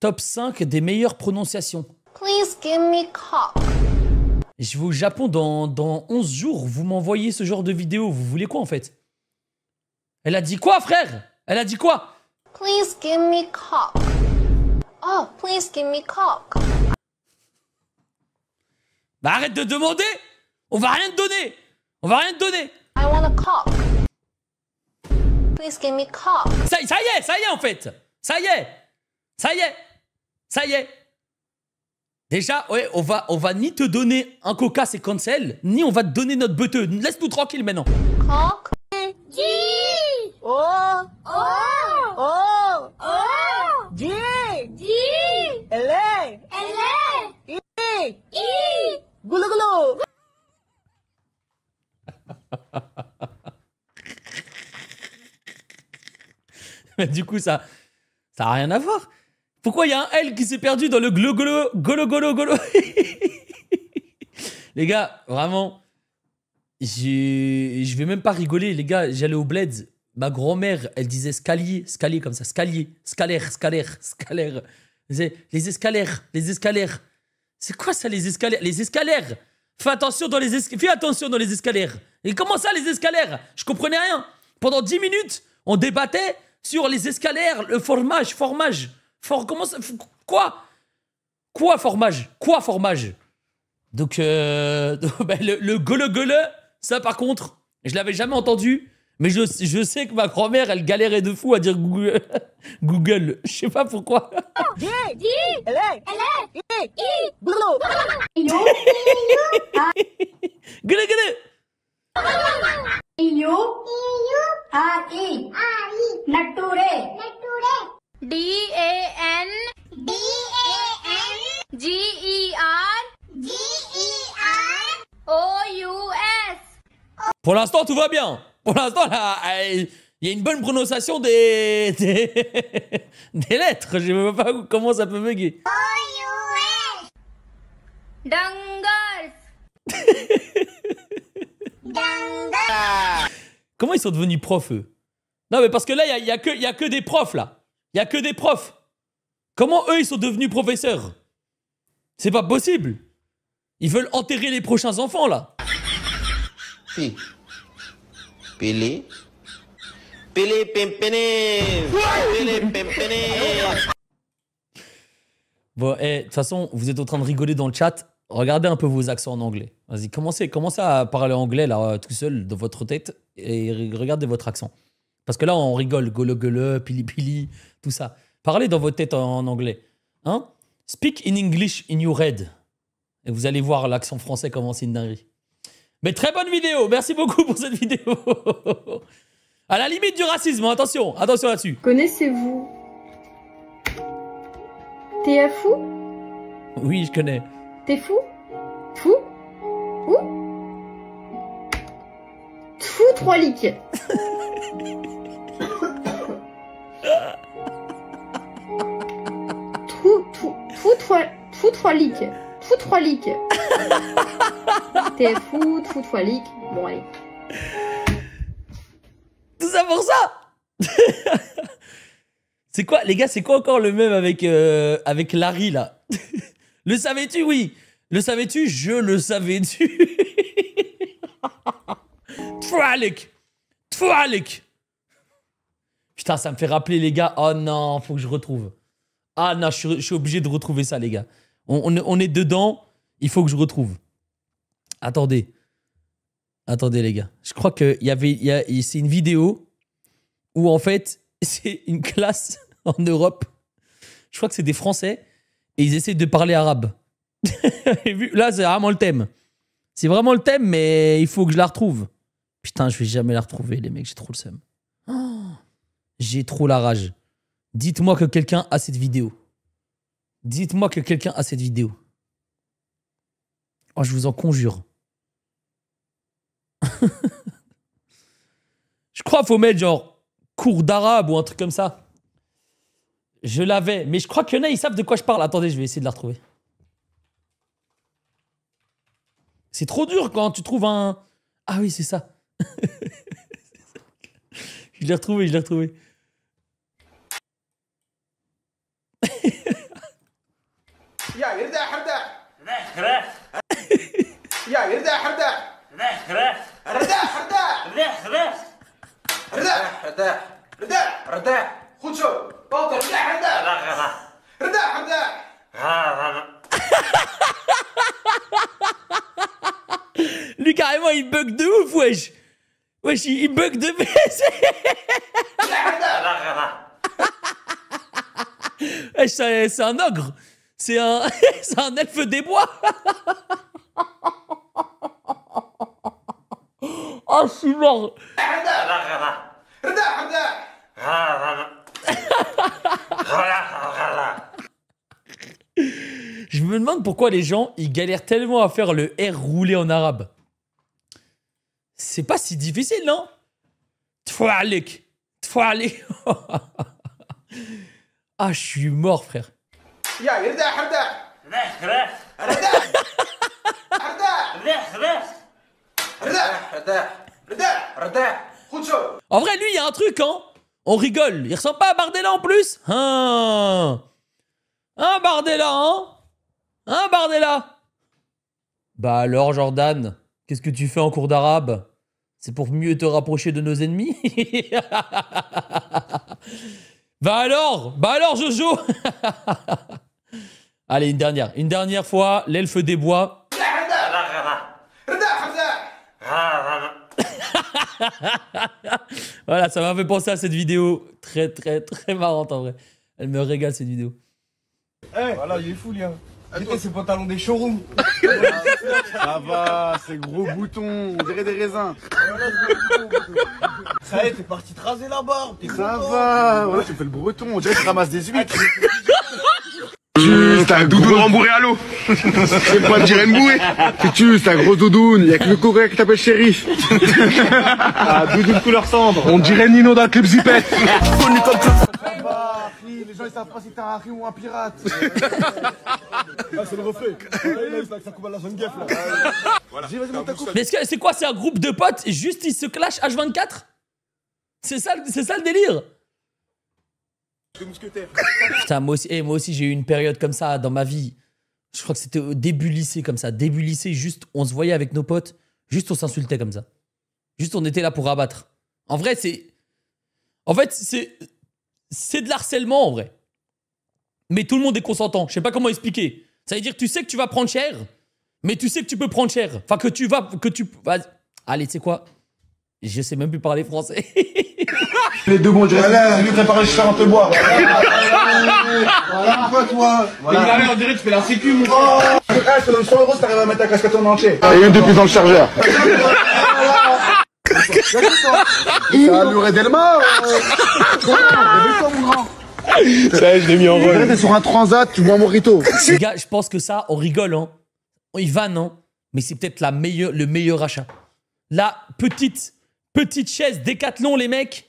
Top 5 des meilleures prononciations. Please give me cock. Je vais au Japon dans 11 jours. Vous m'envoyez ce genre de vidéo. Vous voulez quoi en fait? Elle a dit quoi, frère? Elle a dit quoi? Please give me cock. Oh, please give me cock. Bah arrête de demander. On va rien te donner. On va rien te donner. I want a cock. Please give me cock. Ça y est en fait. Ça y est. Déjà, ouais, on va ni te donner un coca, c'est cancel, ni on va te donner notre beuteux. Laisse-nous tranquille maintenant. Cock. G. O. O. O. O. G. G. L. L. E. E. Gulu gulu. Mais du coup, ça a rien à voir. Pourquoi il y a un L qui s'est perdu dans le golo? Les gars, vraiment, je vais même pas rigoler. Les gars, j'allais au bled. Ma grand-mère, elle disait scalier comme ça. Scalaire. Les escalaires. C'est quoi ça, les escalaires? Les escalaires. Fais attention dans les escalaires. Et comment ça, les escalaires? Je comprenais rien. Pendant 10 minutes, on débattait sur les escalaires, le formage. Comment ça? Quoi formage? Donc, bah, le golo, ça par contre, je l'avais jamais entendu. Mais je sais que ma grand-mère, elle galérait de fou à dire Google. Je sais pas pourquoi. G. G. L. L. E. E. Gulu. Gulu. DAN GER Pour l'instant, tout va bien. Pour l'instant, là, il y a une bonne prononciation des lettres. Je ne sais pas comment ça peut bugger. Dangles. Comment ils sont devenus profs, eux? Non, mais parce que là, il y a que des profs, là. Il y a que des profs. Comment eux, ils sont devenus professeurs? C'est pas possible. Ils veulent enterrer les prochains enfants, là. Si. Pele. Pele pimpene. Pele pimpene. Bon, de toute façon, vous êtes en train de rigoler dans le chat. Regardez un peu vos accents en anglais. Vas-y, commencez à parler anglais, là, tout seul, dans votre tête. Et regardez votre accent. Parce que là, on rigole. Golo, pili, tout ça. Parlez dans votre tête en anglais. Hein? Speak in English in your head. Et vous allez voir l'accent français comment c'est une dinguerie. Mais très bonne vidéo. Merci beaucoup pour cette vidéo. À la limite du racisme. Attention là-dessus. Connaissez-vous T'es fou? Oui, je connais. T'es fou? Fou? Où? Fou 3 liques. Fou 3 liques. Fou 3 liques. T'es fou 3 liques. Bon, allez. Tout ça pour ça. C'est quoi, les gars, c'est quoi encore le même avec Larry, là? Le savais-tu? Oui. Le savais-tu? Je le savais-tu. Twalik. Putain, ça me fait rappeler, les gars. Oh non, faut que je retrouve. Ah non, je suis obligé de retrouver ça, les gars. On est dedans. Il faut que je retrouve. Attendez, les gars. Je crois que c'est une vidéo où, en fait, c'est une classe en Europe. Je crois que c'est des Français et ils essaient de parler arabe. Là, c'est vraiment le thème. C'est vraiment le thème, mais il faut que je la retrouve. Putain, je vais jamais la retrouver, les mecs. J'ai trop le seum. Oh, j'ai trop la rage. Dites-moi que quelqu'un a cette vidéo. Dites-moi que quelqu'un a cette vidéo. Oh, je vous en conjure. Je crois qu'il faut mettre genre cours d'arabe ou un truc comme ça. Je l'avais, mais je crois qu'il y en a, ils savent de quoi je parle. Attendez, je vais essayer de la retrouver. C'est trop dur quand tu trouves un... Ah oui, c'est ça. Je l'ai retrouvé. يا يرداح رداح يا يرداح رداح رداح رداح خذ شو باطل رداح رداح Lui, carrément, il bug de ouf, wesh. Wesh, il bug de baisse. Wesh, c'est un ogre. C'est un elfe des bois. Oh, je suis mort. Je me demande pourquoi les gens, ils galèrent tellement à faire le R roulé en arabe. C'est pas si difficile, non? Tfoualik. Tfoualik. Ah, je suis mort, frère. En vrai, lui, il y a un truc, hein. On rigole. Il ressemble pas à Bardella en plus? Hein, Bardella, hein? Hein, Bardella? Bah alors, Jordan, qu'est-ce que tu fais en cours d'arabe? C'est pour mieux te rapprocher de nos ennemis? Bah alors, Jojo. Allez, une dernière fois, l'elfe des bois. Voilà, ça m'a fait penser à cette vidéo très marrante en vrai. Elle me régale cette vidéo. Eh, voilà, il est fou, lui. J'étais ses pantalons des showrooms. Ça va, c'est gros boutons, on dirait des raisins. Ça y est, t'es parti te raser la barbe. Ça va, ouais, tu fais le breton, on dirait que tu ramasses des huîtres. Juste un doudoune rembourré à l'eau. C'est pas dire une bouée. C'est juste un gros doudoune, y'a que le courrier qui t'appelle chéri. Ah, doudoune couleur cendre. On dirait Nino dans le clip Zipette. Connu comme ça. Les gens ils savent pas si t'es un Harry ou un pirate. Ah, c'est le reflet. Ça coupe à la zone gaffe, là. Voilà. Mais c'est quoi? C'est un groupe de potes et juste ils se clashent H24? C'est ça le délire? Putain, moi aussi j'ai eu une période comme ça dans ma vie. Je crois que c'était au début lycée comme ça. Début lycée, juste on se voyait avec nos potes, juste on s'insultait comme ça. Juste on était là pour abattre. En vrai, c'est de l'harcèlement en vrai. Mais tout le monde est consentant. Je sais pas comment expliquer. Ça veut dire que tu sais que tu vas prendre cher, mais tu sais que tu peux prendre cher. Enfin allez, tu sais quoi? Je sais même plus parler français. Les deux bons, je vais préparer, je vais un peu boire. Voilà, toi. Voilà. On dirait que tu fais la sécu, mon frère. Je te donne 100 € si t'arrives à mettre ta casquette en entier. Et une de plus dans le chargeur. C'est à Louré Delmar. Réveille-toi, mon grand. Ça, je l'ai mis en rôle. T'es sur un transat, tu bois un mojito. Les gars, je pense que ça, on rigole, hein. Ils vannent, hein. Mais c'est peut-être le meilleur achat. La petite chaise Décathlon, les mecs.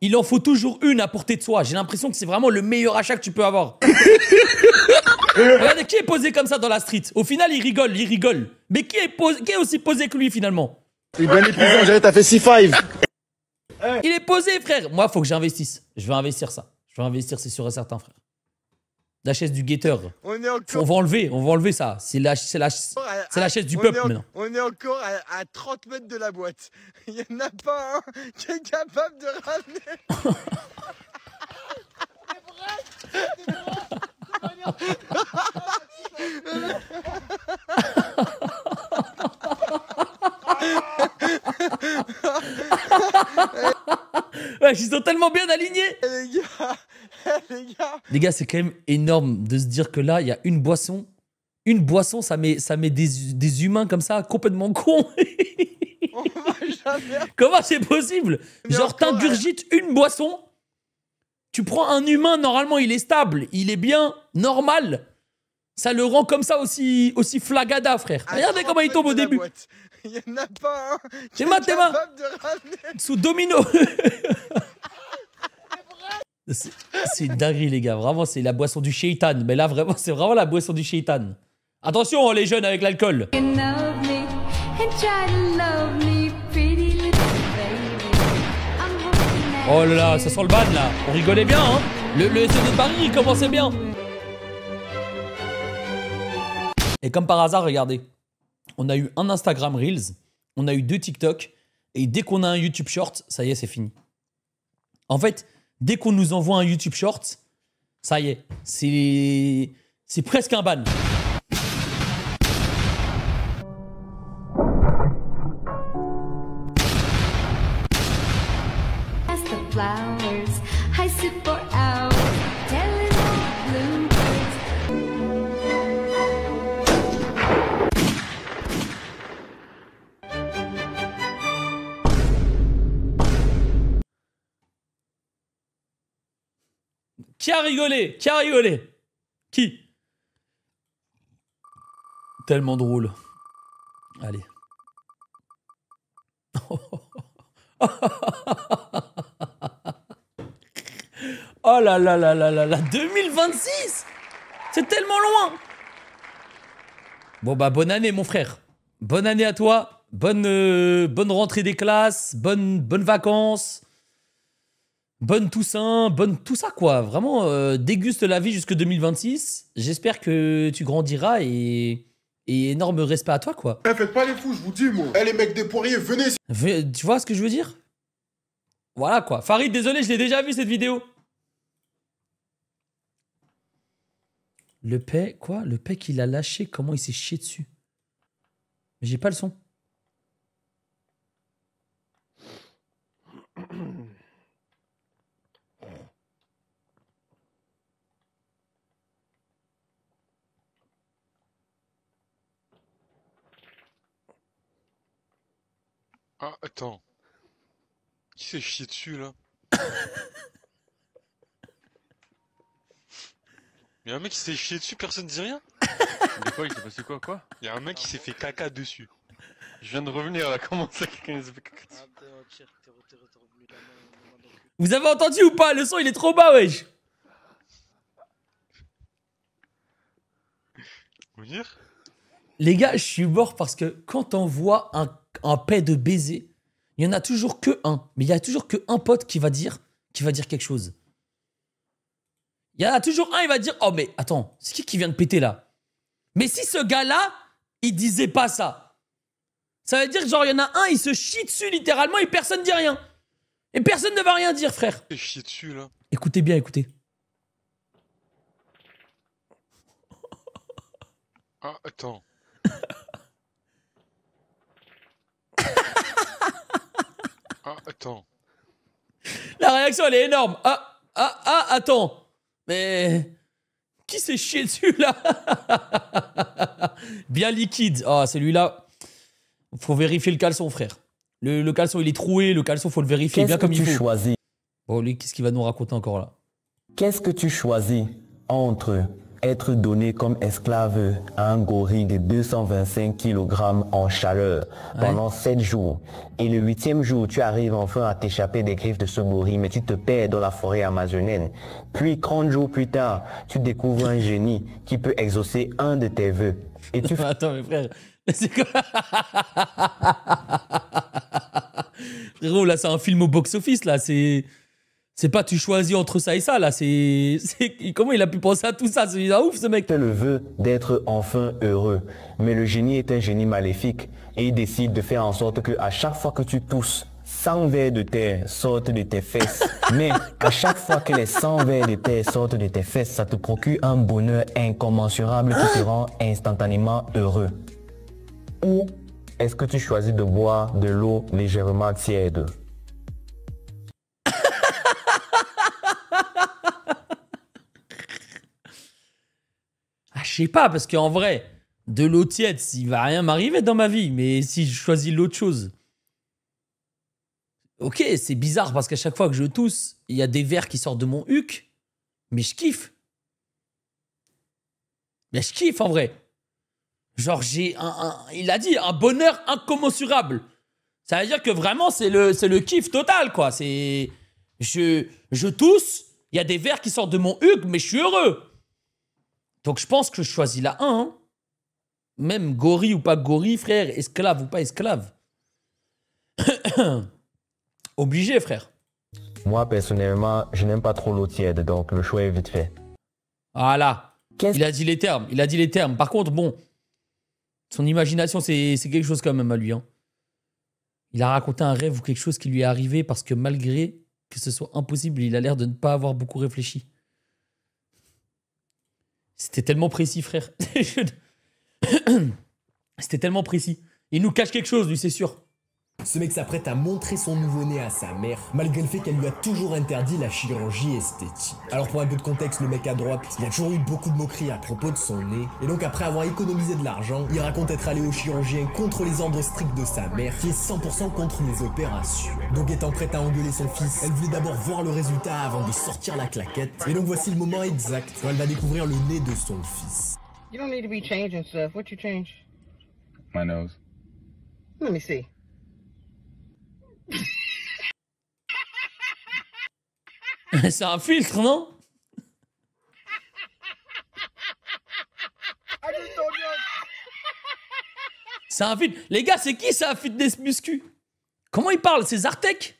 Il en faut toujours une à portée de soi. J'ai l'impression que c'est vraiment le meilleur achat que tu peux avoir. Regardez, qui est posé comme ça dans la street? Au final, il rigole. Mais qui est aussi posé que lui, finalement? C'est bien épuisant, on dirait que t'as fait 6-5. Il est posé, frère. Moi, faut que j'investisse. Je vais investir ça. Je vais investir, c'est sûr et certain, frère. La chaise du guetteur. On va enlever ça. C'est la chaise du peuple, maintenant. On est encore à 30 mètres de la boîte. Il n'y en a pas un qui est capable de ramener. Ouais, ils sont tellement bien alignés. Les gars, c'est quand même énorme de se dire que là, il y a une boisson. Une boisson, ça met des humains comme ça, complètement cons. Comment c'est possible? Genre, t'ingurgites une boisson, tu prends un humain, normalement, il est stable, il est bien, normal. Ça le rend comme ça aussi flagada, frère. Regardez comment il tombe au début. Il n'y en a pas un qui est tes mains. capable de ramener. Sous domino. C'est une dinguerie, les gars. Vraiment, c'est la boisson du shaitan. Mais là, vraiment, c'est vraiment la boisson du shaitan. Attention, les jeunes, avec l'alcool. Oh là là, ça sent le ban, là. On rigolait bien, hein. Le SE de Paris, il commençait bien. Et comme par hasard, regardez, on a eu un Instagram Reels, on a eu 2 TikTok, et dès qu'on a un YouTube Short, ça y est, c'est fini. En fait, dès qu'on nous envoie un YouTube Short, ça y est, c'est presque un ban. As the flowers, I sit for hours, telling all bluebirds. Qui a rigolé? Qui a rigolé? Qui? Tellement drôle. Allez. Oh là là là là là là, 2026! C'est tellement loin! Bon bah bonne année mon frère. Bonne année à toi. Bonne rentrée des classes. Bonnes vacances. Bonne Toussaint. Bonne tout ça quoi. Vraiment, déguste la vie jusque 2026. J'espère que tu grandiras et énorme respect à toi quoi. Eh, faites pas les fous, je vous dis, moi. Eh, les mecs des poiriers, venez. Tu vois ce que je veux dire? Voilà quoi. Farid, désolé, je l'ai déjà vu cette vidéo. Le paix, quoi? Le paix qu'il a lâché, comment il s'est chié dessus? Mais j'ai pas le son. Ah, attends. Qui s'est chié dessus, là? Y'a un mec qui s'est chié dessus, personne dit rien? De quoi? Il s'est passé quoi? Quoi? Y'a un mec qui s'est fait caca dessus. Je viens de revenir là, comment ça quelqu'un s'est fait caca dessus? Vous avez entendu ou pas? Le son il est trop bas, wesh. Vous dire? Les gars, je suis mort parce que quand on voit un paix de baiser, il y en a toujours que un. Mais il y a toujours que un pote qui va dire quelque chose. Il y en a toujours un, il va dire « Oh mais attends, c'est qui vient de péter là ?» Mais si ce gars-là, il disait pas ça, ça veut dire que genre il y en a un, il se chie dessus littéralement et personne dit rien. Et personne ne va rien dire, frère. Il s'est chié dessus, là. Écoutez bien, écoutez. Ah, attends. Ah, attends. La réaction, elle est énorme. Attends. Mais... Qui s'est chié dessus, là? Bien liquide. Ah, celui-là... Faut vérifier le caleçon, frère. Le caleçon, il est troué. Le caleçon, faut le vérifier bien comme il faut. Qu'est-ce que tu choisis? Bon, lui, qu'est-ce qu'il va nous raconter encore, là? Qu'est-ce que tu choisis entre être donné comme esclave à un gorille de 225 kg en chaleur pendant 7 jours et le 8e jour, tu arrives enfin à t'échapper des griffes de ce gorille, mais tu te perds dans la forêt amazonienne. Puis 30 jours plus tard, tu découvres un génie qui peut exaucer un de tes vœux. Et tu... Attends, mes frères, c'est quoi? Frérot, là, c'est un film au box-office, là, c'est pas tu choisis entre ça et ça, là, comment il a pu penser à tout ça? C'est un ouf, ce mec. Tu le vœu d'être enfin heureux, mais le génie est un génie maléfique et il décide de faire en sorte que à chaque fois que tu tousses, 100 vers de terre sortent de tes fesses. Mais à chaque fois que les 100 vers de terre sortent de tes fesses, ça te procure un bonheur incommensurable qui te rend instantanément heureux. Ou est-ce que tu choisis de boire de l'eau légèrement tiède? Je sais pas, parce qu'en vrai, de l'eau tiède, il va rien m'arriver dans ma vie. Mais si je choisis l'autre chose... Ok, c'est bizarre parce qu'à chaque fois que je tousse, il y a des vers qui sortent de mon huc. Mais je kiffe. Mais je kiffe, en vrai. Genre, j'ai il a dit, un bonheur incommensurable. Ça veut dire que vraiment, c'est le kiff total, quoi. C'est... Je tousse, il y a des vers qui sortent de mon huc, mais je suis heureux. Donc je pense que je choisis la 1. Hein. Même gorille ou pas gorille, frère, esclave ou pas esclave. Obligé, frère. Moi, personnellement, je n'aime pas trop l'eau tiède, donc le choix est vite fait. Voilà. Il a dit les termes. Il a dit les termes. Par contre, bon, Son imagination, c'est quelque chose quand même à lui. Hein. Il a raconté un rêve ou quelque chose qui lui est arrivé parce que malgré que ce soit impossible, il a l'air de ne pas avoir beaucoup réfléchi. C'était tellement précis, frère. C'était tellement précis. Il nous cache quelque chose, lui, c'est sûr. Ce mec s'apprête à montrer son nouveau-né à sa mère, malgré le fait qu'elle lui a toujours interdit la chirurgie esthétique. Alors pour un peu de contexte, le mec à droite, il a toujours eu beaucoup de moqueries à propos de son nez, et donc après avoir économisé de l'argent, il raconte être allé au chirurgien contre les ordres stricts de sa mère, qui est 100% contre les opérations. Donc étant prête à engueuler son fils, elle voulait d'abord voir le résultat avant de sortir la claquette, et donc voici le moment exact où elle va découvrir le nez de son fils. You don't need to be changing stuff. What you change? My nose. Let me see. C'est un filtre, non? C'est un filtre. Les gars, c'est qui ça, fitness muscu? Comment il parle? C'est Zartek?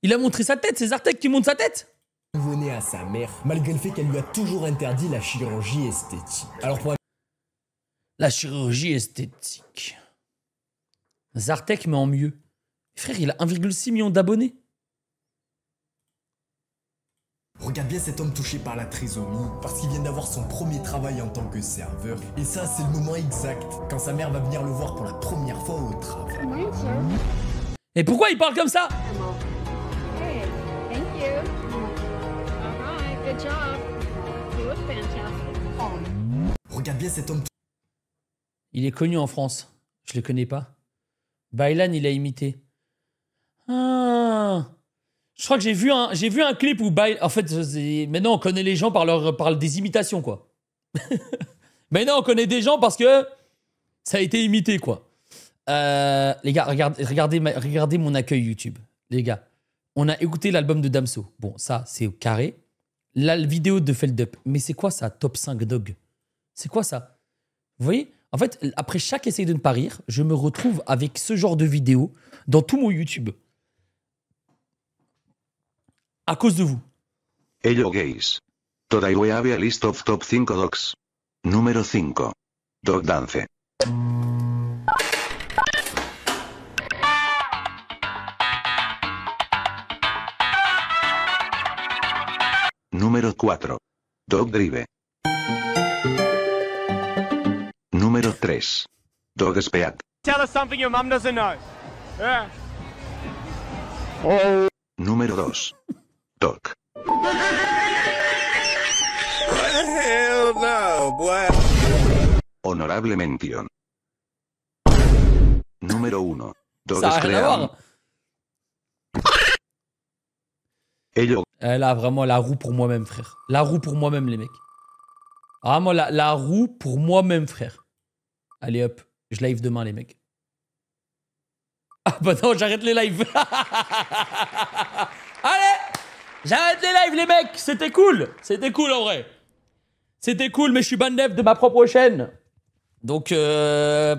Il a montré sa tête, c'est Zartek qui montre sa tête? Nouveau-né à sa mère, malgré le fait qu'elle lui a toujours interdit la chirurgie esthétique. Alors pour la chirurgie esthétique. Zartek, mais en mieux. Frère, il a 1,6 million d'abonnés. Regarde bien cet homme touché par la trisomie, parce qu'il vient d'avoir son premier travail en tant que serveur. Et ça, c'est le moment exact, quand sa mère va venir le voir pour la première fois au travail. Et pourquoi il parle comme ça? Hey, thank you. All right, good job. You look fantastic. Regarde bien cet homme. Il est connu en France. Je le connais pas. Baylan, il a imité. Ah. Je crois que j'ai vu un clip où Baylan... En fait, maintenant, on connaît les gens par des imitations, quoi. Maintenant, on connaît des gens parce que ça a été imité, quoi. Les gars, regardez mon accueil YouTube. Les gars, on a écouté l'album de Damso. Bon, ça, c'est au carré. La vidéo de Feldup. Mais c'est quoi ça, top 5 dog? C'est quoi ça? Vous voyez? En fait, après chaque essai de ne pas rire, je me retrouve avec ce genre de vidéo dans tout mon YouTube. À cause de vous. Hello guys. Today we have a list of top 5 dogs. Número 5. Dog Dance. Número 4. Dog Drive. Número 3. Dog Speak. Tell us something your mum doesn't know. Yeah. Número 2. Dog. Hell no, boy. Honorable mención. Número 1. Dog Ça a rien à Scream. voir. Hello. Là, vraiment, la roue pour moi-même, frère. La roue pour moi-même, les mecs. Vraiment, la roue pour moi-même, frère. Allez, hop. Je live demain, les mecs. Ah bah non, j'arrête les lives. Allez, j'arrête les lives, les mecs. C'était cool. C'était cool, en vrai. C'était cool, mais je suis ban dev de ma propre chaîne. Donc,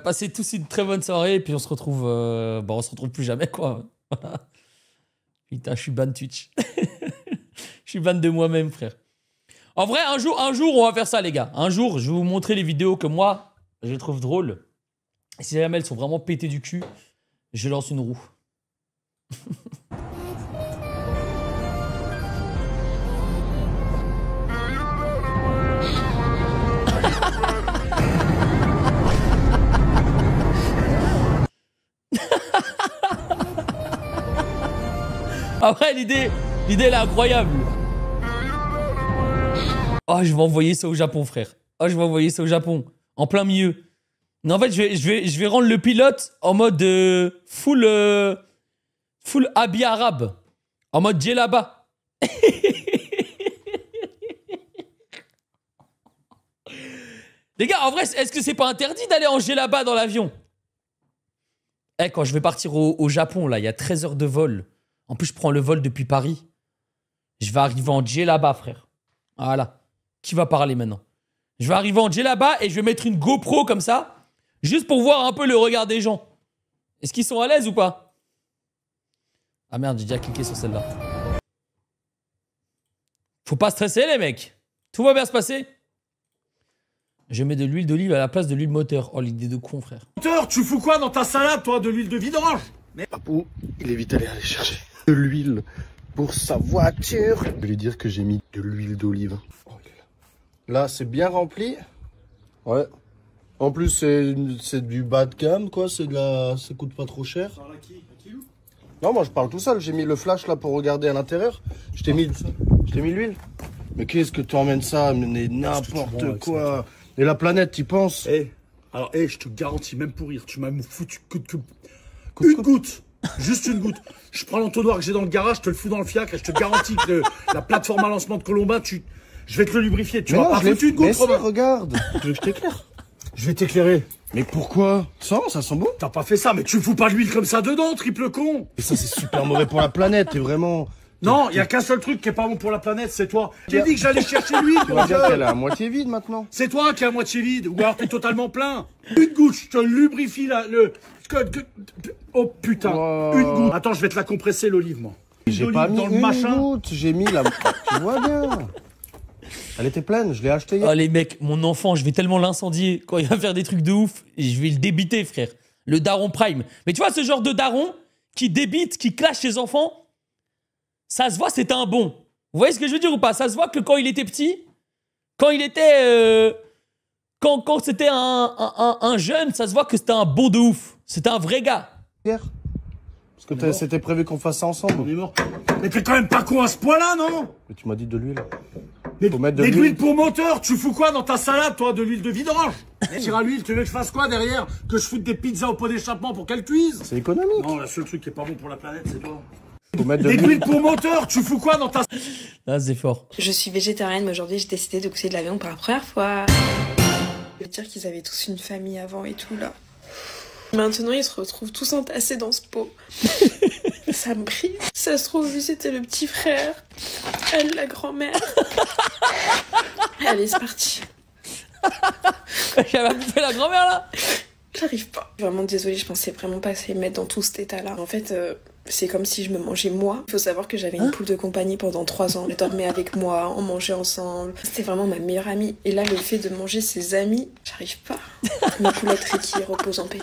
passez tous une très bonne soirée. Et puis, on se retrouve... Bon, on se retrouve plus jamais, quoi. Putain, je suis ban Twitch. Je suis ban de moi-même, frère. En vrai, un jour, on va faire ça, les gars. Un jour, je vais vous montrer les vidéos que moi, je trouve drôles. Et si jamais elles sont vraiment pétées du cul, je lance une roue. Après, l'idée, elle est incroyable. Oh, je vais envoyer ça au Japon, frère. Oh, je vais envoyer ça au Japon. En plein milieu. Non, en fait, je vais rendre le pilote en mode full habit arabe. En mode djellaba. Les gars, en vrai, est-ce que c'est pas interdit d'aller en djellaba dans l'avion? Eh, quand je vais partir au Japon, là, il y a 13 heures de vol. En plus, je prends le vol depuis Paris. Je vais arriver en djellaba, frère. Voilà. Qui va parler maintenant? Je vais arriver en djellaba et je vais mettre une GoPro comme ça. Juste pour voir un peu le regard des gens. Est-ce qu'ils sont à l'aise ou pas? Ah merde, j'ai déjà cliqué sur celle-là. Faut pas stresser les mecs. Tout va bien se passer. Je mets de l'huile d'olive à la place de l'huile moteur. Oh, l'idée de con, frère. Moteur, tu fous quoi dans ta salade, toi? De l'huile de vidange? Papou, il est vite allé chercher de l'huile pour sa voiture. Je vais lui dire que j'ai mis de l'huile d'olive. Oh, là, c'est bien rempli. Ouais. En plus, c'est du bas de gamme, quoi. Ça coûte pas trop cher. Non, moi, je parle tout seul. J'ai mis le flash, là, pour regarder à l'intérieur. Je t'ai mis l'huile. Mais qu'est-ce que tu emmènes ça? Mais n'importe quoi. Et la planète, t'y penses? Alors, je te garantis, même pour rire, tu m'as foutu une goutte. Juste une goutte. Je prends l'entonnoir que j'ai dans le garage, je te le fous dans le fiacre et je te garantis que la plateforme à lancement de Colombin, je vais te le lubrifier. Tu vas pas foutre une goutte, Romain. Regarde. Tu veux que je t'éclaire? Je vais t'éclairer. Mais pourquoi? Ça sent bon? T'as pas fait ça, mais tu fous pas de l'huile comme ça dedans, triple con. Et ça, c'est super mauvais pour la planète, t'es vraiment... Non, il y a qu'un seul truc qui est pas bon pour la planète, c'est toi. J'ai dit que j'allais chercher l'huile. Tu vas dire qu'elle est à moitié vide maintenant. C'est toi qui est à moitié vide, ou alors t'es totalement plein. Une goutte, je te lubrifie oh putain, une goutte. Attends, je vais te la compresser l'olive, moi. J'ai pas mis dans le une machin. goutte, j'ai mis la... Tu vois bien. Elle était pleine, je l'ai achetée hier. Oh les mecs, mon enfant, je vais tellement l'incendier quand il va faire des trucs de ouf. Et je vais le débiter, frère. Le daron prime. Mais tu vois, ce genre de daron qui débite, qui clash ses enfants, ça se voit, c'était un bon. Vous voyez ce que je veux dire ou pas? Ça se voit que quand il était petit, quand il était... Quand c'était un jeune, ça se voit que c'était un bon de ouf. C'était un vrai gars. Hier. Parce que c'était prévu qu'on fasse ça ensemble. On est mort. Mais t'es quand même pas con à ce point-là, non? Mais tu m'as dit de l'huile. Mais de l'huile pour moteur, tu fous quoi dans ta salade, toi? De l'huile de vidange? Tire à l'huile, tu veux que je fasse quoi derrière? Que je foute des pizzas au pot d'échappement pour qu'elles cuisent? C'est économique. Non, le seul truc qui est pas bon pour la planète, c'est toi. De l'huile pour moteur, tu fous quoi dans ta... Là, c'est fort. Je suis végétarienne, mais aujourd'hui, j'ai décidé de goûter de la viande pour la première fois. Je veux dire qu'ils avaient tous une famille avant et tout, là. Maintenant, ils se retrouvent tous entassés dans ce pot. Ça me brise. Ça se trouve, lui, c'était le petit frère. Elle, la grand-mère. Allez, c'est parti. J'avais bouffé la grand-mère, là. J'arrive pas. Vraiment désolée, je pensais vraiment pas que ça allait me mettre dans tout cet état-là. En fait, c'est comme si je me mangeais moi. Il faut savoir que j'avais une poule de compagnie pendant 3 ans. Elle dormait avec moi, on mangeait ensemble. C'était vraiment ma meilleure amie. Et là, le fait de manger ses amis, j'arrive pas. Ma poulette Ricky repose en paix.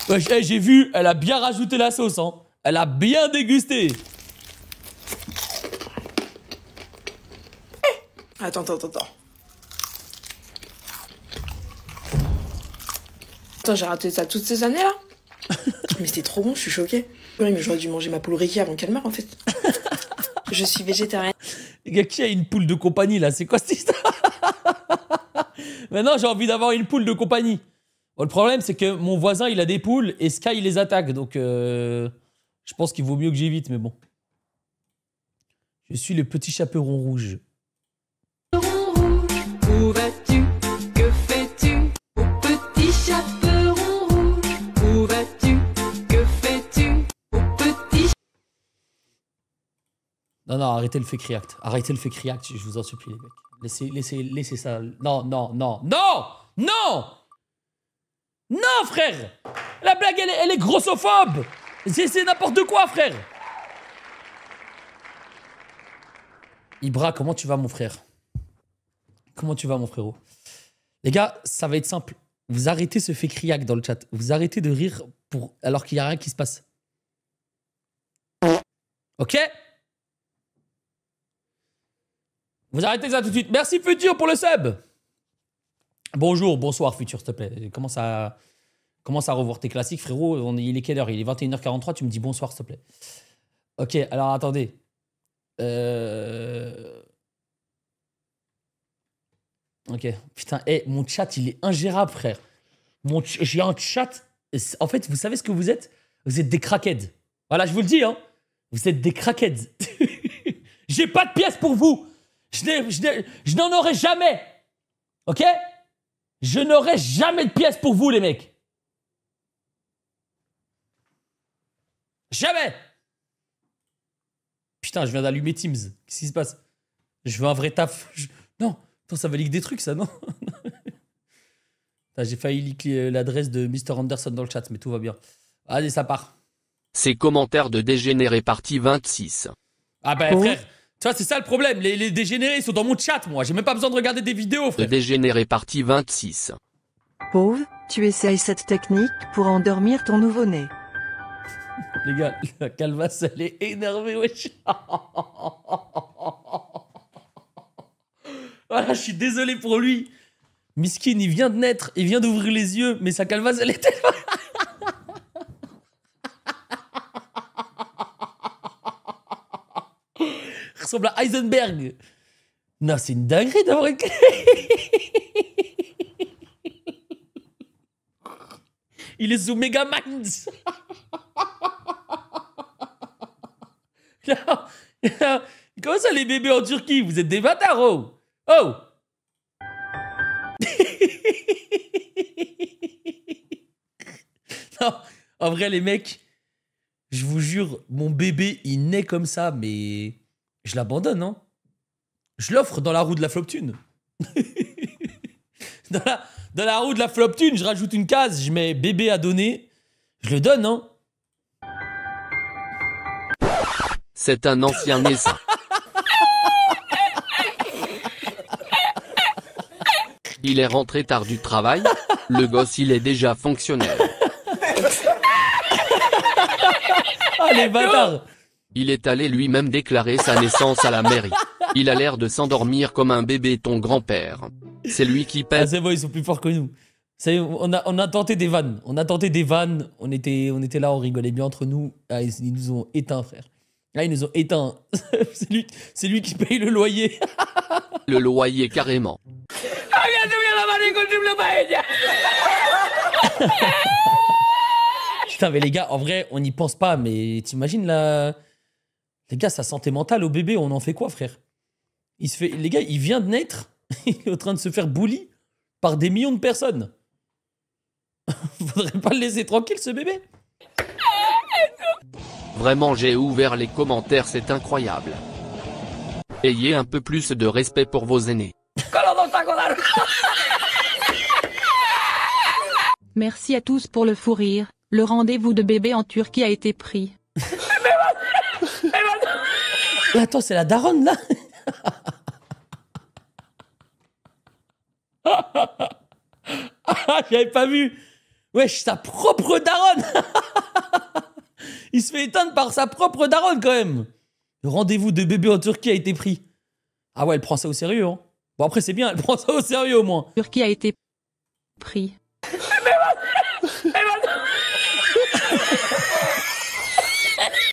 Ouais, j'ai vu, elle a bien rajouté la sauce, hein. Elle a bien dégusté. Attends. Attends, j'ai raté ça toutes ces années-là. Mais c'était trop bon, je suis choquée. Oui, mais j'aurais dû manger ma poule Ricky avant qu'elle meure, en fait. Je suis végétarienne. Les gars, qui a une poule de compagnie, là? C'est quoi cette histoire? Maintenant, j'ai envie d'avoir une poule de compagnie. Bon, le problème, c'est que mon voisin, il a des poules et Sky, il les attaque. Donc, je pense qu'il vaut mieux que j'évite, mais bon. Je suis le petit chaperon rouge. Où vas-tu? Que fais-tu? Au petit chaperon rouge. Où vas-tu? Que fais-tu? Au petit... Non, arrêtez le fake react. Arrêtez le fake react, je vous en supplie, les mecs. Laissez ça. Non! Non, frère! La blague, elle est grossophobe! C'est n'importe quoi, frère! Ibra, comment tu vas, mon frère? Comment tu vas, mon frérot? Les gars, ça va être simple. Vous arrêtez ce fake react dans le chat. Vous arrêtez de rire alors qu'il n'y a rien qui se passe. Ok? Vous arrêtez ça tout de suite. Merci, Futur, pour le sub! Bonjour, bonsoir, Futur, s'il te plaît. Commence à revoir tes classiques, frérot. Il est quelle heure? Il est 21h43, tu me dis bonsoir, s'il te plaît. Ok, alors attendez. Ok, putain, mon chat, il est ingérable, frère. J'ai un chat... En fait, vous savez ce que vous êtes? Vous êtes des crackheads. Voilà, je vous le dis, hein. Vous êtes des crackheads. J'ai pas de pièces pour vous. Je n'en aurai jamais. Ok? Je n'aurai jamais de pièces pour vous, les mecs. Jamais. Putain, je viens d'allumer Teams. Qu'est-ce qui se passe? Je veux un vrai taf. Non, attends, ça va leak des trucs, ça, non? J'ai failli leak l'adresse de Mr. Anderson dans le chat, mais tout va bien. Allez, ça part. Ces commentaires de dégénérés partie 26. Ah bah frère, Tu vois, c'est ça le problème. Les dégénérés, ils sont dans mon chat, moi. J'ai même pas besoin de regarder des vidéos, Le frère. dégénéré partie 26. Pauvre, tu essayes cette technique pour endormir ton nouveau-né. Les gars, la calvasse, elle est énervée, wesh. Voilà, je suis désolé pour lui. Miskin, il vient de naître, il vient d'ouvrir les yeux, mais sa calvasse, elle est tellement... Il ressemble à Heisenberg. Non, c'est une dinguerie d'avoir une... Il est sous Megamax. Comment ça, les bébés en Turquie? Vous êtes des bâtards, oh! Oh! Non, en vrai, les mecs, je vous jure, mon bébé, il naît comme ça, mais je l'abandonne, hein. Je l'offre dans la roue de la Floptune. Dans la roue de la Floptune, je rajoute une case, je mets bébé à donner, je le donne, hein. C'est un ancien né ça. Il est rentré tard du travail, le gosse il est déjà fonctionnel. Ah les bâtards! Il est allé lui-même déclarer sa naissance à la mairie. Il a l'air de s'endormir comme un bébé ton grand-père. C'est lui qui Ah, pèse. c'est bon, ils sont plus forts que nous. Ça y est, on a tenté des vannes. On a tenté des vannes. On était là, on rigolait bien entre nous. Ah, ils nous ont éteints, frère. Là, ils nous ont éteints. c'est lui qui paye le loyer. Le loyer carrément. Putain, mais les gars, en vrai, on n'y pense pas, mais t'imagines la... Les gars, sa santé mentale au bébé, on en fait quoi, frère? Les gars, il vient de naître, il est en train de se faire bully par des millions de personnes. Faudrait pas le laisser tranquille, ce bébé. Vraiment j'ai ouvert les commentaires, c'est incroyable. Ayez un peu plus de respect pour vos aînés. Merci à tous pour le fou rire. Le rendez-vous de bébé en Turquie a été pris. Mais attends, c'est la daronne, là. J'avais pas vu. Wesh, sa propre daronne. Il se fait éteindre par sa propre daronne, quand même. Le rendez-vous de bébé en Turquie a été pris. Ah ouais, elle prend ça au sérieux, hein. Bon, après, c'est bien, elle prend ça au sérieux, au moins. Turquie a été pris.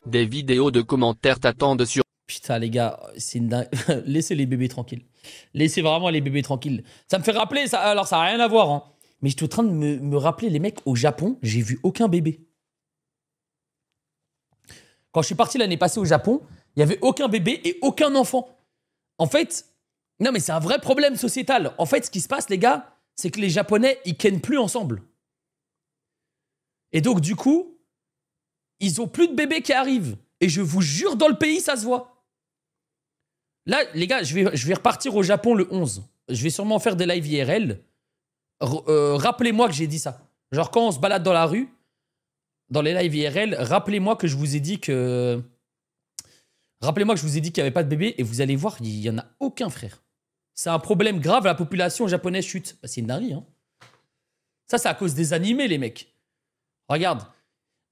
Des vidéos de commentaires t'attendent sur... Putain, les gars, c'est une dingue. Laissez les bébés tranquilles. Laissez vraiment les bébés tranquilles. Ça me fait rappeler, ça, alors ça n'a rien à voir, hein. Mais j'étais en train de me rappeler, les mecs, au Japon, j'ai vu aucun bébé. Quand je suis parti l'année passée au Japon, il n'y avait aucun bébé et aucun enfant. En fait, non mais c'est un vrai problème sociétal. En fait, ce qui se passe, les gars, c'est que les Japonais, ils kennent plus ensemble. Et donc, du coup, ils ont plus de bébés qui arrivent. Et je vous jure, dans le pays, ça se voit. Là, les gars, je vais repartir au Japon le 11. Je vais sûrement faire des lives IRL. Rappelez-moi que j'ai dit ça. Genre, quand on se balade dans la rue, dans les lives IRL, rappelez-moi que je vous ai dit que... Rappelez-moi que je vous ai dit qu'il n'y avait pas de bébé et vous allez voir, il n'y en a aucun, frère. C'est un problème grave, la population japonaise chute. Bah, c'est une dinguerie, hein. Ça, c'est à cause des animés, les mecs. Regarde,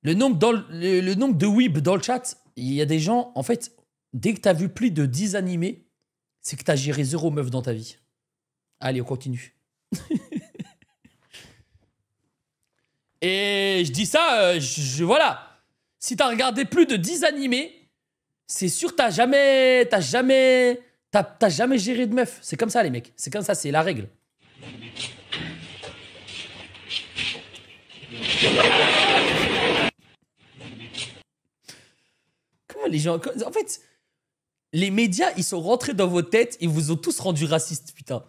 le nombre de weeb dans le chat, il y a des gens, en fait, dès que tu as vu plus de 10 animés, c'est que tu as géré 0 meuf dans ta vie. Allez, on continue. Et je dis ça, voilà. Si t'as regardé plus de 10 animés, c'est sûr que t'as jamais géré de meuf. C'est comme ça, les mecs. C'est comme ça, c'est la règle. Comment les gens... En fait, les médias, ils sont rentrés dans vos têtes, ils vous ont tous rendu racistes, putain.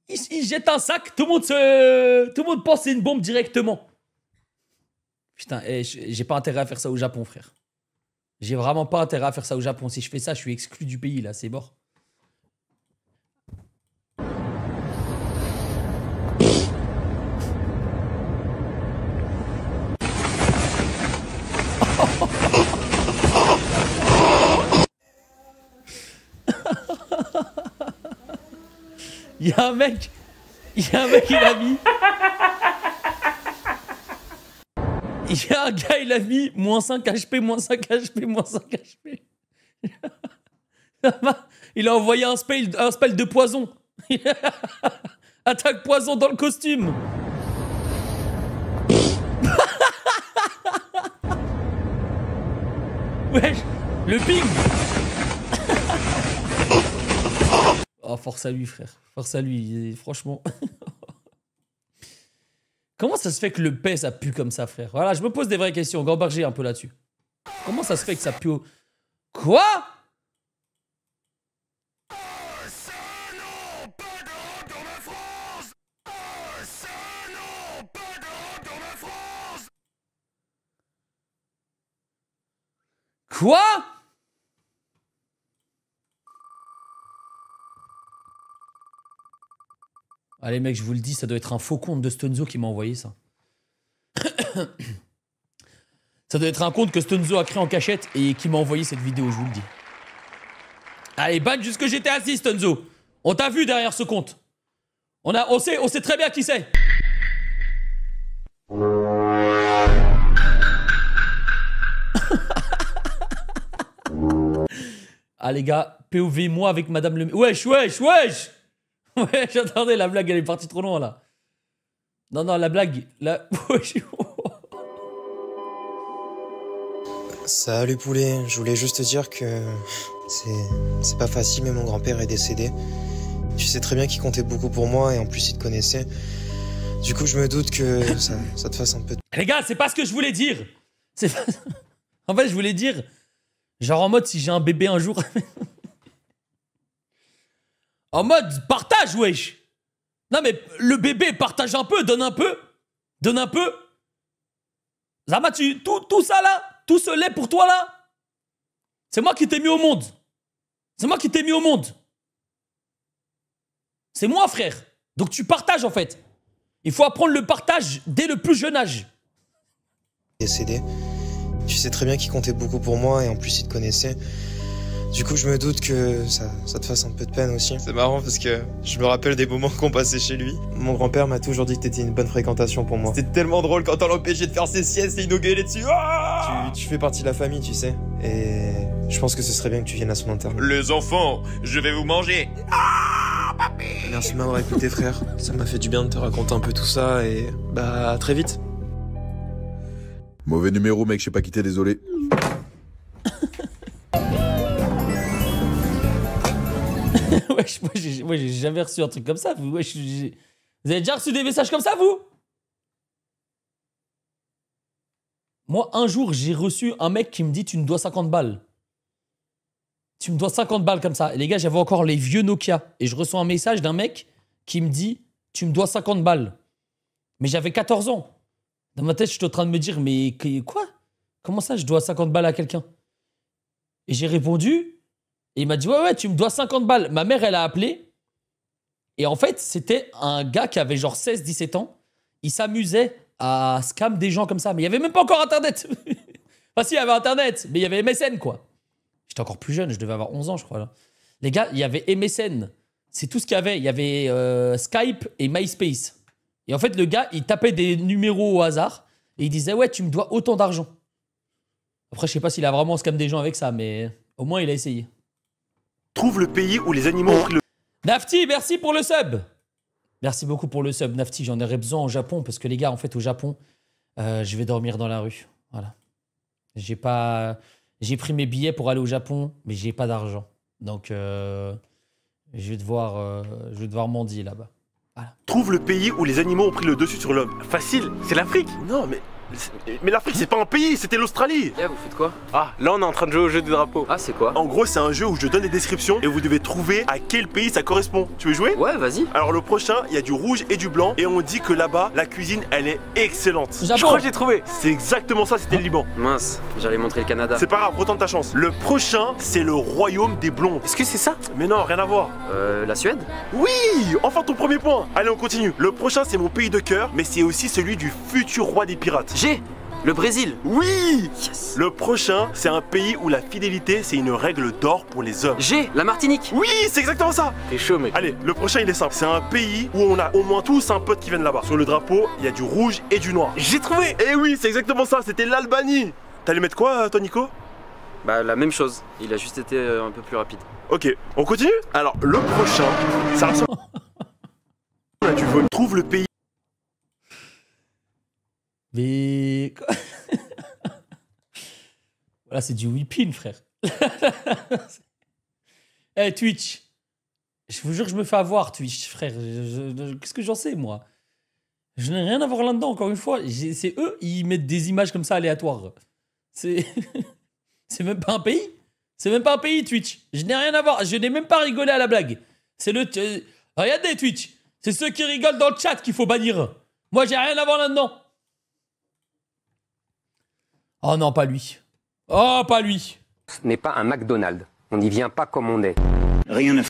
Ils jettent un sac, tout le monde pense que c'est une bombe directement. Putain, j'ai pas intérêt à faire ça au Japon, frère. J'ai vraiment pas intérêt à faire ça au Japon. Si je fais ça, je suis exclu du pays, là, c'est mort. Il y a un mec, il a mis... Il y a un gars, il a mis moins 5 HP, moins 5 HP, moins 5 HP. Il a envoyé un spell de poison. Attaque poison dans le costume. Wesh, le ping. Oh, force à lui, frère. Force à lui, franchement. Comment ça se fait que le paix, ça pue comme ça, frère? Voilà, je me pose des vraies questions. Gambarger un peu là-dessus. Comment ça se fait que ça pue au... Quoi? Quoi? Allez mec, je vous le dis, ça doit être un faux compte de Stunzo qui m'a envoyé ça. Ça doit être un compte que Stunzo a créé en cachette et qui m'a envoyé cette vidéo, je vous le dis. Allez, ban jusque j'étais assis, Stunzo. On t'a vu derrière ce compte. On sait très bien qui c'est. Ah les gars, POV moi avec madame le... Wesh. Ouais, j'attendais, la blague elle est partie trop loin là. Non, la blague, la... Salut poulet, je voulais juste te dire que c'est pas facile, mais mon grand-père est décédé. Tu sais très bien qu'il comptait beaucoup pour moi et en plus il te connaissait. Du coup je me doute que ça te fasse un peu... Les gars, c'est pas ce que je voulais dire. En fait je voulais dire, genre en mode si j'ai un bébé un jour... En mode partage, wesh. Non mais le bébé partage un peu, donne un peu. Donne un peu. Zama, tout ça là, tout ce lait pour toi là, c'est moi qui t'ai mis au monde. C'est moi qui t'ai mis au monde. C'est moi, frère. Donc tu partages en fait. Il faut apprendre le partage dès le plus jeune âge. Décédé. Tu sais très bien qu'il comptait beaucoup pour moi et en plus il te connaissait. Du coup, je me doute que ça te fasse un peu de peine aussi. C'est marrant parce que je me rappelle des moments qu'on passait chez lui. Mon grand-père m'a toujours dit que t'étais une bonne fréquentation pour moi. C'était tellement drôle quand on l'empêchait de faire ses siestes et il nous gueulait dessus. Tu fais partie de la famille, tu sais. Et je pense que ce serait bien que tu viennes à son enterrement. Les enfants, je vais vous manger. Merci de m'avoir écouté, frère. Ça m'a fait du bien de te raconter un peu tout ça et bah à très vite. Mauvais numéro, mec, je sais pas quitter, désolé. Wesh, moi j'ai jamais reçu un truc comme ça. Vous avez déjà reçu des messages comme ça, vous? Moi, un jour, j'ai reçu un mec qui me dit « Tu me dois 50 balles. » Tu me dois 50 balles comme ça. Et les gars, j'avais encore les vieux Nokia. Et je reçois un message d'un mec qui me dit « Tu me dois 50 balles. » Mais j'avais 14 ans. Dans ma tête, je suis en train de me dire « Mais quoi? Comment ça, je dois 50 balles à quelqu'un ?» Et j'ai répondu... Et il m'a dit, ouais, tu me dois 50 balles. Ma mère, elle a appelé. Et en fait, c'était un gars qui avait genre 16-17 ans. Il s'amusait à scam des gens comme ça. Mais il n'y avait même pas encore Internet. Enfin, si, il y avait Internet. Mais il y avait MSN, quoi. J'étais encore plus jeune. Je devais avoir 11 ans, je crois. Là. Les gars, il y avait MSN. C'est tout ce qu'il y avait. Il y avait Skype et MySpace. Et en fait, le gars, il tapait des numéros au hasard. Et il disait, ouais, tu me dois autant d'argent. Après, je sais pas s'il a vraiment scam des gens avec ça. Mais au moins, il a essayé. Trouve le pays où les animaux ont pris le... Nafti, merci pour le sub. Merci beaucoup pour le sub, Nafti. J'en aurais besoin au Japon parce que les gars, en fait, au Japon, je vais dormir dans la rue. Voilà. J'ai pris mes billets pour aller au Japon, mais j'ai pas d'argent. Donc, je vais devoir mendier là-bas. Voilà. Trouve le pays où les animaux ont pris le dessus sur l'homme. Facile, c'est l'Afrique. Non, mais l'Afrique, c'est pas un pays, c'était l'Australie. Vous faites quoi? Ah, là on est en train de jouer au jeu des drapeaux. Ah, c'est quoi? En gros, c'est un jeu où je donne des descriptions et vous devez trouver à quel pays ça correspond. Tu veux jouer? Ouais, vas-y. Alors le prochain, il y a du rouge et du blanc et on dit que là-bas, la cuisine, elle est excellente. Japon. Je crois que j'ai trouvé. C'est exactement ça, c'était le Liban. Mince, j'allais montrer le Canada. C'est pas grave, retente ta chance. Le prochain, c'est le royaume des blondes. Est-ce que c'est ça? Mais non, rien à voir. La Suède? Oui, enfin ton premier point. Allez, on continue. Le prochain, c'est mon pays de cœur, mais c'est aussi celui du futur roi des pirates. Le Brésil. Oui. Le prochain, c'est un pays où la fidélité, c'est une règle d'or pour les hommes. G, la Martinique. Oui, c'est exactement ça. T'es chaud, mec. Allez, le prochain, il est simple. C'est un pays où on a au moins tous un pote qui viennent là-bas. Sur le drapeau, il y a du rouge et du noir. J'ai trouvé. Eh oui, c'est exactement ça. C'était l'Albanie. T'allais mettre quoi, toi, Nico? Bah, la même chose. Il a juste été un peu plus rapide. Ok, on continue? Alors, le prochain, ça ressemble... Là, tu veux, trouve le pays. Mais... Voilà, c'est du whipping, frère. Eh, Twitch. Je vous jure que je me fais avoir, Twitch, frère. Qu'est-ce que j'en sais, moi? Je n'ai rien à voir là-dedans, encore une fois. C'est eux, ils mettent des images comme ça aléatoires. C'est... C'est même pas un pays. C'est même pas un pays, Twitch. Je n'ai rien à voir. Je n'ai même pas rigolé à la blague. C'est le... Regardez, Twitch. C'est ceux qui rigolent dans le chat qu'il faut bannir. Moi, j'ai rien à voir là-dedans. Oh non, pas lui. Oh, pas lui. Ce n'est pas un McDonald's. On n'y vient pas comme on est. Rien à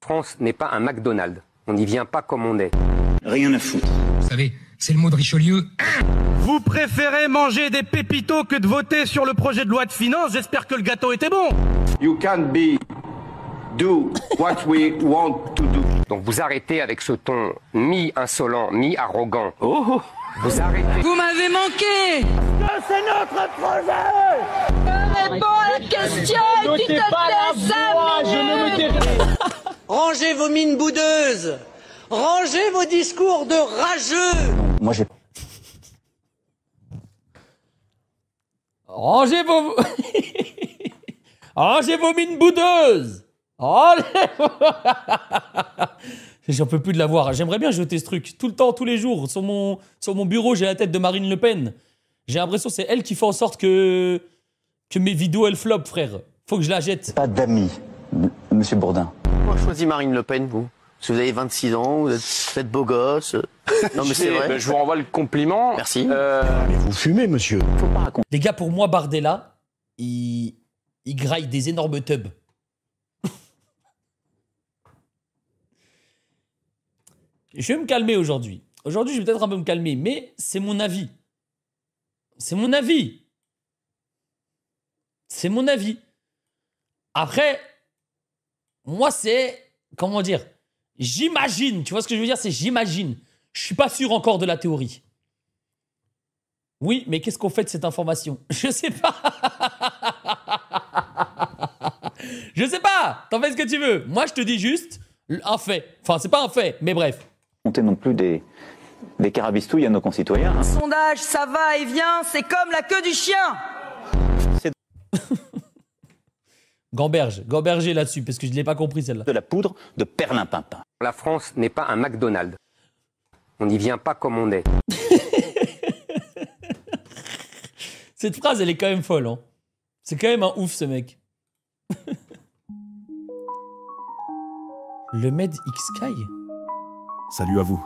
France n'est pas un McDonald's. On n'y vient pas comme on est. Rien à foutre. Vous savez, c'est le mot de Richelieu. Vous préférez manger des pépitos que de voter sur le projet de loi de finances? J'espère que le gâteau était bon. You can't do what we want to do. Donc vous arrêtez avec ce ton mi-insolent, mi-arrogant. Oh, vous arrêtez. Vous m'avez manqué. C'est notre projet. Réponds à la question et tu te tais, Samy. Rangez vos mines boudeuses. Rangez vos discours de rageux. Moi j'ai... Rangez vos... Rangez vos mines boudeuses. J'en peux plus de la voir. J'aimerais bien jeter ce truc. Tout le temps, tous les jours. Sur mon bureau, j'ai la tête de Marine Le Pen. J'ai l'impression que c'est elle qui fait en sorte que mes vidéos, elles flopent, frère. Faut que je la jette. Pas d'amis, monsieur Bourdin. Pourquoi choisis Marine Le Pen, vous? Parce que vous avez 26 ans, vous êtes beau gosse. Non mais c'est vrai. Je vous renvoie le compliment. Merci. Mais vous fumez, monsieur. Faut pas raconter. Les gars, pour moi, Bardella, il graille des énormes tubs. Je vais me calmer aujourd'hui. Aujourd'hui, je vais peut-être un peu me calmer, mais c'est mon avis. C'est mon avis. C'est mon avis. Après, moi, c'est... Comment dire? J'imagine. Tu vois ce que je veux dire? C'est j'imagine. Je suis pas sûr encore de la théorie. Oui, mais qu'est-ce qu'on fait de cette information? Je sais pas. Je sais pas. T'en fais ce que tu veux. Moi, je te dis juste un fait. Enfin, c'est pas un fait, mais bref. Comptez non plus des carabistouilles à nos concitoyens. Hein. Sondage, ça va et vient, c'est comme la queue du chien. Gamberger là-dessus, parce que je ne l'ai pas compris celle-là. De la poudre de perlimpinpin. La France n'est pas un McDonald's. On n'y vient pas comme on est. Cette phrase, elle est quand même folle. Hein. C'est quand même un ouf, ce mec. Le Med X Sky. Salut à vous,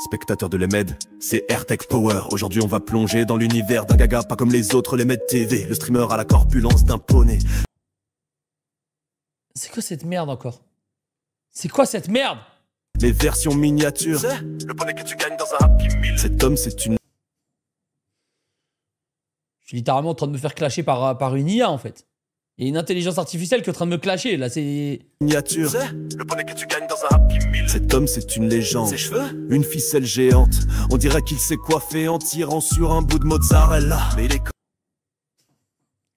spectateurs de l'Emed, c'est AirTech Power. Aujourd'hui on va plonger dans l'univers d'un gaga pas comme les autres, l'Emed TV, le streamer à la corpulence d'un poney. C'est quoi cette merde encore? C'est quoi cette merde? Les versions miniatures, le poney que tu gagnes dans un Happy Meal. Cet homme c'est une... Je suis littéralement en train de me faire clasher par une IA en fait. Il y a une intelligence artificielle qui est en train de me clasher, là, c'est... Miniature, le poney que tu gagnes dans un Happy Meal. Cet homme, c'est une légende. Ses cheveux, une ficelle géante. On dirait qu'il s'est coiffé en tirant sur un bout de mozzarella. Mais il est...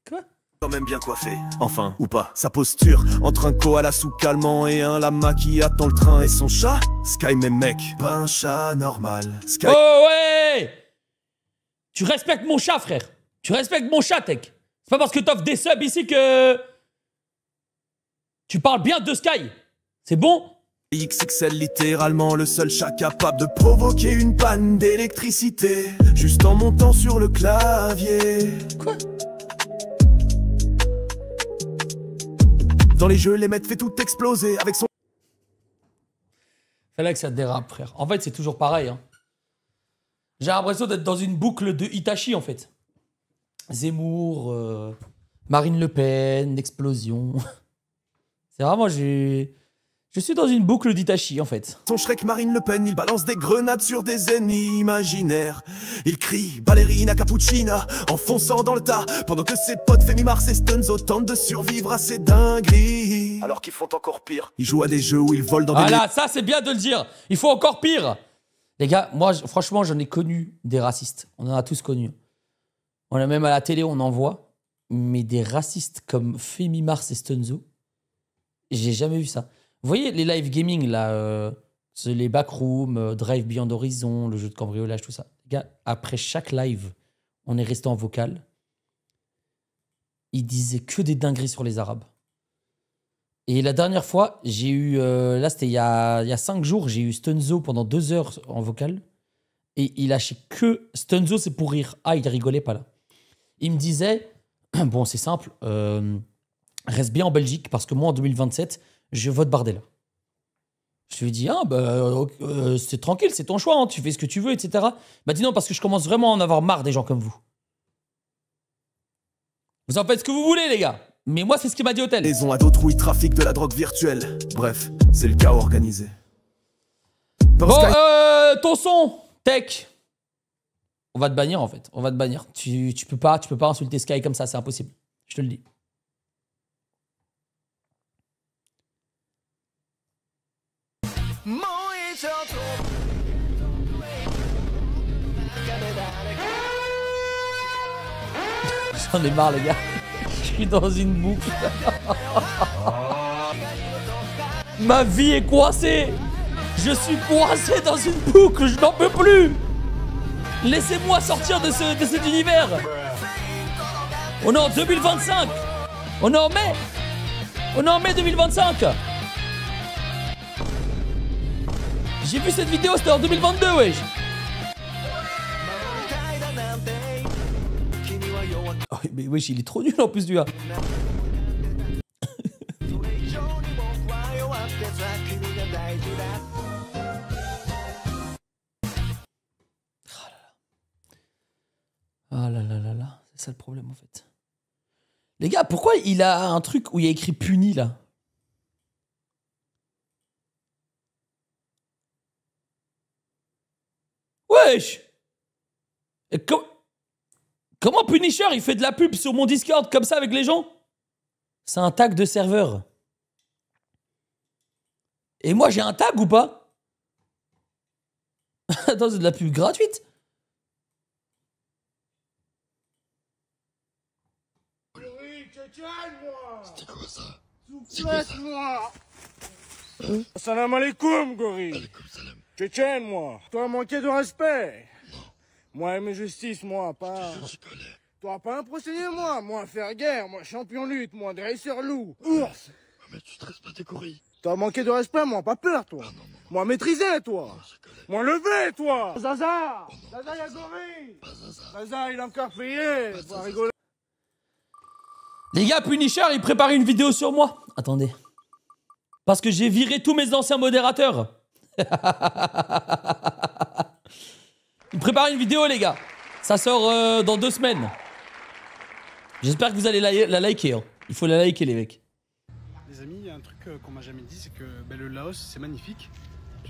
Quoi? Quand même bien coiffé. Enfin, ou pas. Sa posture, entre un koala sous calmant et un lama qui attend le train et son chat. Sky, mais mec, pas un chat normal. Sky... Oh ouais! Tu respectes mon chat, frère. Tu respectes mon chat, Tech. C'est pas parce que t'offres des subs ici que... Tu parles bien de Sky. C'est bon? XXL, littéralement le seul chat capable de provoquer une panne d'électricité. Juste en montant sur le clavier. Quoi? Dans les jeux, les mecs fait tout exploser avec son... Fallait que ça dérape, frère. En fait, c'est toujours pareil. Hein. J'ai l'impression d'être dans une boucle de Itachi, en fait. Zemmour, Marine Le Pen, explosion. C'est vraiment, j'ai Je suis dans une boucle d'Itachi en fait. Son Shrek Marine Le Pen, il balance des grenades sur des ennemis imaginaires. Il crie ballerina cappuccina en fonçant dans le tas, pendant que ses potes Femi Mars et Stunzo tentent de survivre à ces dingueries. Alors qu'ils font encore pire. Ils jouent à des jeux où ils volent dans des... Voilà, ça c'est bien de le dire. Il faut encore pire. Les gars, moi franchement j'en ai connu des racistes. On en a tous connu. On a même à la télé, on en voit. Mais des racistes comme Femi Mars et Stunzo, j'ai jamais vu ça. Vous voyez les live gaming là, les backrooms, Drive Beyond Horizon, le jeu de cambriolage, tout ça. Les gars, après chaque live, on est resté en vocal. Ils disaient que des dingueries sur les Arabes. Et la dernière fois, j'ai eu, là c'était il y a 5 jours, j'ai eu Stunzo pendant 2 heures en vocal. Et il lâchait que Stunzo, c'est pour rire. Ah, il rigolait pas là. Il me disait, bon c'est simple, reste bien en Belgique parce que moi en 2027, je vote Bardella. Je lui ai dit, ah bah c'est tranquille, c'est ton choix, hein, tu fais ce que tu veux, etc. Il m'a dit non, parce que je commence vraiment à en avoir marre des gens comme vous. Vous en faites ce que vous voulez, les gars. Mais moi, c'est ce qu'il m'a dit au tel. Ils ont à d'autres où ils trafiquent de la drogue virtuelle. Bref, c'est le chaos organisé. Bon, ton son, Tech. On va te bannir, en fait. On va te bannir. Tu peux pas insulter Sky comme ça, c'est impossible. Je te le dis. J'en ai marre, les gars. Je suis dans une boucle. Ma vie est coincée. Je suis coincé dans une boucle. Je n'en peux plus. Laissez-moi sortir de cet univers. On est en 2025. On est en mai. On est en mai 2025. J'ai vu cette vidéo, c'était en 2022, wesh. Oh, mais wesh, il est trop nul en plus, du gars. Ah là là là là, c'est ça le problème en fait. Les gars, pourquoi il a un truc où il y a écrit puni là? Wesh! Et comment Punisher il fait de la pub sur mon Discord comme ça avec les gens? C'est un tag de serveur. Et moi j'ai un tag ou pas? Attends, c'est de la pub gratuite? C'était quoi ça? Soulève-moi. Salam alaikum, gorille. Tchétchène, moi. Toi, manqué de respect. Non. Moi, aimer justice, moi, pas. Toi, pas un procédé, moi, faire guerre, moi, champion lutte, moi, dresseur loup, ours. Mais tu stresses pas tes gorilles. Toi, manqué de respect, moi, pas peur, toi. Ah, non. Moi, maîtriser, toi. Moi, lever, toi. Zaza. Zaza, y'a gorille. Zaza, il a encore payé. Pas rigoler. Les gars, Punisher, il prépare une vidéo sur moi. Attendez. Parce que j'ai viré tous mes anciens modérateurs. Il prépare une vidéo, les gars. Ça sort dans 2 semaines. J'espère que vous allez la liker. Hein. Il faut la liker, les mecs. Les amis, il y a un truc qu'on m'a jamais dit, c'est que le Laos, c'est magnifique.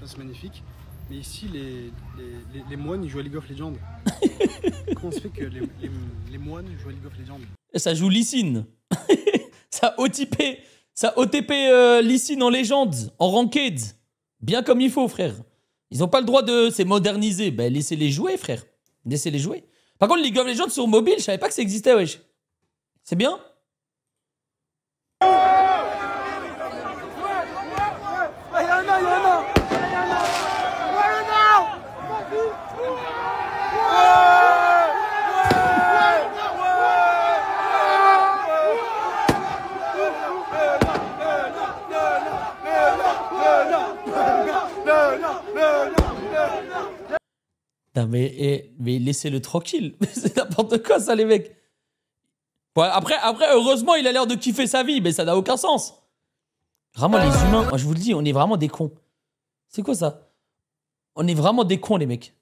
C'est magnifique. Mais ici, les moines, ils jouent à League of Legends. Comment se fait que les moines jouent à League of Legends? Et ça joue Lee Sin. Ça OTP Lee Sin en légende, en ranked. Bien comme il faut, frère. Ils n'ont pas le droit de... C'est modernisé. Ben, laissez-les jouer, frère. Laissez-les jouer. Par contre, League of Legends sur mobile, je savais pas que ça existait, wesh. C'est bien? Non, mais laissez-le tranquille. C'est n'importe quoi, ça, les mecs. Ouais, après, heureusement, il a l'air de kiffer sa vie, mais ça n'a aucun sens. Vraiment, les humains, moi, je vous le dis, on est vraiment des cons. C'est quoi ça? On est vraiment des cons, les mecs.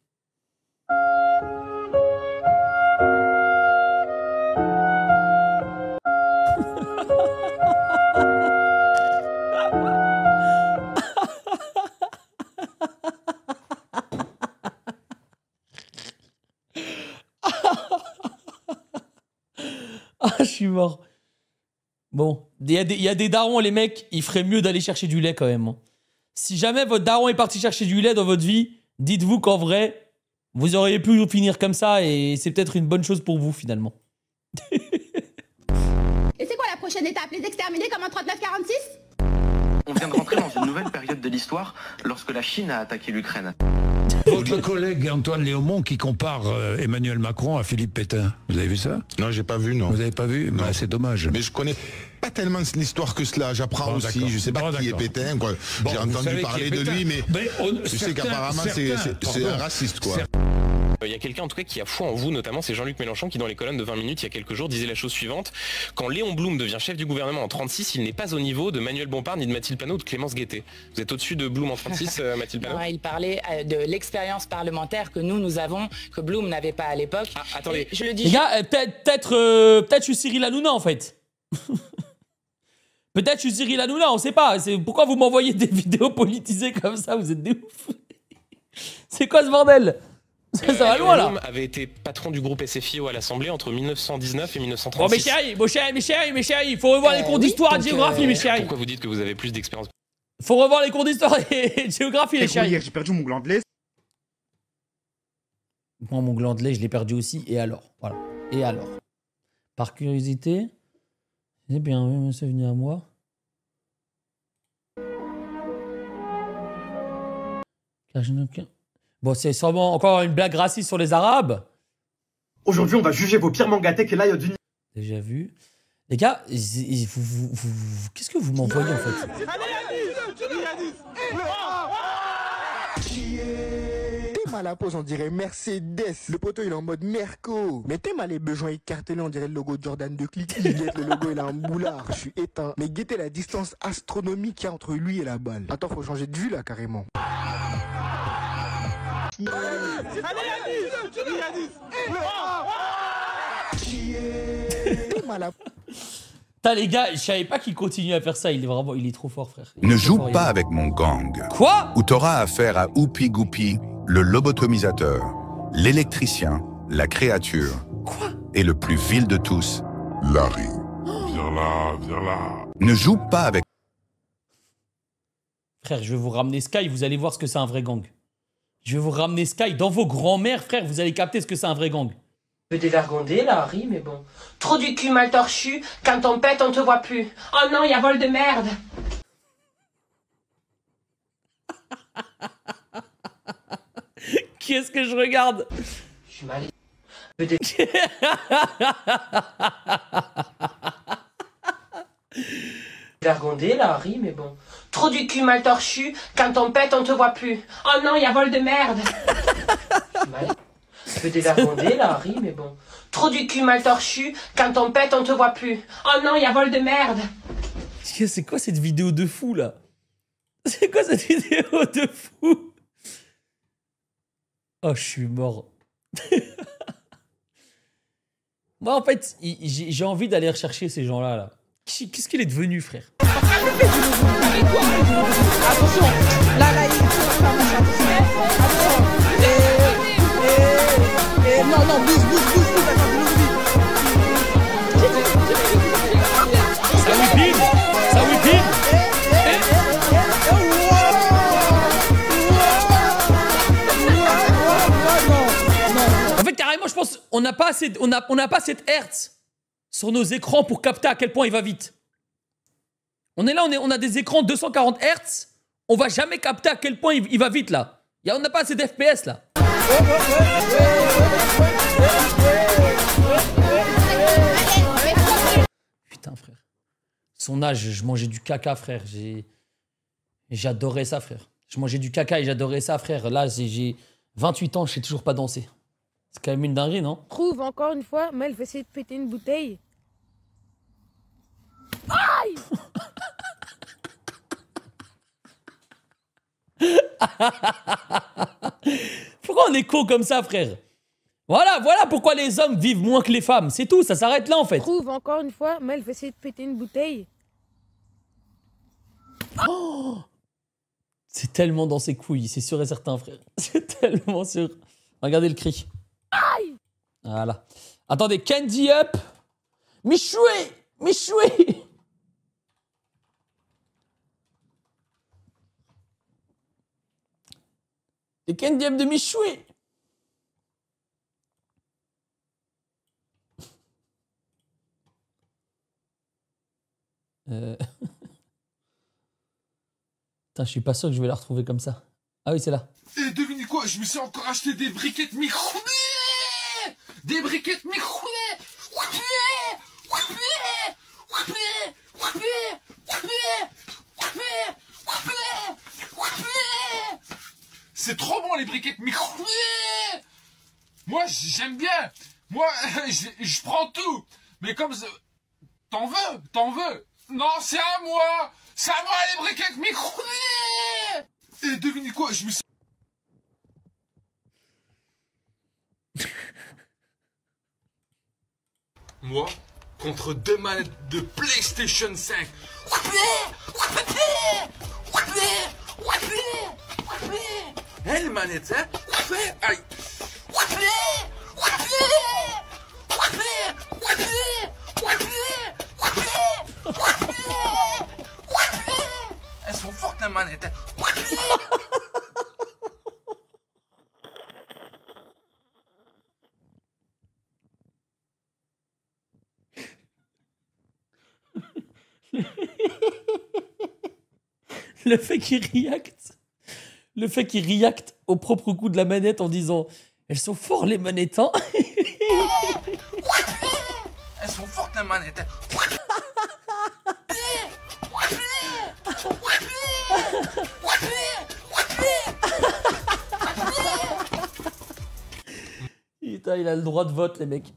Je suis mort. Bon, il y a des darons, les mecs, il ferait mieux d'aller chercher du lait quand même. Hein. Si jamais votre daron est parti chercher du lait dans votre vie, dites-vous qu'en vrai, vous auriez pu finir comme ça et c'est peut-être une bonne chose pour vous finalement. Et c'est quoi la prochaine étape? Les exterminer comme en 39-46? On vient de rentrer dans une nouvelle période de l'histoire lorsque la Chine a attaqué l'Ukraine. Votre collègue Antoine Léaumont qui compare Emmanuel Macron à Philippe Pétain. Vous avez vu ça? Non, j'ai pas vu, non. Vous avez pas vu? Bah, c'est dommage. Mais je connais pas tellement l'histoire que cela. J'apprends aussi. Je sais pas qui est Pétain, quoi. Bon, j'ai entendu parler de lui, mais je sais qu'apparemment c'est un raciste, quoi. Il y a quelqu'un en tout cas qui a foi en vous, notamment c'est Jean-Luc Mélenchon qui dans les colonnes de 20 minutes il y a quelques jours disait la chose suivante: quand Léon Blum devient chef du gouvernement en 36, il n'est pas au niveau de Manuel Bompard, ni de Mathilde Panot ou de Clémence Guettet. Vous êtes au-dessus de Blum en 36, Mathilde Panot? Il parlait de l'expérience parlementaire que nous avons, que Blum n'avait pas à l'époque. Ah, attendez, et je le dis. Les gars, peut-être je suis Cyril Hanouna en fait. Peut-être je suis Cyril Hanouna, on sait pas. Pourquoi vous m'envoyez des vidéos politisées comme ça? Vous êtes des ouf. C'est quoi ce bordel? Ça va loin là. Blum avait été patron du groupe SFIO à l'Assemblée entre 1919 et 1936. Bon mes chéris, il faut revoir les cours d'histoire et de géographie mes chéris. Pourquoi vous dites que vous avez plus d'expérience? Faut revoir les cours d'histoire et de géographie les chéris. J'ai perdu mon gland de lait. Moi mon gland de lait je l'ai perdu aussi et alors? Voilà. Et alors? Par curiosité, c'est bien, c'est venu à moi. Bon, c'est sûrement encore une blague raciste sur les Arabes. Aujourd'hui, on va juger vos pires mangatech et live d'une... Déjà vu. Les gars, qu'est-ce que vous m'envoyez en fait? T'es mal à la pose, on dirait Mercedes. Le poteau, il est en mode Merco. Mais t'es mal les besoins écartelés, on dirait le logo Jordan de Click. Le logo, il a un boulard. Je suis éteint. Mais guettez la distance astronomique qu'il y a entre lui et la balle. Attends, faut changer de vue là, carrément. Putain les gars, je savais pas qu'il continue à faire ça, il est trop fort frère. Ne joue pas avec mon gang. Quoi? Ou t'auras affaire à Oupi Goupi, le lobotomisateur, l'électricien, la créature. Quoi? Et le plus vil de tous, Larry. Viens là. Ne joue pas avec... Frère, je vais vous ramener Sky, vous allez voir ce que c'est un vrai gang. Je vais vous ramener Sky dans vos grands-mères, frère, vous allez capter ce que c'est un vrai gang. Peu dévergondé là, Harry, mais bon. Trop du cul mal torchu, quand on pète, on te voit plus. Oh non, il y a vol de merde. Qui est-ce que je regarde? Je suis mal. Dévergondé là, Harry, mais bon. Trop du cul mal torchu, quand on pète, on te voit plus. Oh non, il y a vol de merde. Je suis mal. Peu dévergondé là, Harry, mais bon. Trop du cul mal torchu, quand on pète, on te voit plus. Oh non, il y a vol de merde. C'est quoi cette vidéo de fou là? C'est quoi cette vidéo de fou? Oh, je suis mort. Moi, en fait, j'ai envie d'aller rechercher ces gens-là. Là. Qu'est-ce qu'il est devenu, frère? Attention, là, il faut non, bouge, Ça whippine. En fait, carrément, je pense on n'a pas cette hertz sur nos écrans pour capter à quel point il va vite. On est là, on a des écrans 240 Hz, on va jamais capter à quel point il va vite là. On n'a pas assez d'FPS là. Putain frère. Son âge, je mangeais du caca frère. J'adorais ça frère. Je mangeais du caca et j'adorais ça frère. Là j'ai 28 ans, je sais toujours pas danser. C'est quand même une dinguerie non? Trouve encore une fois, Mel va essayer de péter une bouteille. Aïe! Pourquoi on est con comme ça, frère? Voilà pourquoi les hommes vivent moins que les femmes. C'est tout, ça s'arrête là en fait. Trouve encore une fois, Mel va essayer de péter une bouteille. Oh, c'est tellement dans ses couilles, c'est sûr et certain, frère. C'est tellement sûr. Regardez le cri. Aïe! Voilà. Attendez, Candy Up. Michoué. Michoué. Les Kendièmes de Michoué. Putain, je suis pas sûr que je vais la retrouver comme ça. Ah oui, c'est là. Et devinez quoi, je me suis encore acheté des briquettes micro. Des briquettes micro. C'est trop bon les briquettes micro. Moi j'aime bien. Moi je prends tout. Mais comme t'en veux. Non, c'est à moi. C'est à moi les briquettes micro. Et devinez quoi, je me suis... Moi, contre 2 manettes de PlayStation 5. Les manettes, hein. Aïe. Elles sont fortes les manettes. Le fait qu'il reacte au propre coup de la manette en disant elles sont fortes les manettes, hein. Elles sont fortes les manettes. Putain, il a le droit de vote, les mecs.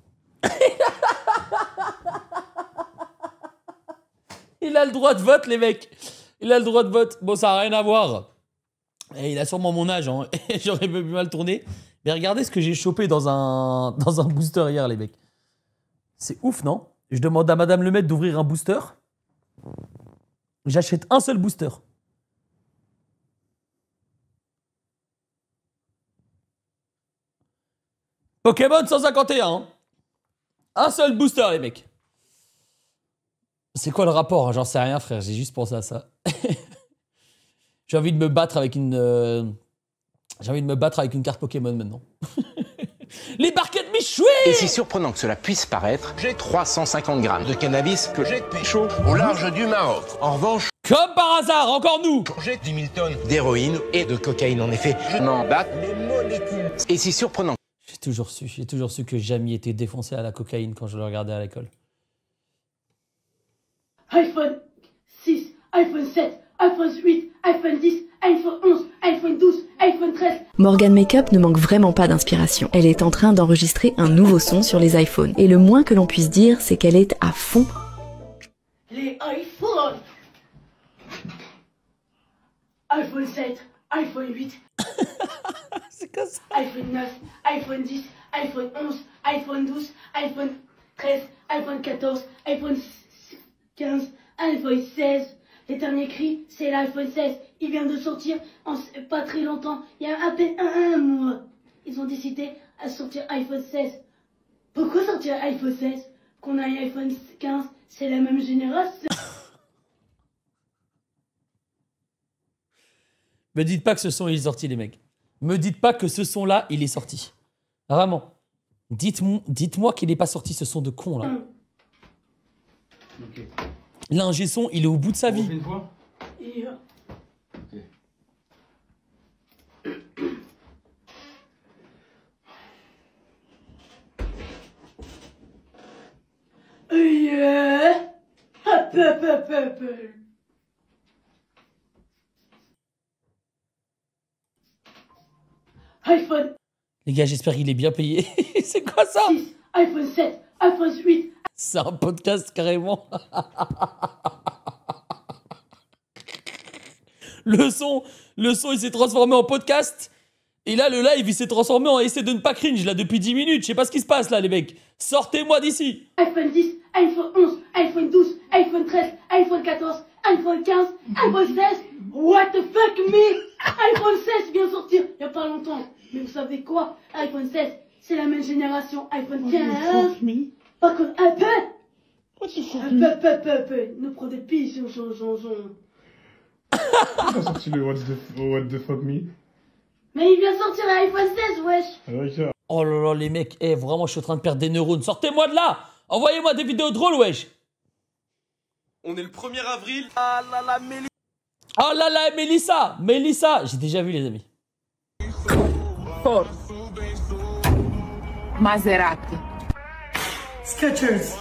Il a le droit de vote, les mecs. Il a le droit de vote. Bon, ça n'a rien à voir. Et il a sûrement mon âge, hein. J'aurais pu mal tourner. Mais regardez ce que j'ai chopé dans un booster hier, les mecs. C'est ouf, non? Je demande à Madame Lemaitre d'ouvrir un booster. J'achète un seul booster. Pokémon 151. Hein. Un seul booster, les mecs. C'est quoi le rapport, hein? J'en sais rien, frère. J'ai juste pensé à ça. J'ai envie de me battre avec une... J'ai envie de me battre avec une carte Pokémon maintenant. Les barquettes Michoué! Et si surprenant que cela puisse paraître, j'ai 350 grammes de cannabis que j'ai pécho au large du Maroc. En revanche, comme par hasard, encore nous! J'ai 10 000 tonnes d'héroïne et de cocaïne en effet. Je n'en bats les molécules. Et si surprenant... J'ai toujours su que Jamie était défoncé à la cocaïne quand je le regardais à l'école. iPhone 6, iPhone 7, iPhone 8, iPhone 10, iPhone 11, iPhone 12, iPhone 13. Morgan Makeup ne manque vraiment pas d'inspiration. Elle est en train d'enregistrer un nouveau son sur les iPhones. Et le moins que l'on puisse dire, c'est qu'elle est à fond. Les iPhones. iPhone 7, iPhone 8. C'est quoi ça? iPhone 9, iPhone 10, iPhone 11, iPhone 12, iPhone 13, iPhone 14, iPhone 15, iPhone 16. Les derniers cris, c'est l'iPhone 16. Il vient de sortir en pas très longtemps. Il y a à peine un mois. Ils ont décidé à sortir iPhone 16. Pourquoi sortir iPhone 16? Qu'on a un iPhone 15, c'est la même génération. Me dites pas que ce son il est sorti, les mecs. Me dites pas que ce son-là, il est sorti. Vraiment. Dites-moi qu'il n'est pas sorti, ce son de con, là. Okay. L'ingé son, il est au bout de sa vie. Une fois. Et iPhone. Les gars, j'espère qu'il est bien payé. C'est quoi ça? 6, iPhone 7, iPhone 8. C'est un podcast carrément. Le son, il s'est transformé en podcast. Et là, le live, il s'est transformé en essai de ne pas cringe là depuis 10 minutes. Je sais pas ce qui se passe là, les mecs. Sortez-moi d'ici. iPhone 10, iPhone 11, iPhone 12, iPhone 13, iPhone 14, iPhone 15, iPhone 16. What the fuck me? iPhone 16 vient sortir il y a pas longtemps. Mais vous savez quoi? iPhone 16, c'est la même génération. iPhone 15. Par contre, Apple, Ne prends des pistes, Quand t'as sorti le what the fuck me? Mais il vient sortir l'iPhone 16, wesh. Oh là là, les mecs, vraiment, je suis en train de perdre des neurones. Sortez-moi de là! Envoyez-moi des vidéos drôles, wesh! On est le 1er avril. Ah là là, Mélissa. Oh là là, Mélissa! Mélissa! J'ai déjà vu, les amis. Ford. Maserati. Skechers.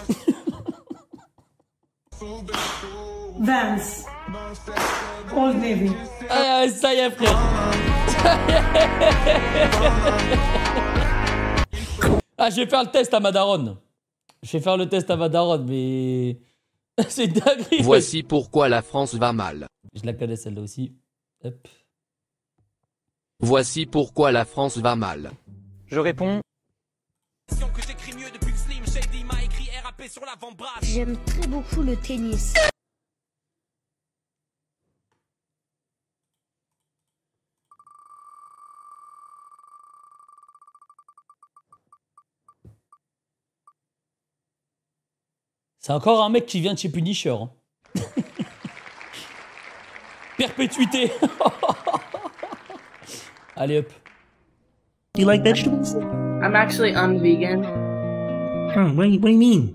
Vans. Old Navy. Ah, ça y est, frère. Ah, je vais faire le test à ma daronne. Je vais faire le test à ma daronne, mais... C'est une dinguerie. Voici pourquoi la France va mal. Je la connais celle-là aussi. Hop. Voici pourquoi la France va mal. Je réponds. J'aime très beaucoup le tennis. C'est encore un mec qui vient de chez Punisher. Hein. Perpétuité. Allez hop. Do you like vegetables? I'm actually vegan. Oh, what do you mean?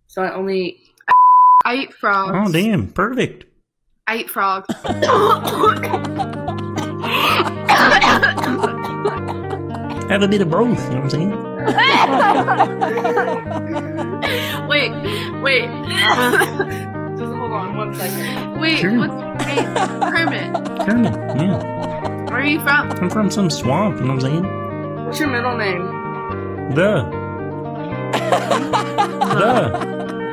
So I eat frogs. Oh, damn, perfect. I eat frogs. Have a bit of both, you know what I'm saying? Wait. Just hold on 1 second. Wait, Sure. Kermit. Kermit, yeah. Where are you from? I'm from some swamp, you know what I'm saying? What's your middle name? The.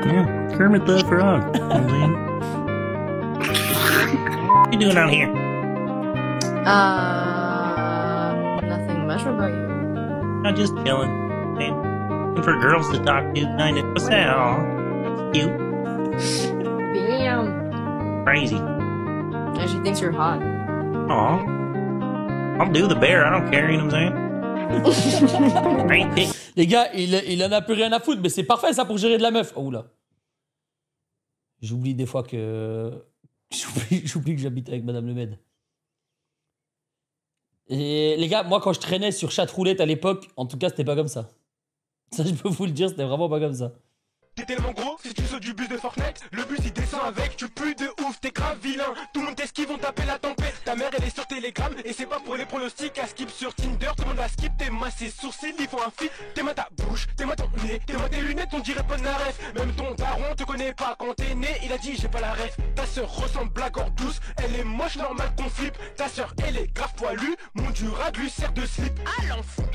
Yeah, Kermit the Frog. You know what I'm saying? What you doing out here? Nothing much about you. I'm just chilling, man. Looking for girls to talk to, kind of. What's that? Aw, that's cute. Damn. Crazy. Yeah, she thinks you're hot. Aw. I'll do the bear, I don't care, you know what I'm saying? Les gars, il en a plus rien à foutre, mais c'est parfait ça pour gérer de la meuf. Oh là. J'oublie des fois que... J'oublie que j'habite avec Madame Le Med. Et les gars, moi quand je traînais sur chatroulette à l'époque, en tout cas c'était pas comme ça. Ça je peux vous le dire, c'était vraiment pas comme ça. T'es tellement gros, si tu sautes du bus de Fortnite, le bus il descend avec, tu pues de ouf, t'es grave vilain. Tout le monde t'esquive, vont taper la tempête. Ta mère elle est sur Telegram, et c'est pas pour les pronostics. À skip sur Tinder, tout le monde va skip. Tes mains, ses sourcils, ils font un fit. Tes mains, ta bouche, tes mains, ton nez, tes mains, tes lunettes, on dirait pas de la ref. Même ton daron te connaît pas quand t'es né, il a dit j'ai pas la ref. Ta sœur ressemble à Gore douce, elle est moche, normal qu'on flippe. Ta sœur elle est grave poilue, mon durat lui sert de slip. À l'enfer.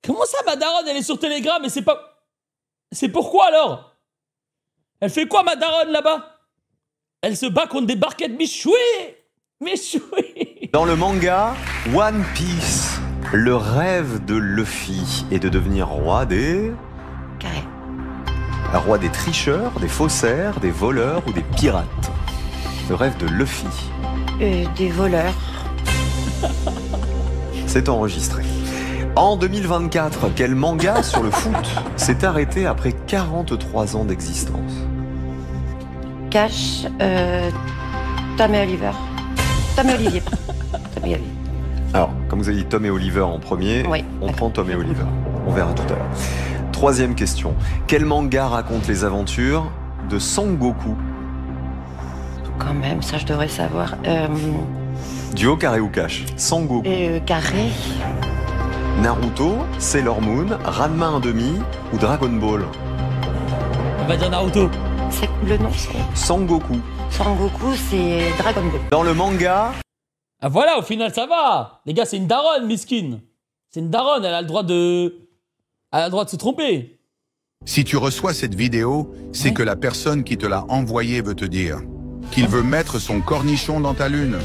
Comment ça ma daronne elle est sur Telegram et c'est pas... C'est pourquoi alors? Elle fait quoi ma daronne là-bas? Elle se bat contre des barquettes Michoui. Dans le manga One Piece, le rêve de Luffy est de devenir roi des... Carré. Roi des tricheurs, des faussaires, des voleurs ou des pirates. Le rêve de Luffy. Des voleurs. C'est enregistré. En 2024, quel manga sur le foot s'est arrêté après 43 ans d'existence? Cash, Tom et Oliver. Tom et Olivier. Tom et Olivier. Alors, comme vous avez dit Tom et Oliver en premier, Oui, on prend Tom et Oliver. On verra tout à l'heure. Troisième question. Quel manga raconte les aventures de Sangoku? Quand même, ça je devrais savoir. Duo, carré ou cash? Sangoku. Carré. Naruto, Sailor Moon, Ranma 1/2 ou Dragon Ball? On va dire Naruto. C'est le nom, c'est... Sangoku. Sangoku, c'est Dragon Ball. Dans le manga... Ah voilà, au final ça va. Les gars, c'est une daronne, miskin. C'est une daronne, elle a le droit de... Elle a le droit de se tromper. Si tu reçois cette vidéo, c'est que la personne qui te l'a envoyée veut te dire qu'il veut mettre son cornichon dans ta lune.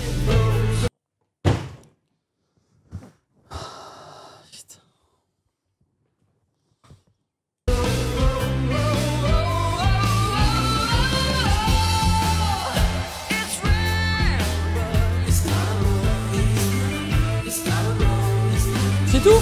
C'est tout?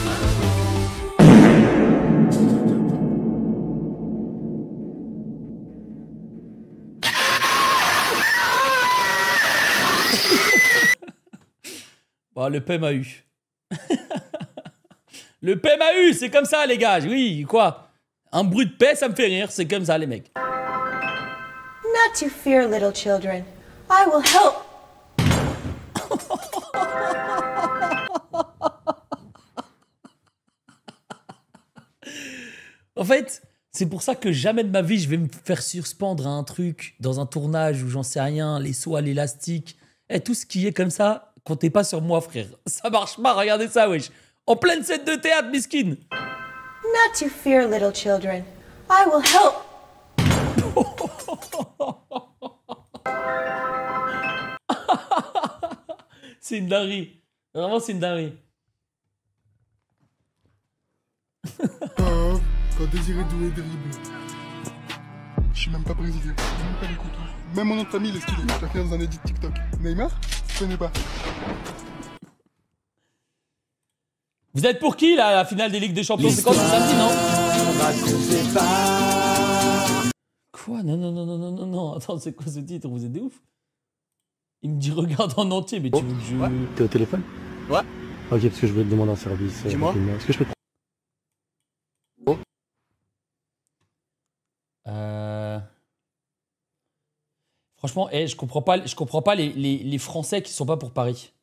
Bon, le PMAU. Le PMAU, c'est comme ça, les gars. Oui, quoi? Un bruit de paix, ça me fait rire. C'est comme ça, les mecs. Not to fear, little children. I will help. En fait, c'est pour ça que jamais de ma vie, je vais me faire suspendre à un truc dans un tournage ou j'en sais rien, les sauts à l'élastique. Et tout ce qui est comme ça, comptez pas sur moi, frère. Ça marche pas, regardez ça, wesh. En pleine scène de théâtre, miskin. Not to fear, little children. I will help. C'est une dinguerie. Vraiment, c'est une dinguerie. Quand Désiré Doué dribble. Je suis même pas brésilien, j'ai même pas les couteaux. Même mon nom de famille, il est stylé. Je l'ai fait dans un edit TikTok. Neymar, je connais pas. Vous êtes pour qui, là, la finale des Ligues des Champions? C'est quand? C'est samedi, non? Quoi? Non. Attends, c'est quoi ce titre? Vous êtes des ouf? Il me dit regarde en entier, mais tu veux que je... Ouais. T'es au téléphone? Ouais. Ok, parce que je voulais te demander un service. Dis-moi. Est-ce que je peux te... Franchement, je comprends pas les Français qui sont pas pour Paris.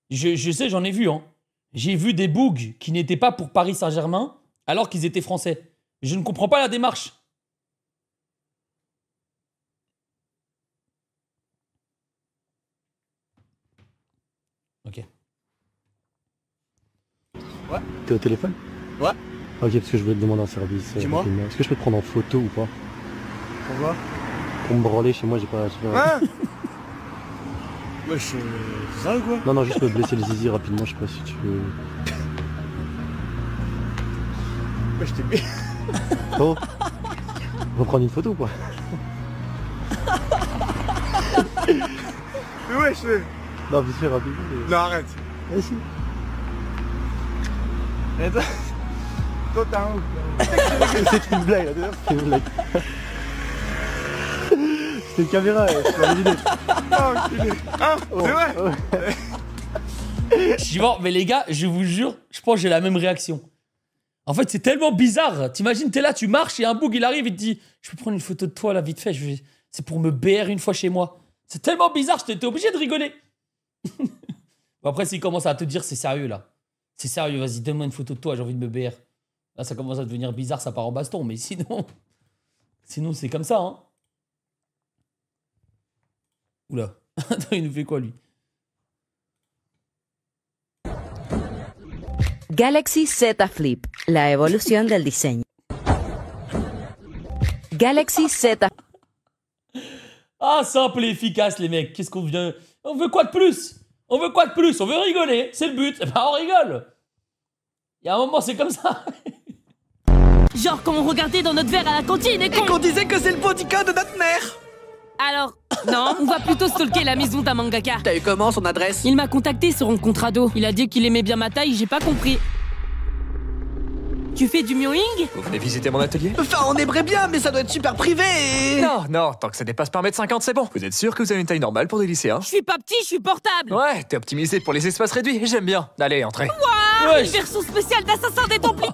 Je sais, j'en ai vu, hein. J'ai vu des bougs qui n'étaient pas pour Paris Saint-Germain alors qu'ils étaient français. Je ne comprends pas la démarche. Ok. Ouais. T'es au téléphone? Ouais. Ok, parce que je voulais te demander un service. Dis-moi. Est-ce que je peux te prendre en photo ou pas? Pourquoi? Pour me branler chez moi, j'ai pas... Hein? Wesh, c'est ça ou quoi? Non, juste me blesser le zizi rapidement, je sais pas si tu veux... Wesh, t'es bien. Oh, on va prendre une photo ou quoi? Mais wesh, non, vite fait, rapidement. Mais... Non, arrête. Vas-y. Et toi, t'as un ouf. C'est une blague, là, d'ailleurs, c'est une blague. C'est une caméra, c'est pas une idée. Ah, enculé. Hein? C'est vrai? Ouais. Mais les gars, je vous jure, je pense que j'ai la même réaction. En fait, c'est tellement bizarre. T'imagines, t'es là, tu marches et un bug, il arrive, il te dit « Je peux prendre une photo de toi, là, vite fait. C'est pour me BR une fois chez moi. » C'est tellement bizarre, j'étais obligé de rigoler. Bon, après, s'il commence à te dire « C'est sérieux, là. C'est sérieux, vas-y, donne-moi une photo de toi, j'ai envie de me BR. » Là, ça commence à devenir bizarre, ça part en baston. Mais sinon, c'est comme ça, hein. Oula. Attends, il nous fait quoi, lui? Galaxy Z Flip, la evolución del diseño. Galaxy Z. Ah, simple et efficace, les mecs. Qu'est-ce qu'on vient... On veut quoi de plus? On veut quoi de plus? On veut rigoler. C'est le but. Bah, on rigole. Il y a un moment, c'est comme ça. Genre quand on regardait dans notre verre à la cantine et qu'on disait que c'est le bodycode de notre mère. Alors, non, on va plutôt stalker la maison d'un mangaka. T'as eu comment son adresse? Il m'a contacté sur un contrat d'eau. Il a dit qu'il aimait bien ma taille, j'ai pas compris. Tu fais du mewing? Vous venez visiter mon atelier? Enfin, on aimerait bien, mais ça doit être super privé et... Non, tant que ça dépasse pas 1m50, c'est bon. Vous êtes sûr que vous avez une taille normale pour des lycéens? Je suis pas petit, je suis portable. Ouais, t'es optimisé pour les espaces réduits, j'aime bien. Allez, entrez. Waouh, une version spéciale d'Assassin des Templiers.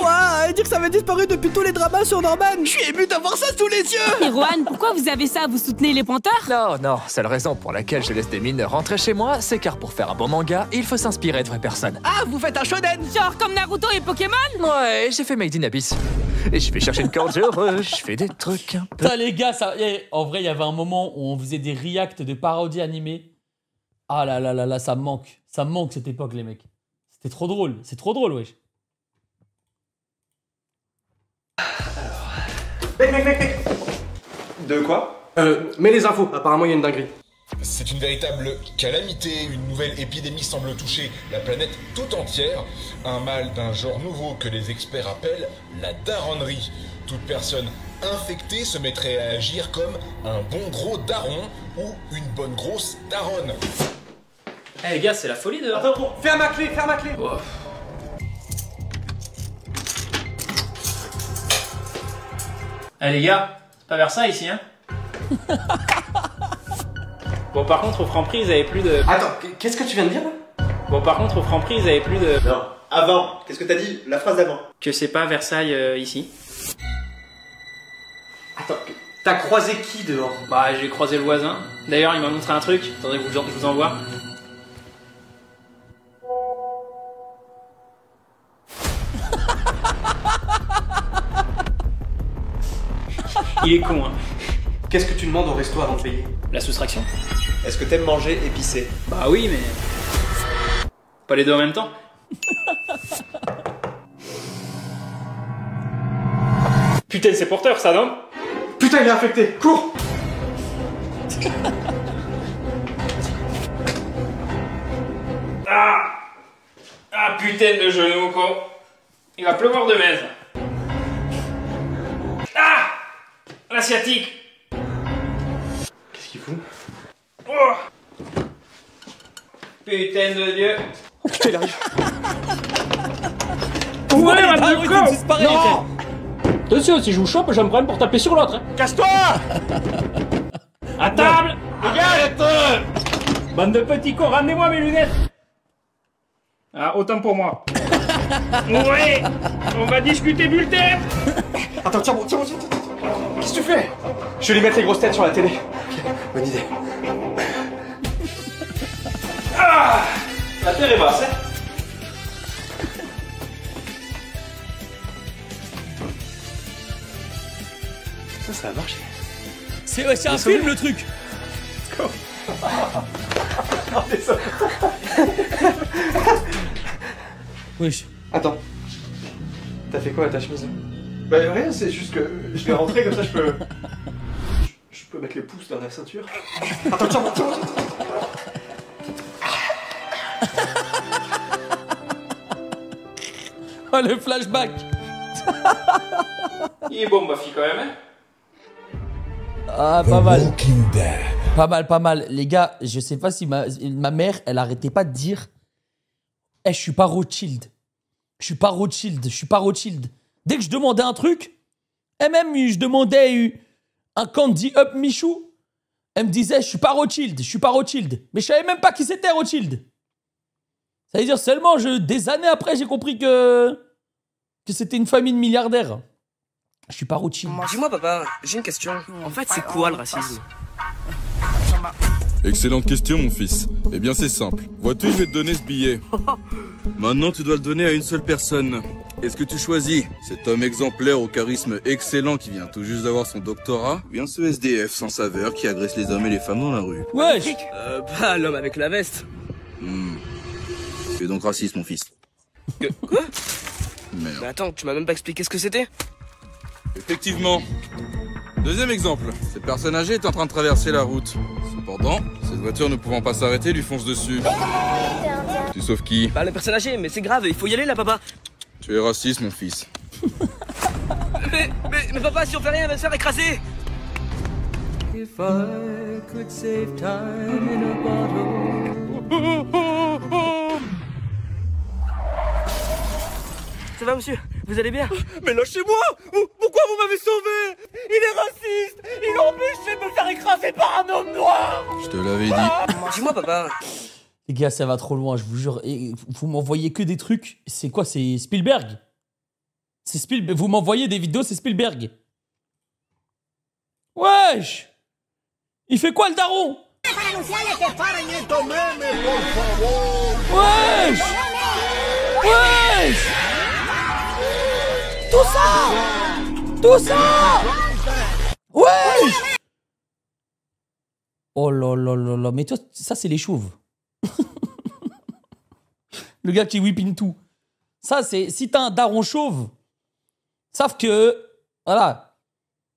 Ouah, dire que ça avait disparu depuis tous les dramas sur Norman. Je suis ému d'avoir ça sous les yeux. Et Rohan, pourquoi vous avez ça? Vous soutenez les pointeurs? Non, seule raison pour laquelle je laisse des mineurs rentrer chez moi, c'est car pour faire un bon manga, il faut s'inspirer de vraies personnes. Ah, vous faites un shonen? Genre comme Naruto et Pokémon? Ouais, j'ai fait Made in Abyss. Et je vais chercher une corde, je fais des trucs un peu... Putain, les gars, en vrai, il y avait un moment où on faisait des reacts de parodies animées. Ah là, ça me manque. Ça me manque cette époque, les mecs. C'était trop drôle. C'est trop drôle, wesh. Mec. De quoi? Mets les infos, apparemment il y a une dinguerie. C'est une véritable calamité, une nouvelle épidémie semble toucher la planète tout entière. Un mal d'un genre nouveau que les experts appellent la daronnerie. Toute personne infectée se mettrait à agir comme un bon gros daron ou une bonne grosse daronne. Eh les gars, c'est la folie dehors. Attends, ferme ma clé. Oh. Eh les gars, c'est pas vers ça ici, hein? Bon, par contre, au Franprix, ils avaient plus de... Attends, qu'est-ce que tu viens de dire là? Bon, par contre, au Franprix, ils avaient plus de... Non, avant. Qu'est-ce que t'as dit? La phrase d'avant. Que c'est pas Versailles ici. Attends, t'as croisé qui dehors? Bah, j'ai croisé le voisin. D'ailleurs, il m'a montré un truc. Attendez, je vous envoie. Il est con, hein. Qu'est-ce que tu demandes au resto avant de payer? La soustraction. Est-ce que t'aimes manger épicé? Bah oui, mais... Pas les deux en même temps. Putain, c'est porteur, ça, non? Putain, il est infecté! Cours! Ah! Ah, putain de genou, quoi. Il va pleuvoir de mèze. Ah! L'asiatique. Qu'est-ce qu'il fout? Oh! Putain de Dieu. Oh putain, il arrive. Ouais, la de con. Non. Attention, si je vous chope, je me prends pour taper sur l'autre. Hein. Casse-toi! À table! Arrête! Bande de petits cons, ramenez-moi mes lunettes! Ah, autant pour moi. Ouais! On va discuter bulletin! Attends, tiens-moi. Qu'est-ce que tu fais? Je vais lui mettre les grosses têtes sur la télé. Ok, bonne idée. Ah! La terre est basse, hein? Ça a marché. C'est un film, le truc. Non, désolé. Wesh. Attends. T'as fait quoi à ta chemise là? Bah rien, c'est juste que je vais rentrer comme ça je peux... Je peux mettre les pouces dans la ceinture. Attends, tiens. Oh, le flashback. Il est bon, ma fille, quand même, hein? Ah, pas mal. Pas mal. Les gars, je sais pas si ma mère, elle arrêtait pas de dire je suis pas Rothschild. Je suis pas Rothschild. Dès que je demandais un truc, et même je demandais un Candy Up Michou, elle me disait je suis pas Rothschild. Mais je savais même pas qui c'était Rothschild. Ça veut dire seulement des années après, j'ai compris que c'était une famille de milliardaires. Je suis pas Rothschild. Dis-moi, papa, j'ai une question. En fait, c'est quoi le racisme? Excellente question, mon fils. Eh bien, c'est simple. Vois-tu, je vais te donner ce billet. Maintenant, tu dois le donner à une seule personne. Est-ce que tu choisis cet homme exemplaire au charisme excellent qui vient tout juste d'avoir son doctorat, ou bien ce SDF sans saveur qui agresse les hommes et les femmes dans la rue? Wesh! Bah, l'homme avec la veste. Tu es donc raciste, mon fils. Quoi? Merde. Mais attends, tu m'as même pas expliqué ce que c'était? Effectivement. Deuxième exemple. Cette personne âgée est en train de traverser la route. Cependant, cette voiture ne pouvant pas s'arrêter lui fonce dessus. Tu sauves qui? Bah, la personne âgée, mais c'est grave, il faut y aller là, papa. Tu es raciste, mon fils. mais papa, si on fait rien, elle va se faire écraser. If I could save time in a bottle. Ça va, monsieur? Vous allez bien? Mais lâchez-moi! Pourquoi vous m'avez sauvé? Il est raciste! Il empêche de me faire écraser par un homme noir! Je te l'avais dit. Dis-moi, papa. Les gars, ça va trop loin, je vous jure. Et vous m'envoyez que des trucs. C'est quoi? C'est Spielberg? C'est Spielberg. Vous m'envoyez des vidéos, c'est Spielberg. Wesh! Il fait quoi, le daron? Wesh! Wesh! Tout ça! Wesh! Oh là là là là. Mais toi, ça, c'est les chauves. Le gars qui whip tout. Ça, c'est... Si t'as un daron chauve, savent que... Voilà.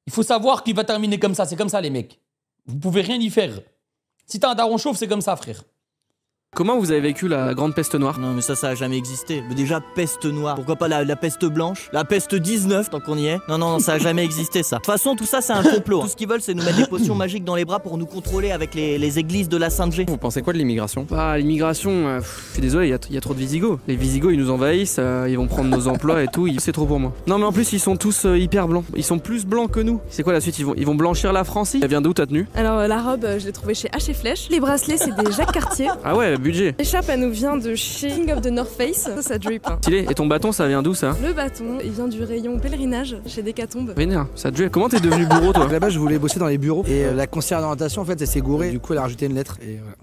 Il faut savoir qu'il va terminer comme ça. C'est comme ça, les mecs. Vous pouvez rien y faire. Si t'as un daron chauve, c'est comme ça, frère. Comment vous avez vécu la grande peste noire? Non mais ça a jamais existé. Mais déjà peste noire, pourquoi pas la peste blanche? La peste 19 tant qu'on y est. Non, ça a jamais existé ça. De toute façon tout ça c'est un complot. Tout ce qu'ils veulent c'est nous mettre des potions magiques dans les bras pour nous contrôler avec les églises de la Sainte G. Vous pensez quoi de l'immigration? Bah l'immigration, je suis désolé, il y a trop de Visigoths. Les Visigoths ils nous envahissent, ils vont prendre nos emplois et tout, c'est trop pour moi. Non mais en plus ils sont tous hyper blancs. Ils sont plus blancs que nous. C'est quoi la suite? Ils vont blanchir la Francie? Elle vient d'où ta tenue? Alors la robe je l'ai trouvée chez H & Flèche. Les bracelets c'est des Jacques Cartier. Ah ouais, budget. L'écharpe elle nous vient de chez King of the North Face. Ça drip. Hein. Stylé. Et ton bâton ça vient d'où ça? Le bâton il vient du rayon pèlerinage chez Decathlon. Vénère, ça drip. Comment t'es devenu bourreau toi? Là-bas je voulais bosser dans les bureaux et la conseillère d'orientation en fait elle s'est gourée. Du coup elle a rajouté une lettre et voilà.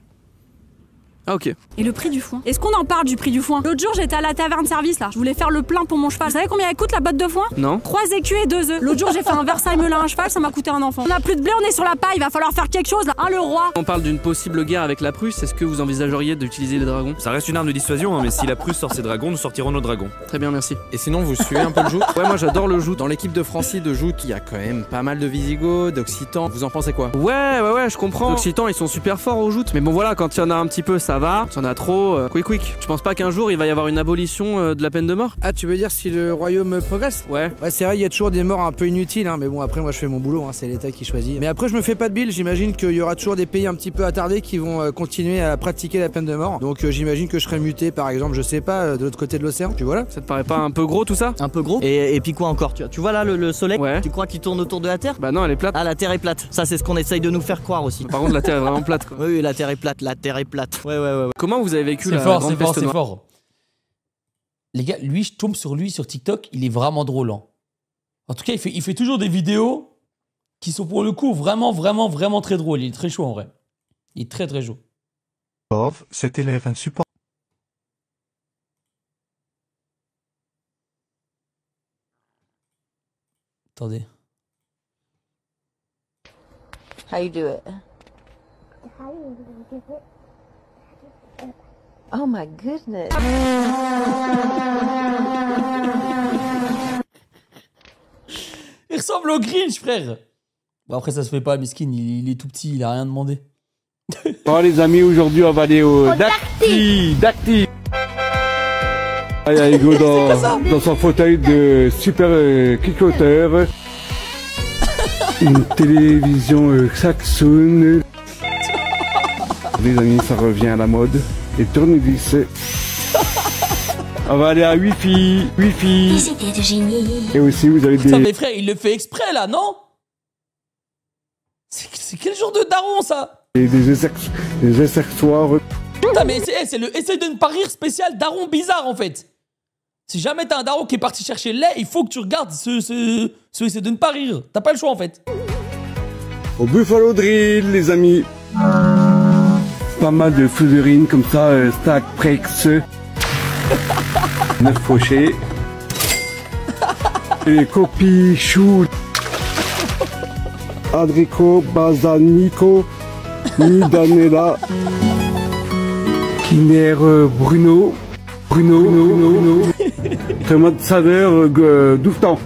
Ah ok. Et le prix du foin? Est-ce qu'on en parle du prix du foin? L'autre jour j'étais à la taverne service là, je voulais faire le plein pour mon cheval. Vous savez combien elle coûte la botte de foin? Non. 3 écus et 2 œufs. L'autre jour j'ai fait un Versailles Melun à un cheval, ça m'a coûté un enfant. On a plus de blé, on est sur la paille, il va falloir faire quelque chose là. Hein le roi? On parle d'une possible guerre avec la Prusse, est-ce que vous envisageriez d'utiliser les dragons? Ça reste une arme de dissuasion, hein, mais si la Prusse sort ses dragons, nous sortirons nos dragons. Très bien, merci. Et sinon, vous suivez un peu le joute? Ouais, moi j'adore le joute. Dans l'équipe de Francie de joute, il y a quand même pas mal de Visigoths, d'Occitans. Vous en pensez quoi? Ouais, je comprends. Les Occitans, ils sont super forts au joute. Mais bon, voilà, quand il y en a un petit peu, ça va. Quand il y en a trop, quick. Tu penses pas qu'un jour, il va y avoir une abolition de la peine de mort? Ah, tu veux dire si le royaume progresse? Ouais. Ouais, c'est vrai, il y a toujours des morts un peu inutiles, hein, mais bon, après, moi je fais mon boulot, hein, c'est l'État qui choisit. Mais après, je me fais pas de bile, j'imagine qu'il y aura toujours des pays un petit peu attardés qui vont continuer à pratiquer la peine de mort. Donc, j'imagine que je serai muté, par exemple, je sais pas, de l'autre côté de l'océan, puis voilà. Ça te paraît pas un peu gros tout ça? Un peu gros. Et puis quoi encore? Tu vois là le soleil? Ouais. Tu crois qu'il tourne autour de la Terre? Bah non, elle est plate. Ah, la Terre est plate. Ça, c'est ce qu'on essaye de nous faire croire aussi. Par contre, la Terre est vraiment plate quoi. Oui, la Terre est plate, la Terre est plate. Ouais. Comment vous avez vécu la fort, grande peste noire? C'est fort. Les gars, lui, je tombe sur lui sur TikTok, il est vraiment drôle. Hein. En tout cas, il fait toujours des vidéos qui sont pour le coup vraiment très drôles. Il est très chaud en vrai. Il est très chaud. Pauvre, cet élève insupportable. Attendez. How you do it? Oh my goodness. Il ressemble au Grinch, frère. Bon, après, ça se fait pas, Miskin, il est tout petit, il a rien demandé. Bon, les amis, aujourd'hui, on va aller au Dacty. Il y a Hugo dans son fauteuil de super kick-otter. Une télévision saxonne. Les amis, ça revient à la mode. Et tournevis. On va aller à Wi-Fi. C'était de génie. Et aussi, vous avez des... Putain, mais frère, il le fait exprès, là, non? C'est quel genre de daron, ça? Des accessoires. Putain, mais c'est le essaye de ne pas rire spécial daron bizarre, en fait. Si jamais t'as un daron qui est parti chercher le lait, il faut que tu regardes ce essaye de ne pas rire. T'as pas le choix, en fait. Au Buffalo Drill, les amis. Pas mal de fouderines comme ça, stack, prex. 9 fauchés. Et copies, choux. Adrico, Basanico, Nidanella. Kinder, Bruno. Tomate saveur, Douftan.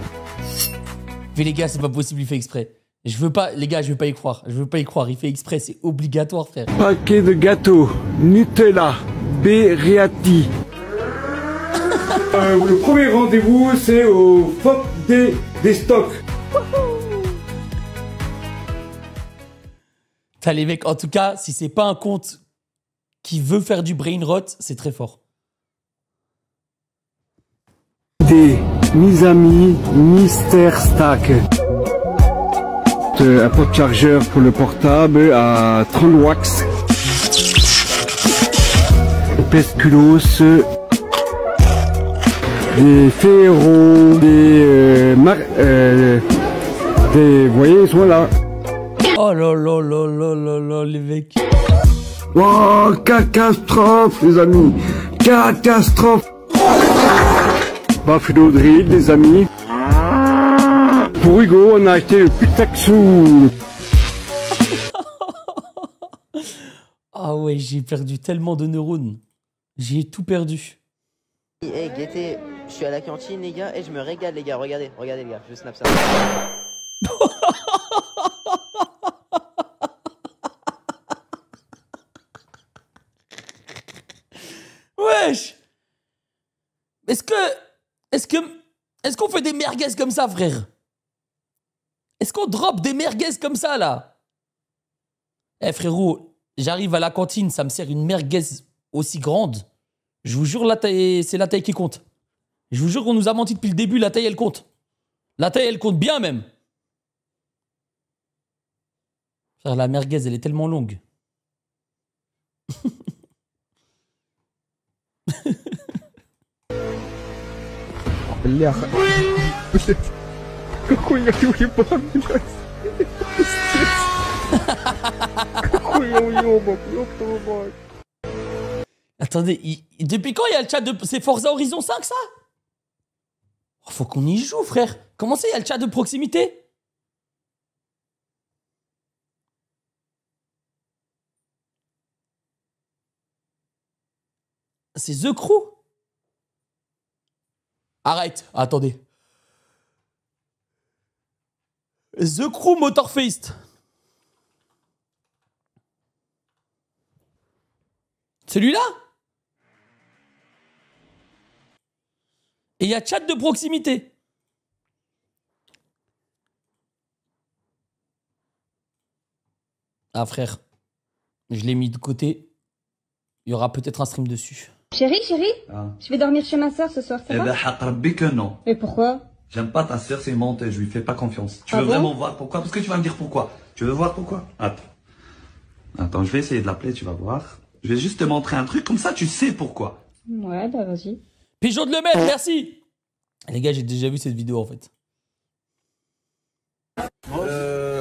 Mais les gars, c'est pas possible, il fait exprès. Je veux pas, les gars, je veux pas y croire. Il fait exprès, c'est obligatoire, frère. Paquet de gâteaux, Nutella, Bereati. Le premier rendez-vous, c'est au FOP des stocks. T'as les mecs, en tout cas, si c'est pas un compte qui veut faire du brain rot, c'est très fort. Des Misami Mister Stack. Un porte-chargeur pour le portable à 30 watts. Pesculos. Des ferros. Vous voyez, ils sont là. Oh là, les mecs. Oh, catastrophe, les amis. Catastrophe. Buffalo Drill, les amis. Pour Hugo, on a acheté le Putaxou. Ah ouais, j'ai perdu tellement de neurones. J'ai tout perdu. Hey, Gaieté, je suis à la cantine, les gars, et je me régale, les gars. Regardez, les gars, je snap ça. Est-ce qu'on fait des merguez comme ça, frère? Est-ce qu'on drop des merguez comme ça, là? Eh, frérot, j'arrive à la cantine, ça me sert une merguez aussi grande. Je vous jure, c'est la taille qui compte. Je vous jure qu'on nous a menti depuis le début, la taille, elle compte. La taille, elle compte bien, même. Frère, la merguez, elle est tellement longue. Attendez, depuis quand il y a le chat de... C'est Forza Horizon 5, ça? Oh, faut qu'on y joue, frère. Comment ça, il y a le chat de proximité? C'est The Crew? Arrête, attendez. The Crew Motorfest. Celui-là? Et il y a chat de proximité. Ah frère, je l'ai mis de côté. Il y aura peut-être un stream dessus. Chérie, je vais dormir chez ma soeur ce soir, ça va? Eh ben, Hatrabi que non. Mais pourquoi? J'aime pas ta soeur, c'est menteuse, je lui fais pas confiance. Tu Ah veux bon vraiment voir pourquoi? Parce que tu vas me dire pourquoi. Tu veux voir pourquoi? Attends, je vais essayer de l'appeler, tu vas voir. Je vais juste te montrer un truc, comme ça tu sais pourquoi. Ouais, bah vas-y. Pigeon de Lemaitre, merci. Les gars, j'ai déjà vu cette vidéo en fait.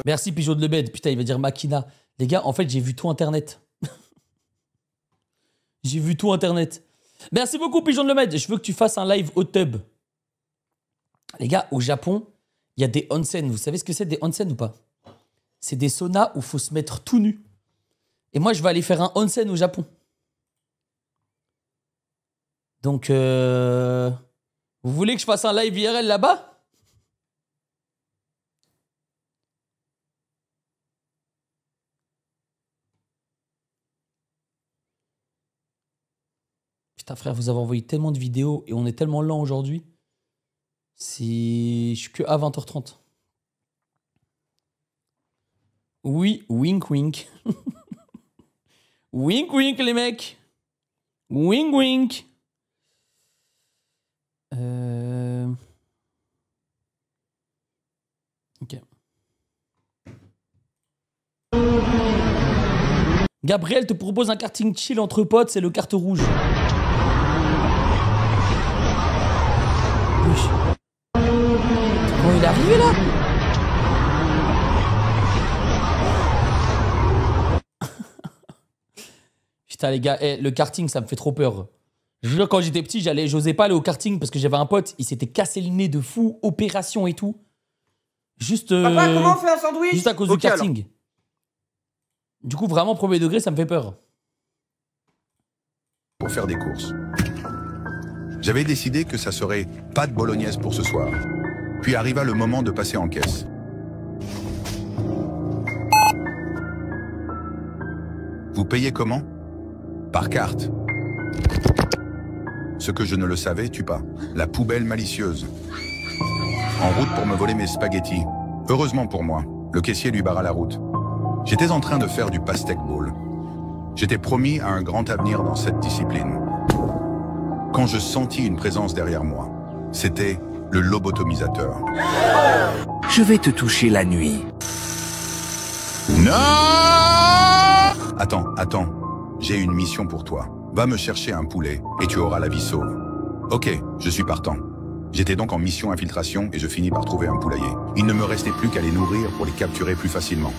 Merci Pigeon de Lemaitre. Putain, il va dire Makina. Les gars, en fait, j'ai vu tout internet. J'ai vu tout internet. Merci beaucoup Pigeon de Lemaitre. Je veux que tu fasses un live au tub. Les gars, au Japon, il y a des onsen. Vous savez ce que c'est des onsen ou pas? C'est des saunas où il faut se mettre tout nu. Et moi, je vais aller faire un onsen au Japon. Donc, vous voulez que je fasse un live IRL là-bas? Putain, frère, vous avez envoyé tellement de vidéos et on est tellement lent aujourd'hui. Je suis que à 20h30. Oui, wink wink. Wink wink les mecs. Wink wink. Ok. Gabriel te propose un karting chill entre potes, c'est le carte rouge. Comment il est arrivé là? Putain les gars, le karting ça me fait trop peur. Je veux dire, quand j'étais petit, j'osais pas aller au karting parce que j'avais un pote, il s'était cassé le nez de fou, opération et tout. Juste, Papa, comment on fait un sandwich? juste à cause du karting. Du coup, vraiment, premier degré, ça me fait peur. Pour faire des courses. J'avais décidé que ça serait pas de bolognaise pour ce soir. Puis arriva le moment de passer en caisse. Vous payez comment? Par carte. Ce que je ne le savais, tue pas. La poubelle malicieuse. En route pour me voler mes spaghettis. Heureusement pour moi, le caissier lui barra la route. J'étais en train de faire du pastèque ball. J'étais promis à un grand avenir dans cette discipline. Quand je sentis une présence derrière moi, c'était le lobotomisateur. Je vais te toucher la nuit. Non! Attends. J'ai une mission pour toi. Va me chercher un poulet et tu auras la vie sauve. Ok, je suis partant. J'étais donc en mission infiltration et je finis par trouver un poulailler. Il ne me restait plus qu'à les nourrir pour les capturer plus facilement.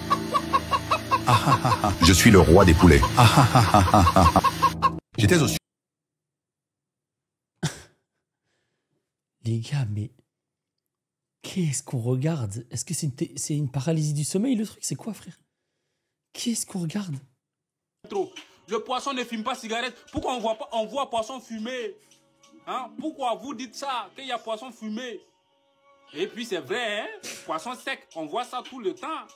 Je suis le roi des poulets. J'étais au... Les gars, mais... Qu'est-ce qu'on regarde? Est-ce que c'est une paralysie du sommeil, le truc? C'est quoi, frère? Qu'est-ce qu'on regarde? Le poisson ne fume pas cigarette. Pourquoi on voit poisson fumer? Hein? Pourquoi vous dites ça, qu'il y a poisson fumé? Et puis c'est vrai, hein? Poisson sec, on voit ça tout le temps.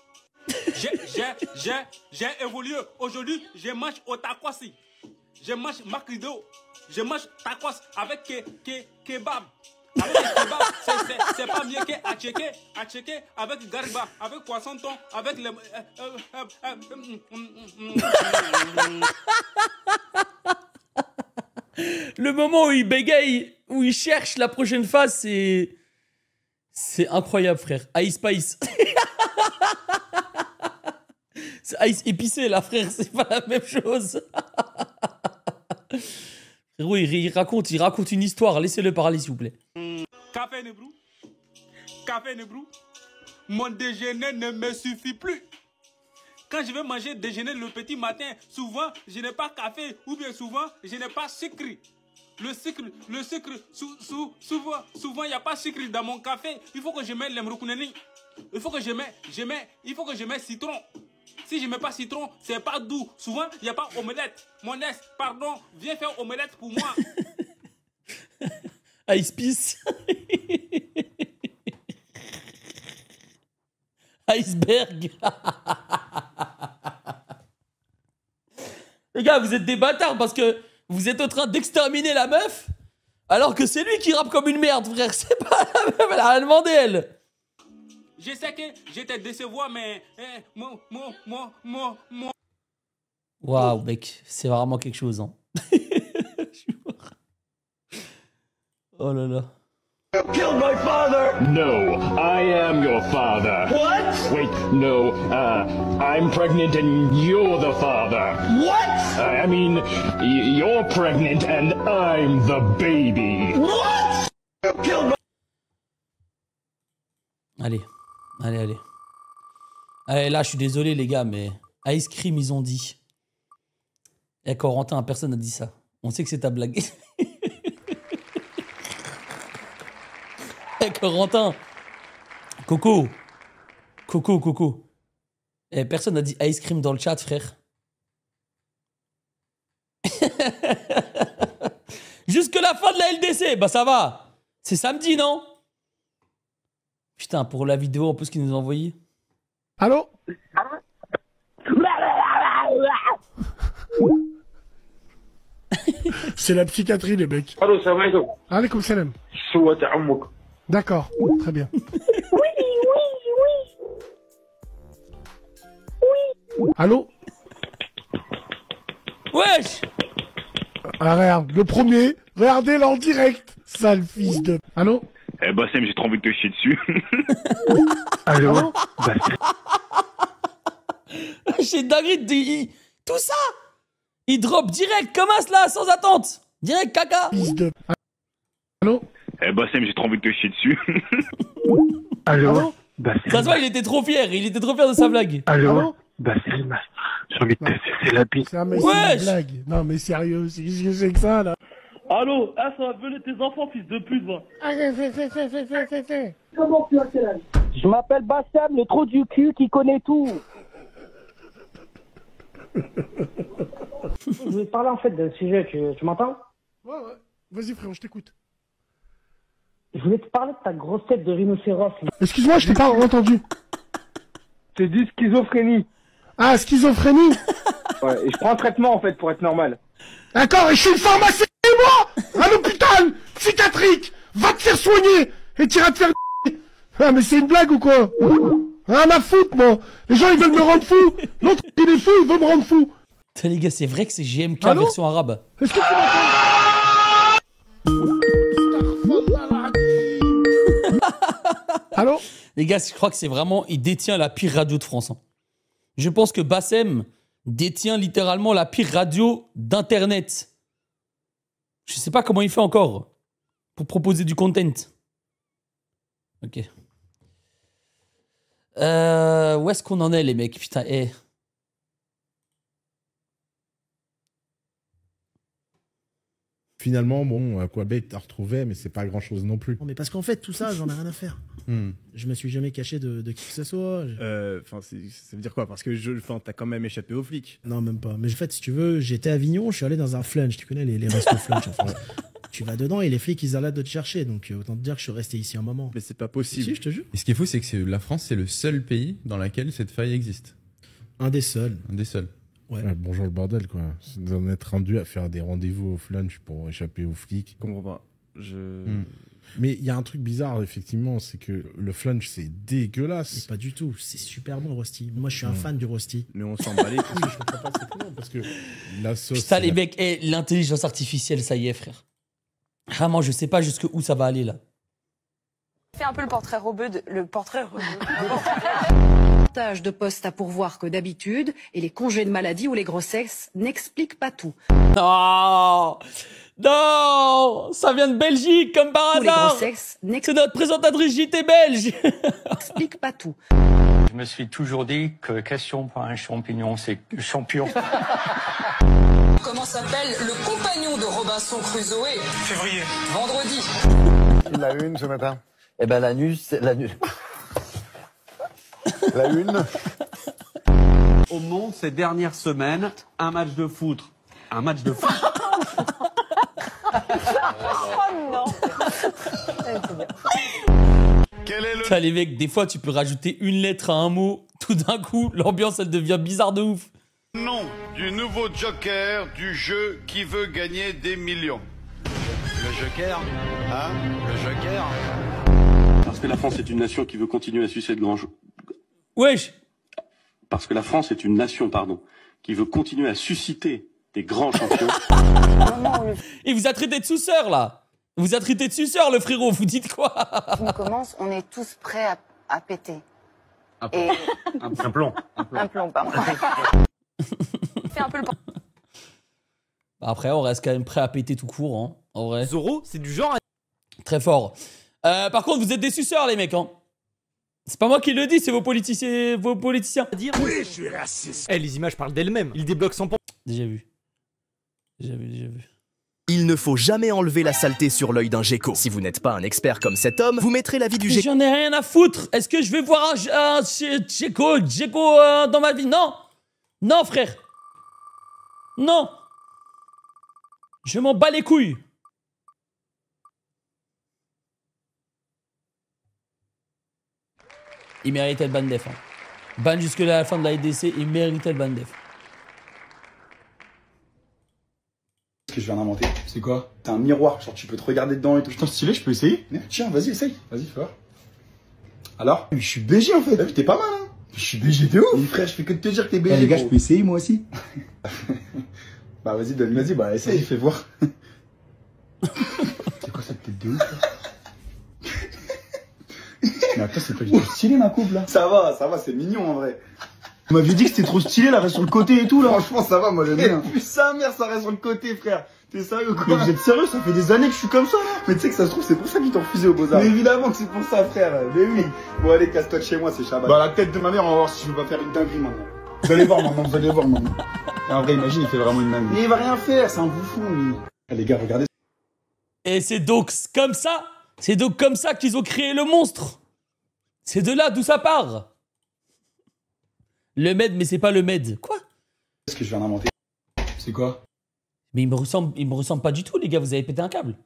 J'ai évolué. Aujourd'hui, je mange otakwasi. Je mange macrido. Je mange tacos avec kebab. Avec le kebab, c'est pas mieux qu'Acheke avec garba, avec poisson thon, avec le... Le moment où il bégaye, où il cherche la prochaine phase, c'est incroyable, frère. Ice Spice. C'est Ice épicé, là, frère. C'est pas la même chose. Frérot, il raconte une histoire. Laissez-le parler, s'il vous plaît. Café Nebrou. Café Nebrou. Mon déjeuner ne me suffit plus. Quand je vais manger déjeuner le petit matin, souvent, je n'ai pas café ou bien souvent, je n'ai pas sucre. Le sucre, souvent, il n'y a pas de sucre dans mon café. Il faut que je mette l'emroukouneni. Il faut que je mette citron. Si je ne mets pas citron, c'est pas doux. Souvent, il n'y a pas omelette. Mon ex, pardon, viens faire omelette pour moi. Ice Peace. Iceberg. Les gars, vous êtes des bâtards parce que vous êtes en train d'exterminer la meuf alors que c'est lui qui rappe comme une merde, frère. C'est pas la meuf, elle a rien demandé, elle. Je sais que je te décevoir, mais... Waouh, mec, c'est vraiment quelque chose, hein. Oh là là. Killed my father! No, I am your father. What? Wait, no, I'm pregnant and you're the father. What? I mean, you're pregnant and I'm the baby. What? Killed my... Allez, allez. Allez, là, je suis désolé, les gars, mais Ice Cream, ils ont dit. Et Corentin, personne n'a dit ça. On sait que c'est ta blague. Corentin, Coco. Personne n'a dit ice cream dans le chat, frère. Jusque la fin de la LDC, bah ça va. C'est samedi, non? Putain, pour la vidéo en plus qu'ils nous ont envoyé. Allô? C'est la psychiatrie, les mecs. Allô, salam alaikum. Alaikum salam. D'accord, très bien. Oui. Allô? Wesh! Ah, regarde, le premier, regardez là en direct, sale fils de... Allô? Eh Bassem, j'ai trop envie de te chier dessus. Allô? J'ai dinguerie, tout ça! Il drop direct comme as là, sans attente! Direct caca! Fils de... Allô? Eh Bassem, j'ai trop envie de te chier dessus. Allô? Ça se voit, il était trop fier de sa blague. Allô? Bassem, j'ai envie de te sucer la bite. C'est une blague. Non mais sérieux, qu'est-ce que c'est que ça là? Allô, ça va venir tes enfants, fils de pute, va. Comment tu as quel âge? Je m'appelle Bassem, le trou du cul qui connaît tout. Je voulais te parler en fait d'un sujet, tu m'entends? Ouais. Vas-y frérot, je t'écoute. Je voulais te parler de ta grosse tête de rhinocéros. Excuse-moi, je t'ai pas entendu. C'est dit schizophrénie. Ah, schizophrénie? Ouais, et je prends un traitement en fait pour être normal. D'accord, et je suis une pharmacie, moi, à l'hôpital psychiatrique. Va te faire soigner et t'iras te faire... Ah, mais c'est une blague ou quoi? Rien à foutre, moi. Les gens, ils veulent me rendre fou. L'autre, il est fou, il veut me rendre fou. Putain, les gars, c'est vrai que c'est GMK Allô? version arabe. Est-ce que tu m'entends? Allô? Les gars, je crois que c'est vraiment... Il détient la pire radio de France. Hein. Je pense que Bassem détient littéralement la pire radio d'Internet. Je sais pas comment il fait encore pour proposer du content. Ok. Où est-ce qu'on en est, les mecs? Putain, Finalement, bon, Aquabait t'a retrouvé, mais c'est pas grand-chose non plus. Non, mais parce qu'en fait, tout ça, j'en ai rien à faire. Je me suis jamais caché de qui que ce soit. Enfin, ça veut dire quoi? Parce que t'as quand même échappé aux flics. Non, même pas. Mais en fait, si tu veux, j'étais à Avignon, je suis allé dans un flunch. Tu connais les restos flunch, enfin. Tu vas dedans et les flics, ils arrêtent de te chercher. Donc, autant te dire que je suis resté ici un moment. Mais c'est pas possible. Si, je te jure. Et ce qu'il faut, c'est que la France, c'est le seul pays dans lequel cette faille existe. Un des seuls. Un des seuls. Ouais. Bonjour le bordel, quoi. D'en être rendu à faire des rendez-vous au flunch pour échapper aux flics. Je comprends pas. Mais il y a un truc bizarre, effectivement, c'est que le flunch, c'est dégueulasse. Mais pas du tout, c'est super bon le rosti. Moi, je suis un fan du rosti. Mais on s'en bat les couilles. Je comprends pas, c'est comment, parce que la sauce... Putain, les mecs, l'intelligence artificielle, ça y est, frère. Vraiment, je sais pas jusqu'où ça va aller, là. Fais un peu le portrait robeux de... Le portrait robeux. Davantage de postes à pourvoir que d'habitude et les congés de maladie ou les grossesses n'expliquent pas tout. Non, non, ça vient de Belgique comme par hasard. C'est notre présentatrice JT belge. N'explique pas tout. Je me suis toujours dit que question pour un champignon, c'est champion. Comment s'appelle le compagnon de Robinson Crusoe? Février. Vendredi. La une ce matin. Eh ben l'anus, c'est l'anus. La une. Au monde, ces dernières semaines, un match de foot. Un match de foot. Oh non. Putain, les mecs, des fois, tu peux rajouter une lettre à un mot. Tout d'un coup, l'ambiance, elle devient bizarre de ouf. Nom du nouveau joker du jeu qui veut gagner des millions. Le joker. Hein? Le joker. Parce que la France est une nation qui veut continuer à sucer de grands... Wesh. Parce que la France est une nation, pardon, qui veut continuer à susciter des grands champions. Il vous a traité de suceur, là. Il vous a traité de suceur, le frérot. Vous dites quoi? On commence, on est tous prêts à péter. Un plomb. Un plomb, pardon. Fais un peu le... Après, on reste quand même prêt à péter tout court, hein, en vrai. Zoro, c'est du genre... Très fort. Par contre, vous êtes des suceurs, les mecs, hein. C'est pas moi qui le dis, c'est vos politiciens. Oui, je suis raciste. Eh, les images parlent d'elles-mêmes. Ils débloquent sans pont. Déjà vu. Déjà vu. Il ne faut jamais enlever la saleté sur l'œil d'un gecko. Si vous n'êtes pas un expert comme cet homme, vous mettrez la vie du gecko. J'en ai rien à foutre. Est-ce que je vais voir un gecko dans ma vie? Non. Non, frère. Non. Je m'en bats les couilles. Il méritait le ban def. Hein. Ban jusque la fin de la EDC, il méritait le ban def. Ce que je viens d'inventer. C'est quoi? T'as un miroir, genre tu peux te regarder dedans et tout. Putain, stylé, je peux essayer? Tiens, vas-y, essaye. Vas-y, fais voir. Alors? Mais je suis BG en fait. T'es pas mal, hein? Je suis BG de ouf. Mais frère, je fais que de te dire que t'es BG. Les gars, je peux essayer moi aussi? Bah vas-y, vas-y, bah essaye, fais voir. C'est quoi cette tête de ouf là? Mais attends, c'est pas du tout stylé ma coupe là. Ça va, c'est mignon en vrai. Tu m'avais dit que c'était trop stylé, là reste sur le côté et tout là. Franchement, ça va, moi j'aime bien. Putain, merde, ça reste sur le côté, frère. T'es sérieux quoi? Mais vous êtes sérieux? Ça fait des années que je suis comme ça là. Mais tu sais que ça se trouve, c'est pour ça qu'ils t'ont refusé au Beaux-Arts. Mais évidemment que c'est pour ça, frère. Mais oui. Bon, allez, casse-toi de chez moi, c'est Shabbat. Bah, la tête de ma mère, on va voir si je vais pas faire une dinguerie maintenant. Vous allez voir maintenant, vous allez voir maintenant. Et en vrai, imagine, il fait vraiment une dinguerie. Mais il va rien faire, c'est un bouffon lui. Les gars, regardez. Et c'est donc comme ça. C'est donc comme ça qu'ils ont créé le monstre. C'est de là d'où ça part. Le med, mais c'est pas le med. Quoi? Qu'est-ce que je viens d'inventer? C'est quoi? Mais il me ressemble pas du tout, les gars. Vous avez pété un câble.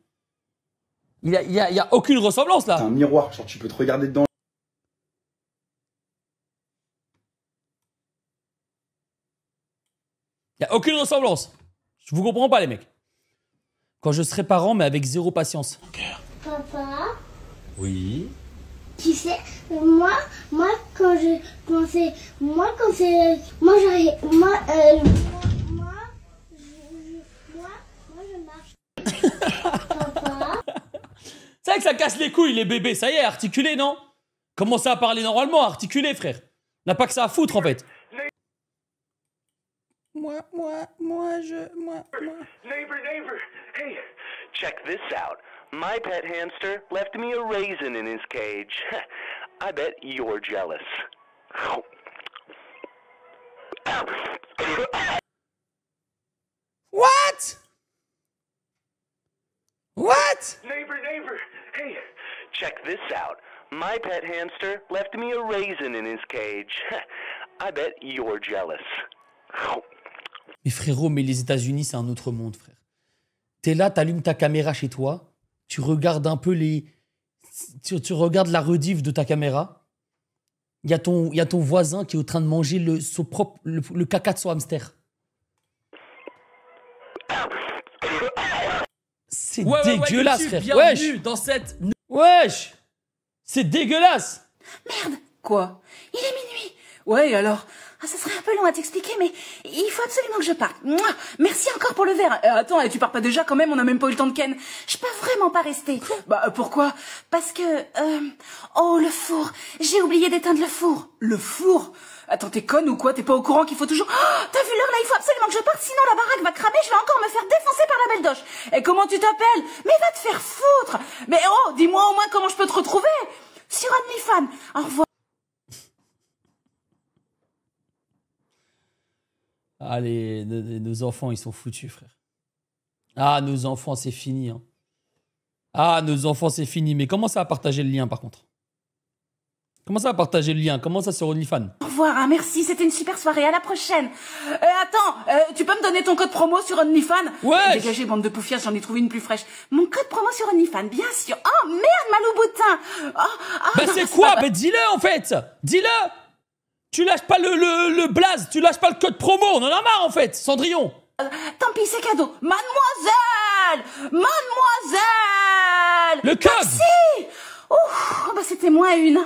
Il y a aucune ressemblance là. C'est un miroir, genre tu peux te regarder dedans. Il y a aucune ressemblance. Je vous comprends pas, les mecs. Quand je serai parent, mais avec zéro patience. Papa? Oui. Tu sais, moi, quand je marche. Papa? C'est vrai que ça casse les couilles, les bébés. Ça y est, articulé, non? Commencez à parler normalement, articulé, frère. N'a pas que ça à foutre, en fait. Neighbor, hey, check this out. My pet hamster left me a raisin in his cage. I bet you're jealous. What? What? Neighbor, hey, check this out. My pet hamster left me a raisin in his cage. I bet you're jealous. Mais frérot, mais les États-Unis, c'est un autre monde, frère. T'es là, t'allumes ta caméra chez toi, tu regardes un peu les... Tu regardes la rediff de ta caméra. Il y a ton voisin qui est en train de manger le caca de son hamster. C'est dégueulasse, frère. Bienvenue dans cette... Wesh. C'est dégueulasse. Merde. Quoi? Il est minuit. Ouais, alors... Ah, ça serait un peu long à t'expliquer, mais il faut absolument que je parte. Mouah, merci encore pour le verre. Attends, tu pars pas déjà quand même, on a même pas eu le temps de ken. Je peux vraiment pas rester. Bah, pourquoi? Parce que... Oh, le four. J'ai oublié d'éteindre le four. Le four? Attends, t'es conne ou quoi? T'es pas au courant qu'il faut toujours... Oh, t'as vu l'heure là? Il faut absolument que je parte, sinon la baraque va cramer, je vais encore me faire défoncer par la belle doche. Et comment tu t'appelles? Mais va te faire foutre. Mais oh, dis-moi au moins comment je peux te retrouver. Sur OnlyFans. Au revoir. Allez, nos enfants, ils sont foutus, frère. Ah, nos enfants, c'est fini. Hein. Ah, nos enfants, c'est fini. Mais comment ça va partager le lien, par contre? Comment ça va partager le lien? Comment ça sur OnlyFans? Au revoir, hein, merci, c'était une super soirée, à la prochaine. Attends, tu peux me donner ton code promo sur OnlyFans? Ouais. Dégagez, bande de poufias, j'en ai trouvé une plus fraîche. Mon code promo sur OnlyFans, bien sûr. Oh, merde, Malou Boutin. Bah c'est quoi? Bah dis-le, en fait. Dis-le. Tu lâches pas le blaze, tu lâches pas le code promo, on en a marre en fait, Cendrillon. Tant pis, c'est cadeau. Mademoiselle! Mademoiselle! Le code! Taxi! Ouh, bah c'était moins une.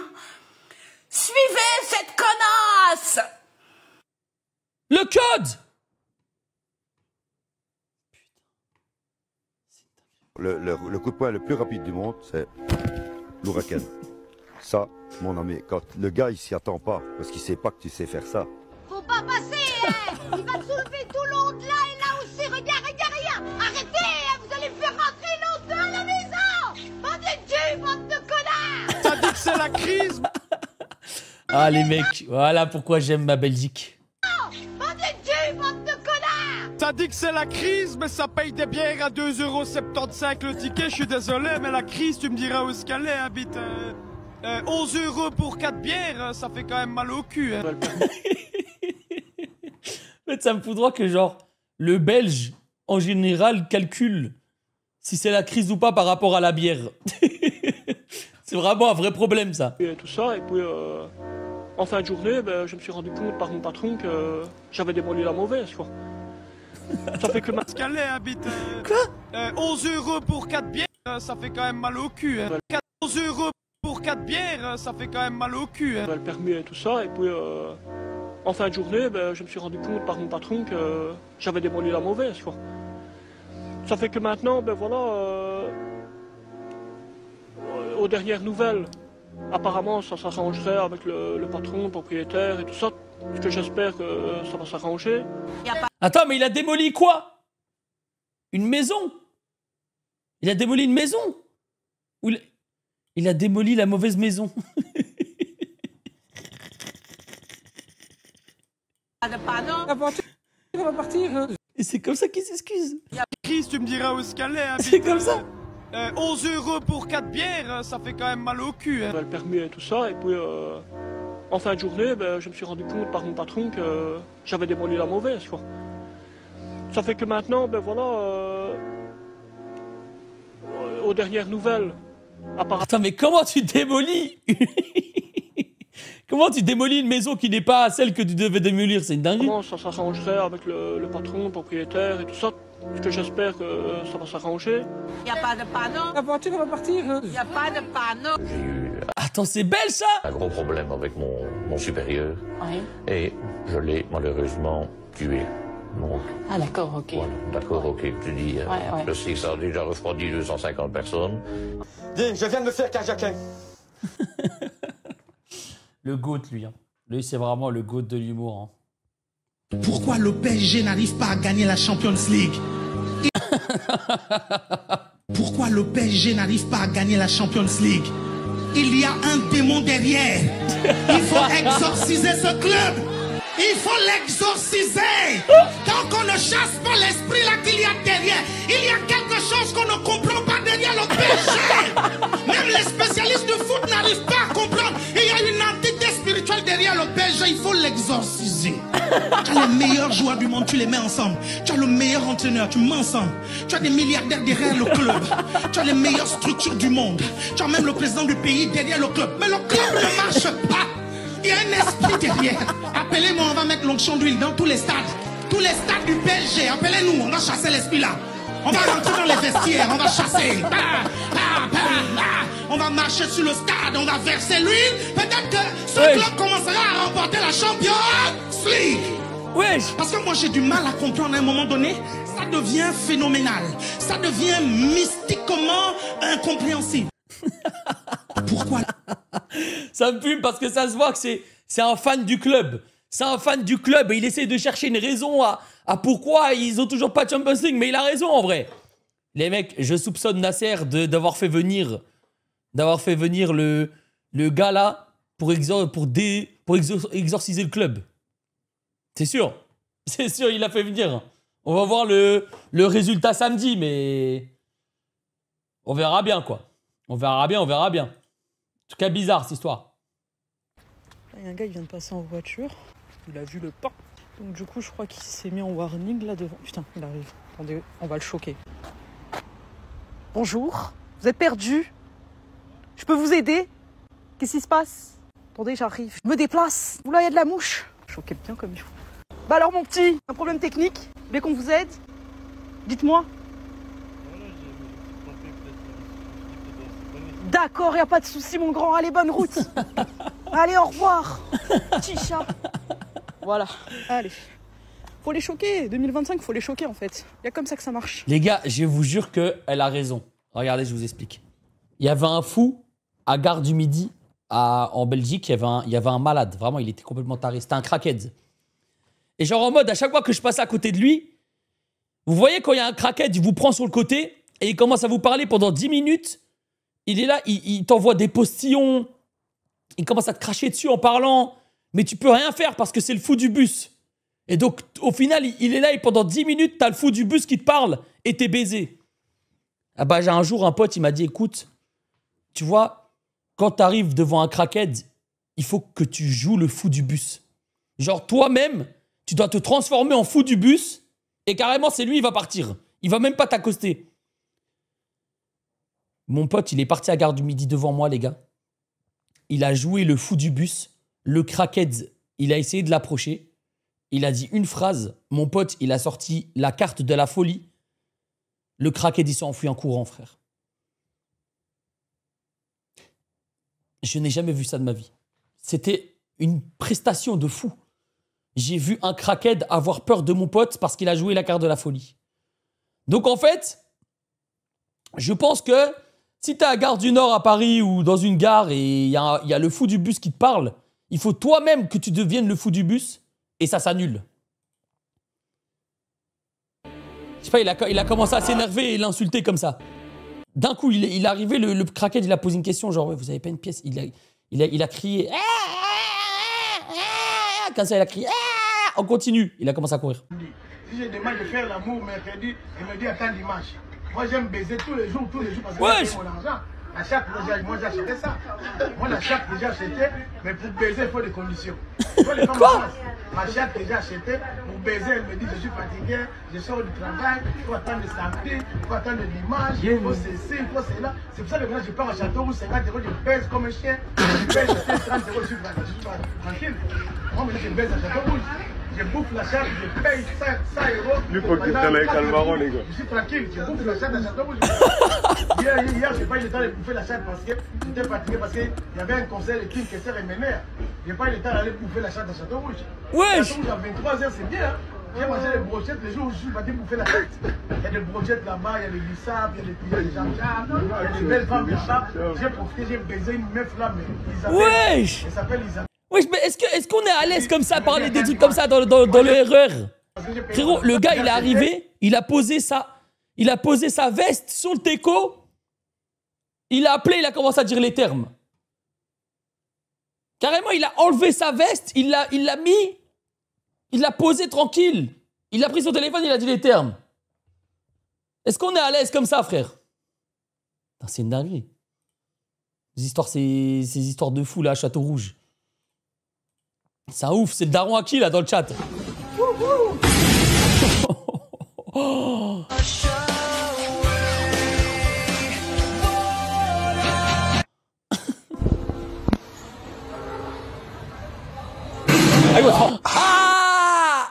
Suivez cette connasse! Le code! Le coup de poing le plus rapide du monde, c'est l'ouragan. Ça, mon ami, quand le gars il s'y attend pas, parce qu'il sait pas que tu sais faire ça. Faut pas passer, hein. Il va te soulever tout le long de là et là aussi. Regarde. Arrêtez, hein. Vous allez faire rentrer l'autre à la maison. Bande de Dieu, bande de connards. T'as dit que c'est la crise. Ah les mecs, voilà pourquoi j'aime ma Belgique. Bande de Dieu, bande de connards. T'as dit que c'est la crise, mais ça paye des bières à 2,75 € le ticket. Je suis désolé, mais la crise, tu me diras où est-ce qu'elle est, habite... 11 € pour 4 bières, ça fait quand même mal au cul. Hein. Mais ça me foudra que genre, le Belge, en général, calcule si c'est la crise ou pas par rapport à la bière. C'est vraiment un vrai problème, ça. Et tout ça, et puis en fin de journée, ben, je me suis rendu compte par mon patron que j'avais démoli la mauvaise, quoi. Ça fait que ma... Calais habite... Quoi 11 € pour 4 bières, ça fait quand même mal au cul. Hein. 11 € pour 4 bières, ça fait quand même mal au cul. Hein. Le permis et tout ça, et puis en fin de journée, ben, je me suis rendu compte par mon patron que j'avais démoli la mauvaise, quoi. Ça fait que maintenant, ben voilà, aux dernières nouvelles, apparemment ça s'arrangerait avec le patron, le propriétaire et tout ça, parce que j'espère que ça va s'arranger. Attends, mais il a démoli quoi? Une maison? Il a démoli une maison? Ou il a démoli la mauvaise maison? La voiture va partir. Et c'est comme ça qu'il s'excuse. Chris, tu me diras où est-ce qu'elle est. C'est comme ça. 11 € pour 4 bières, ça fait quand même mal au cul. Hein. Le permis et tout ça, et puis en fin de journée, ben, je me suis rendu compte par mon patron que j'avais démoli la mauvaise, quoi. Ça fait que maintenant, ben voilà, aux dernières nouvelles, apparemment... Attends, mais comment tu démolis Comment tu démolis une maison qui n'est pas celle que tu devais démolir? C'est une dinguerie. Comment ça s'arrangerait avec le patron, le propriétaire et tout ça, parce que j'espère que ça va s'arranger. Y a pas de panneau. La voiture va partir. Y a pas de panneau. J'ai eu Attends, c'est belle ça. Un gros problème avec mon supérieur. Oui. Et je l'ai malheureusement tué. Donc, Ah d'accord, ok. voilà, d'accord, ok, tu dis, ouais. le SIG a déjà refroidi 250 personnes. Dis, je viens de me faire carjacker. Le GOAT, lui. Hein. Lui, c'est vraiment le GOAT de l'humour. Hein. Pourquoi le PSG n'arrive pas à gagner la Champions League? Pourquoi le PSG n'arrive pas à gagner la Champions League? Il y a un démon derrière. Il faut exorciser ce club. Il faut l'exorciser. Tant qu'on ne chasse pas l'esprit là qu'il y a derrière, il y a quelque chose qu'on ne comprend pas derrière le PSG. Même les spécialistes de foot n'arrivent pas à comprendre. Il y a une entité spirituelle derrière le PSG. Il faut l'exorciser. Tu as les meilleurs joueurs du monde, tu les mets ensemble. Tu as le meilleur entraîneur, tu mets ensemble. Tu as des milliardaires derrière le club. Tu as les meilleures structures du monde. Tu as même le président du pays derrière le club. Mais le club ne marche pas. Il y a un esprit derrière. Appelez-moi, on va mettre l'onction d'huile dans tous les stades. Tous les stades du PSG. Appelez-nous, on va chasser l'esprit là. On va rentrer dans les vestiaires, on va chasser. On va marcher sur le stade, on va verser l'huile. Peut-être que ce club commencera à remporter la Champions League. Wesh. Parce que moi j'ai du mal à comprendre à un moment donné. Ça devient phénoménal. Ça devient mystiquement incompréhensible. Pourquoi? Ça me fume parce que ça se voit que c'est un fan du club. C'est un fan du club et il essaie de chercher une raison à pourquoi ils ont toujours pas de Champions League. Mais il a raison en vrai. Les mecs, je soupçonne Nasser d'avoir fait venir le gars là pour exorciser le club. C'est sûr. C'est sûr, il l'a fait venir. On va voir le résultat samedi, mais on verra bien quoi. On verra bien. En tout cas, bizarre cette histoire. Il y a un gars qui vient de passer en voiture. Il a vu le pain. Donc du coup, je crois qu'il s'est mis en warning là devant. Putain, il arrive. Attendez, on va le choquer. Bonjour, vous êtes perdu? Je peux vous aider? Qu'est-ce qui se passe? Attendez, j'arrive. Je me déplace. Oula, il y a de la mouche. Choquez bien comme il faut. Bah alors mon petit, un problème technique? Vous voulez qu'on vous aide? Dites-moi. D'accord, y a pas de souci mon grand. Allez, bonne route. Allez, au revoir. Petit chat. Voilà, allez. Faut les choquer. 2025, faut les choquer en fait. Y a comme ça que ça marche. Les gars, je vous jure qu'elle a raison. Regardez, je vous explique. Il y avait un fou à Gare du Midi en Belgique. Il y avait un malade. Vraiment, il était complètement taré. C'était un crackhead. Et genre en mode, à chaque fois que je passe à côté de lui, vous voyez quand il y a un crackhead, il vous prend sur le côté et il commence à vous parler pendant 10 minutes. Il est là, il t'envoie des postillons. Il commence à te cracher dessus en parlant. Mais tu peux rien faire parce que c'est le fou du bus. Et donc, au final, il est là et pendant 10 minutes, t'as le fou du bus qui te parle et t'es baisé. Ah bah, j'ai un jour, un pote, il m'a dit, écoute, tu vois, quand t'arrives devant un crackhead, il faut que tu joues le fou du bus. Genre, toi-même, tu dois te transformer en fou du bus et carrément, c'est lui, il va partir. Il va même pas t'accoster. Mon pote, il est parti à Gare du Midi devant moi, les gars. Il a joué le fou du bus. Le crackhead, il a essayé de l'approcher. Il a dit une phrase. Mon pote, il a sorti la carte de la folie. Le crackhead, il s'est enfui en courant, frère. Je n'ai jamais vu ça de ma vie. C'était une prestation de fou. J'ai vu un crackhead avoir peur de mon pote parce qu'il a joué la carte de la folie. Donc en fait, je pense que si t'es à Gare du Nord à Paris ou dans une gare et il y a le fou du bus qui te parle, il faut toi-même que tu deviennes le fou du bus et ça s'annule. Je sais pas, il a commencé à s'énerver et l'insulter comme ça. D'un coup, il est arrivé, le crackhead, il a posé une question, genre, ouais, vous avez pas une pièce? Il a crié, comme ça, il a crié, on continue. Il a commencé à courir. Si je demande de faire l'amour mercredi, il me dit attends dimanche. Moi j'aime baiser tous les jours parce que j'ai mon argent. La chatte, moi j'ai acheté ça. Moi la chatte que j'ai acheté, mais pour baiser il faut des conditions. Quoi? Ma chatte que j'ai acheté, pour baiser, elle me dit je suis fatigué, je sors du travail, il faut attendre le samedi, il faut attendre le dimanche, il faut ceci, il faut cela. C'est pour ça que maintenant je pars à Châteauroux, 50 €, je baise comme un chien. Je baise 30 €, je suis tranquille. Moi maintenant je baise à Châteauroux. Je bouffe la chatte, je paye 100 €. Lui, faut qu'il prenne avec Calvaron, les gars. Je suis tranquille, je bouffe la chatte à Châteauroux. Hier, j'ai pas eu le temps de bouffer la chatte parce que j'étais fatigué, parce qu'il y avait un concert de King Kessler et Mener. J'ai pas eu le temps d'aller bouffer la chatte à Châteauroux. Wesh! Châteauroux à 23 h, c'est bien. Hein? J'ai mangé des brochettes les jours où je suis parti bouffer la chatte. Il y a des brochettes là-bas, il y a des bissap, il y a des jam-jam, il y a des belles femmes là-bas. J'ai profité, j'ai baisé une meuf là, mais Isabelle. Wesh! Elle s'appelle Isabelle. Wesh, mais est-ce qu'on est à l'aise comme ça à parler des trucs comme ça dans le RER? Frérot, le gars, il est arrivé, il a posé sa veste sur le teco, il a appelé, il a commencé à dire les termes. Carrément, il a enlevé sa veste, il l'a mis, il l'a posé tranquille. Il a pris son téléphone, il a dit les termes. Est-ce qu'on est à l'aise comme ça, frère? C'est une dinguerie. Ces histoires de fous là à Château Rouge. C'est un ouf, c'est le daron à qui là dans le chat? Ah!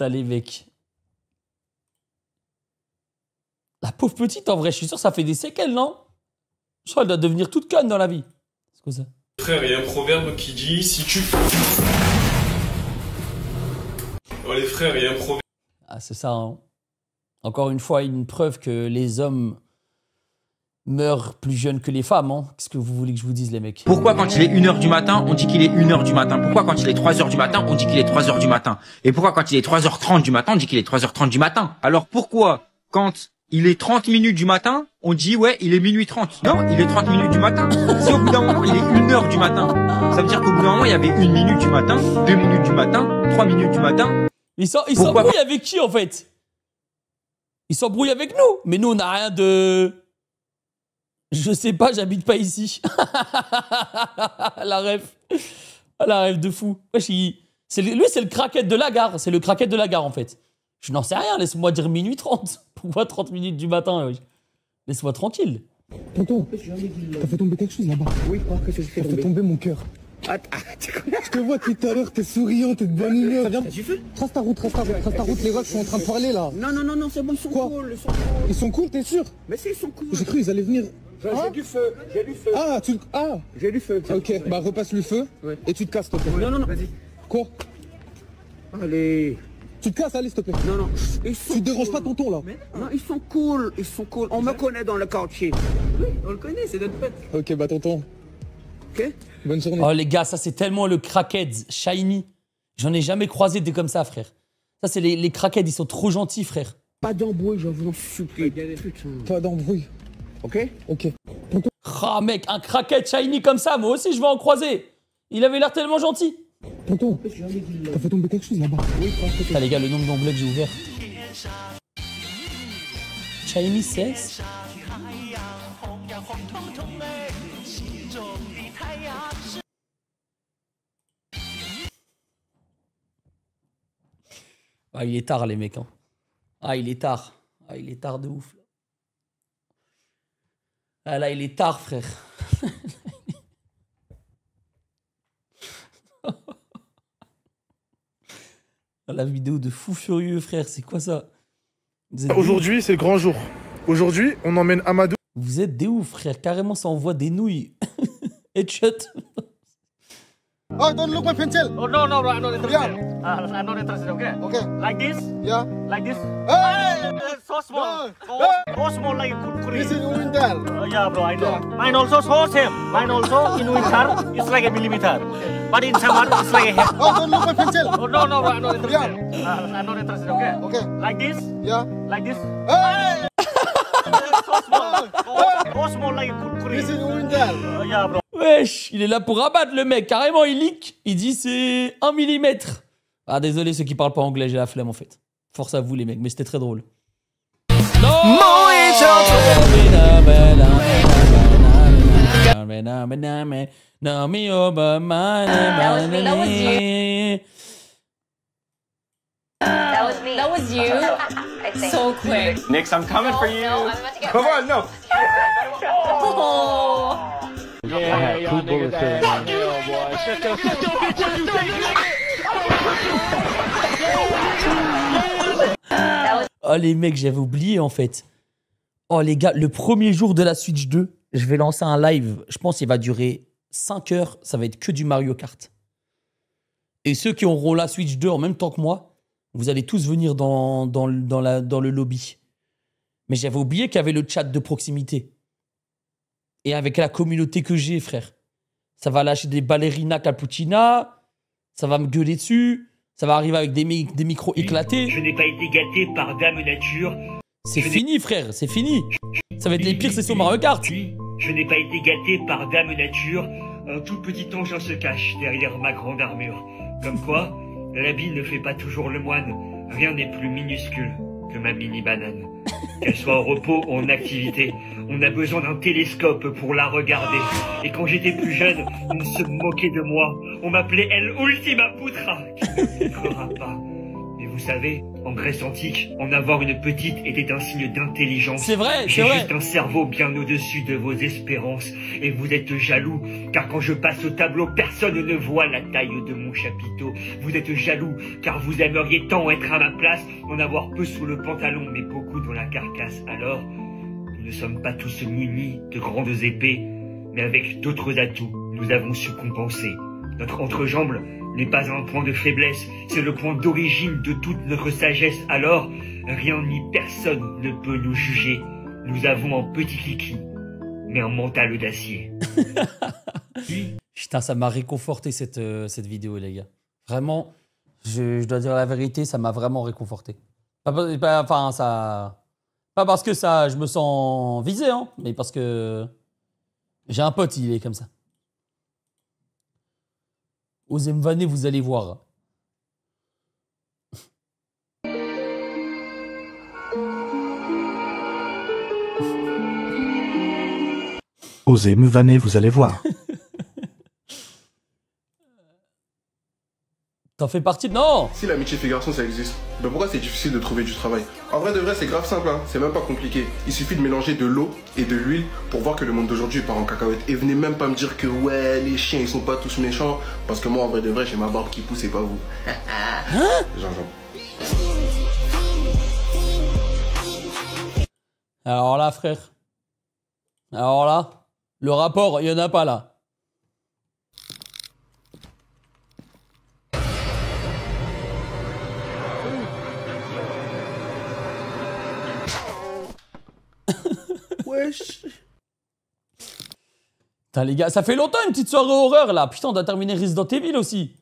Putain, les mecs. La pauvre petite, en vrai, je suis sûr que ça fait des séquelles, non? Je crois qu'elle doit devenir toute conne dans la vie. C'est quoi ça? Frère, il y a un proverbe qui dit si tu... Oh les frères, il y a un proverbe... Ah, c'est ça, hein. Encore une fois, une preuve que les hommes meurent plus jeunes que les femmes, hein. Qu'est-ce que vous voulez que je vous dise, les mecs? Pourquoi quand il est 1h du matin, on dit qu'il est 1h du matin? Pourquoi quand il est 3h du matin, on dit qu'il est 3h du matin? Et pourquoi quand il est 3h30 du matin, on dit qu'il est 3h30 du matin? Alors pourquoi quand il est 30 minutes du matin, on dit ouais, il est minuit 30? Non, il est 30 minutes du matin. Si au bout d'un moment, il est 1h du matin, ça veut dire qu'au bout d'un moment, il y avait 1 minute du matin, 2 minutes du matin, 3 minutes du matin. Il s'embrouille avec qui, en fait? Il s'embrouille avec nous. Mais nous, on n'a rien de... Je sais pas, j'habite pas ici. La rêve. La rêve de fou. Wesh, lui, c'est le craquette de la gare. C'est le craquette de la gare, en fait. Je n'en sais rien, laisse-moi dire minuit 30. Pourquoi 30 minutes du matin? Laisse-moi tranquille. Tonton, t'as fait tomber quelque chose là-bas. Oui, quoi? Qu'est-ce que j'ai fait tomber? T'as fait tomber mon cœur. Je te vois depuis tout à l'heure, t'es souriant, t'es de bonne humeur. T'as du feu? Trace ta route, les gars, sont en train de parler là. Non, c'est bon, ils sont cool. Ils sont cool, t'es sûr? Mais si, ils sont cool. J'ai cru ils allaient venir. J'ai du feu. J'ai du feu. Ok, bah repasse le feu et tu te casses, s'il te plaît. Non, vas-y. Quoi? Allez. Tu te casses, allez, s'il te plaît. Non. Tu déranges pas tonton là? Non, ils sont cool. On me connaît dans le quartier. Oui, on le connaît, c'est notre pote. Ok, bah tonton. Ok. Bonne journée. Oh les gars, ça c'est tellement le crackhead shiny. J'en ai jamais croisé des comme ça, frère. Ça c'est les crackheads, ils sont trop gentils, frère. Pas d'embrouille, je vous en supplie. Pas d'embrouille. Ok. Ah mec, un crackhead shiny comme ça, moi aussi je vais en croiser. Il avait l'air tellement gentil. Tonton, t'as fait tomber quelque chose là-bas. Oui, quoi? Les gars, le nombre d'onglets que j'ai ouvert. Shiny 16. Ah, il est tard, les mecs. Hein. Ah, il est tard. Ah, il est tard de ouf. Ah, là, il est tard, frère. La vidéo de fou furieux, frère, c'est quoi ça? Aujourd'hui, c'est le grand jour. Aujourd'hui, on emmène Amadou. Vous êtes des ouf, frère. Carrément, ça envoie des nouilles. Headshot. Oh, don't look my pencil. Oh, no, I'm not interested. I'm not interested, okay? Okay. Like this? Yeah. Like this? Hey! So small. No. So small like a kurkuri. This is winter. Yeah, bro, I know. Yeah. Mine also so same. Mine also in winter, it's like a millimeter. But in summer, it's like a hair. Oh, don't look my pencil. Oh, no, I'm not interested. Yeah. I'm not interested, okay? Okay. Like this? Yeah. Like this? Hey! So small. So small like a kurkuri. This is winter. Yeah, bro. Wesh, il est là pour abattre le mec. Carrément, il leak. Il dit c'est 1 mm. Ah, désolé ceux qui parlent pas anglais, j'ai la flemme en fait. Force à vous les mecs, mais c'était très drôle. Non! That was you. So quick. Nix, I'm coming for you. No, I'm about to get Come on, no. Oh. I had 2 bullets in Oh les mecs, j'avais oublié en fait. Oh les gars, le premier jour de la Switch 2, je vais lancer un live. Je pense qu'il va durer 5 heures. Ça va être que du Mario Kart. Et ceux qui auront la Switch 2 en même temps que moi, vous allez tous venir dans le lobby. Mais j'avais oublié qu'il y avait le chat de proximité. Et avec la communauté que j'ai, frère. Ça va lâcher des ballerinas cappuccina. Ça va me gueuler dessus. Ça va arriver avec des micros éclatés. Je n'ai pas été gâté par Dame Nature. C'est fini, frère. C'est fini. Ça va être les pires sessions Mario Kart. Je n'ai pas été gâté par Dame Nature. Un tout petit ange se cache derrière ma grande armure. Comme quoi, l'habit ne fait pas toujours le moine. Rien n'est plus minuscule que ma mini-banane. Qu'elle soit au repos ou en activité, on a besoin d'un télescope pour la regarder. Et quand j'étais plus jeune, on se moquait de moi. On m'appelait El Ultima Putra, qui ne fera pas. Mais vous savez, En Grèce antique, en avoir une petite était un signe d'intelligence. C'est vrai, c'est J'ai vrai. juste un cerveau bien au-dessus de vos espérances. Et vous êtes jaloux, car quand je passe au tableau, personne ne voit la taille de mon chapiteau. Vous êtes jaloux, car vous aimeriez tant être à ma place, en avoir peu sous le pantalon, mais beaucoup dans la carcasse. Alors, nous ne sommes pas tous munis de grandes épées, mais avec d'autres atouts, nous avons su compenser. Notre entrejambe n'est pas un point de faiblesse, c'est le point d'origine de toute notre sagesse. Alors, rien ni personne ne peut nous juger. Nous avons un petit kiki, mais un mental d'acier. Putain, ça m'a réconforté cette vidéo, les gars. Vraiment, je dois dire la vérité, ça m'a vraiment réconforté. Pas parce que ça, je me sens visé, hein, mais parce que j'ai un pote, il est comme ça. Osez me vanner, vous allez voir. Osez me vanner, vous allez voir. T'en fais partie de... Non! Si l'amitié fait garçon, ça existe. Ben pourquoi c'est difficile de trouver du travail? En vrai de vrai, c'est grave simple, hein. C'est même pas compliqué. Il suffit de mélanger de l'eau et de l'huile pour voir que le monde d'aujourd'hui part en cacahuète. Et venez même pas me dire que ouais, les chiens ils sont pas tous méchants. Parce que moi, en vrai de vrai, j'ai ma barbe qui pousse et pas vous. Alors là, frère. Alors là, le rapport, il y en a pas là. Wesh. Putain, les gars, ça fait longtemps une petite soirée horreur là. Putain, on doit terminer Resident Evil aussi.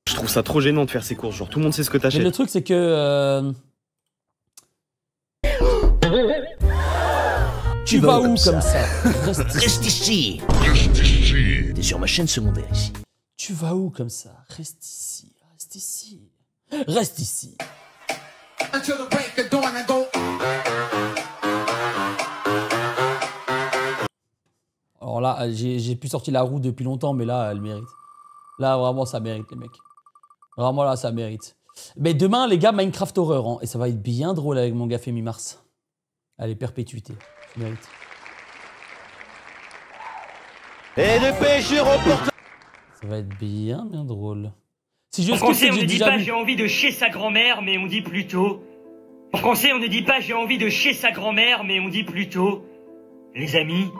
Je trouve ça trop gênant de faire ces courses. Genre, tout le monde sait ce que t'achètes. Mais le truc, c'est que. Tu vas où comme ça? Reste ici. Reste ici. T'es sur ma chaîne secondaire ici. Tu vas où comme ça? Reste ici. Reste ici. Reste ici. Alors là, j'ai plus sorti la roue depuis longtemps, mais là, elle mérite. Là, vraiment, ça mérite, les mecs. Vraiment, là, ça mérite. Mais demain, les gars, Minecraft Horror. Hein, et ça va être bien drôle avec mon gars Femi Mars. Allez, perpétuité. Je mérite. Et le PSG remporte. Ça va être bien drôle. Si je En français, on ne dit pas j'ai envie de chier sa grand-mère, mais on dit plutôt... En français, on ne dit pas j'ai envie de chier sa grand-mère, mais on dit plutôt... Les amis,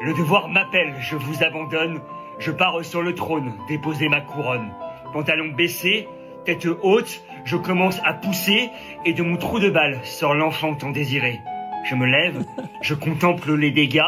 le devoir m'appelle, je vous abandonne. Je pars sur le trône, déposer ma couronne. Pantalon baissé, tête haute, je commence à pousser, et de mon trou de balle sort l'enfant tant désiré. Je me lève, je contemple les dégâts,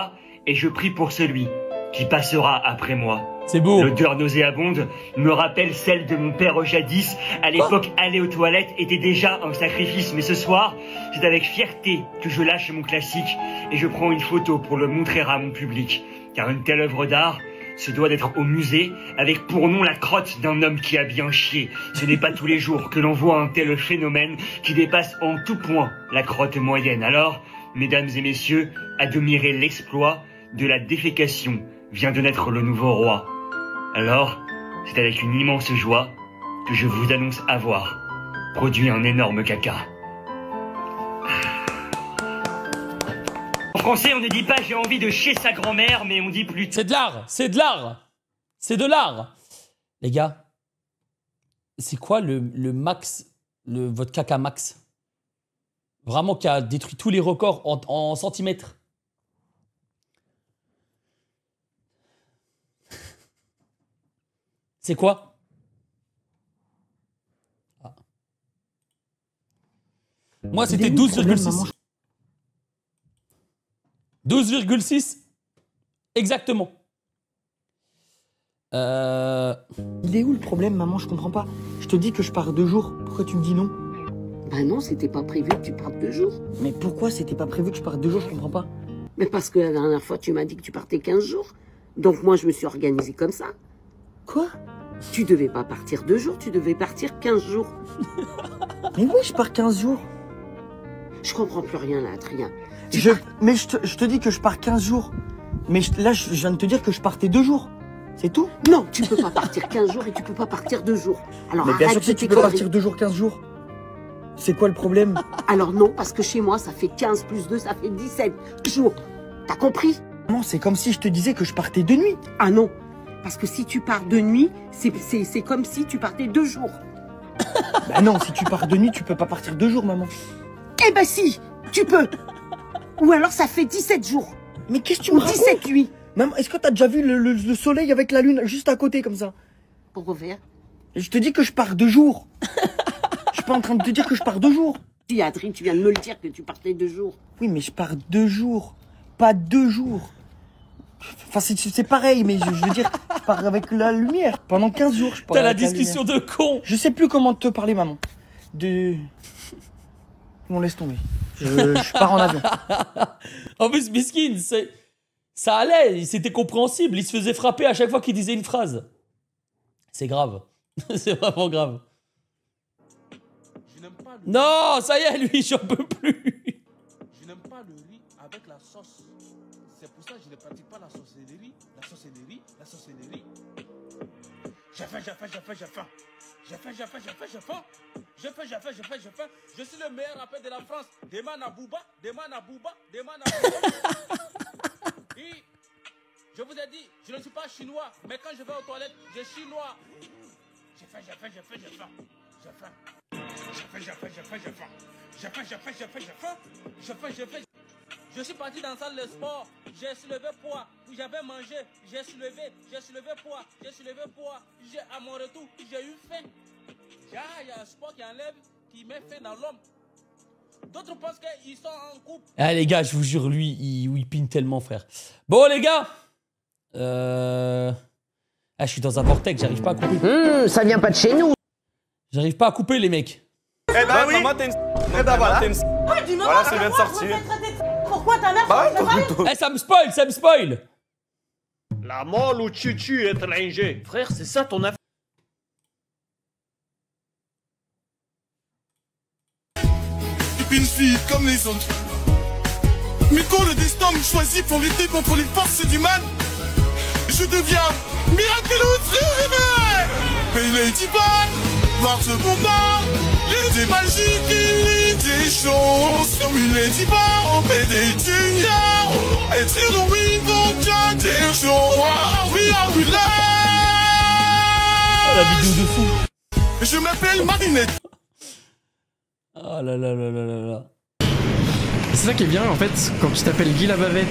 et je prie pour celui qui passera après moi. C'est beau. L'odeur nauséabonde me rappelle celle de mon père jadis. À l'époque, aller aux toilettes était déjà un sacrifice. Mais ce soir, c'est avec fierté que je lâche mon classique et je prends une photo pour le montrer à mon public. Car une telle œuvre d'art se doit d'être au musée avec pour nom la crotte d'un homme qui a bien chié. Ce n'est pas tous les jours que l'on voit un tel phénomène qui dépasse en tout point la crotte moyenne. Alors, mesdames et messieurs, admirez l'exploit de la défécation. Vient de naître le nouveau roi. Alors, c'est avec une immense joie que je vous annonce avoir produit un énorme caca. En français, on ne dit pas j'ai envie de chier sa grand-mère, mais on dit plutôt... C'est de l'art. C'est de l'art. C'est de l'art. Les gars, c'est quoi le max, votre caca max? Vraiment qui a détruit tous les records en centimètres. C'est quoi? Ah. Moi, c'était 12,6. 12,6 exactement. Il est où le problème, maman? Je comprends pas. Je te dis que je pars 2 jours. Pourquoi tu me dis non? Bah non, c'était pas prévu que tu partes 2 jours. Mais pourquoi c'était pas prévu que je parte 2 jours? Je comprends pas. Mais parce que la dernière fois, tu m'as dit que tu partais 15 jours. Donc moi, je me suis organisée comme ça. Quoi? Tu devais pas partir 2 jours, tu devais partir 15 jours. Mais oui, je pars 15 jours. Je comprends plus rien là, Adrien. Mais je te dis que je pars 15 jours. Mais là, je viens de te dire que je partais 2 jours. C'est tout? Non, tu peux pas partir 15 jours et tu peux pas partir 2 jours. Alors mais bien arrête sûr que tu peux partir 2 jours, 15 jours. C'est quoi le problème? Alors non, parce que chez moi, ça fait 15 plus 2, ça fait 17 jours. T'as compris? Maman, c'est comme si je te disais que je partais de nuit. Ah non, parce que si tu pars de nuit, c'est comme si tu partais 2 jours. Bah non, si tu pars de nuit, tu peux pas partir 2 jours, maman. Eh ben si, tu peux. Ou alors ça fait 17 jours. Mais qu'est-ce que tu me racontes? 17 nuits. Maman, est-ce que t'as déjà vu le soleil avec la lune juste à côté comme ça? Pour refaire. Je te dis que je pars 2 jours. Je suis pas en train de te dire que je pars 2 jours. Si, Adrien, tu viens de me le dire que tu partais 2 jours. Oui, mais je pars 2 jours. Pas 2 jours. Enfin, c'est pareil, mais je veux dire, je pars avec la lumière. Pendant 15 jours, je pars. T'as la discussion de con. Je sais plus comment te parler, maman. Bon, laisse tomber. Je pars en avion. En plus, Biskin, ça allait, c'était compréhensible. Il se faisait frapper à chaque fois qu'il disait une phrase. C'est grave. C'est vraiment grave. Non, ça y est, lui, j'en peux plus. Je n'aime pas le riz avec la sauce. C'est pour ça que je ne pratique pas la sorcellerie. La sorcellerie, la sorcellerie. J'ai faim. Je suis le meilleur rappeur de la France. Demande à Booba. Et je vous ai dit, je ne suis pas chinois, mais quand je vais aux toilettes, je suis chinois. J'ai faim. Je suis parti dans la salle de sport, j'ai soulevé poids, j'avais mangé, j'ai soulevé poids, à mon retour, j'ai eu faim. Il y a un sport qui enlève, qui met fin dans l'homme. D'autres pensent qu'ils sont en couple. Ah les gars, je vous jure, lui, il pine tellement, frère. Bon les gars, je suis dans un vortex, j'arrive pas à couper. Ça vient pas de chez nous. J'arrive pas à couper les mecs. Eh ben oui. Eh ben voilà. Ouais, du moment Voilà, ça vient de sortir. Pourquoi ta mère Eh, ça me spoil. La molle ou tutu étranger. Frère, c'est ça ton affaire. Une fille comme les autres. Mais quand le destin me choisit pour lutter contre les forces du mal, je deviens miraculous. Et Ladybug, voir ce combat, l'idée magique et l'idée chance. Oui, Ladybug, on fait des juniors. Et c'est le window des jours. Oui, là. La vidéo de fou. Je m'appelle Marinette. Oh là là là là là là. C'est ça qui est bien en fait, quand tu t'appelles Guy la bavette.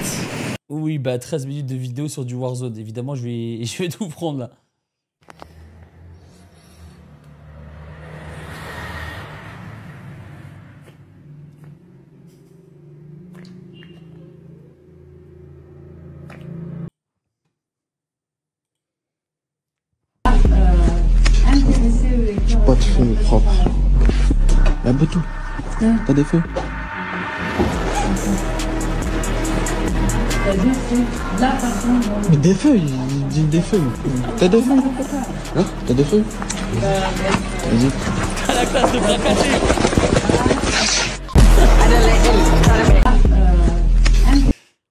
Oui, bah 13 minutes de vidéo sur du Warzone. Évidemment, je vais tout prendre là. Pas de feu propre. La boutou. T'as des feux? Mais des feux, il dit des feux. T'as des feux? Hein? T'as des feux? Vas-y. T'as la classe de bras cachés.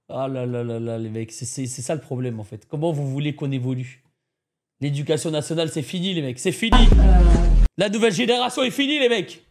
Ah là là là là, les mecs, c'est ça le problème en fait. Comment vous voulez qu'on évolue? L'éducation nationale, c'est fini les mecs, c'est fini. La nouvelle génération est finie les mecs.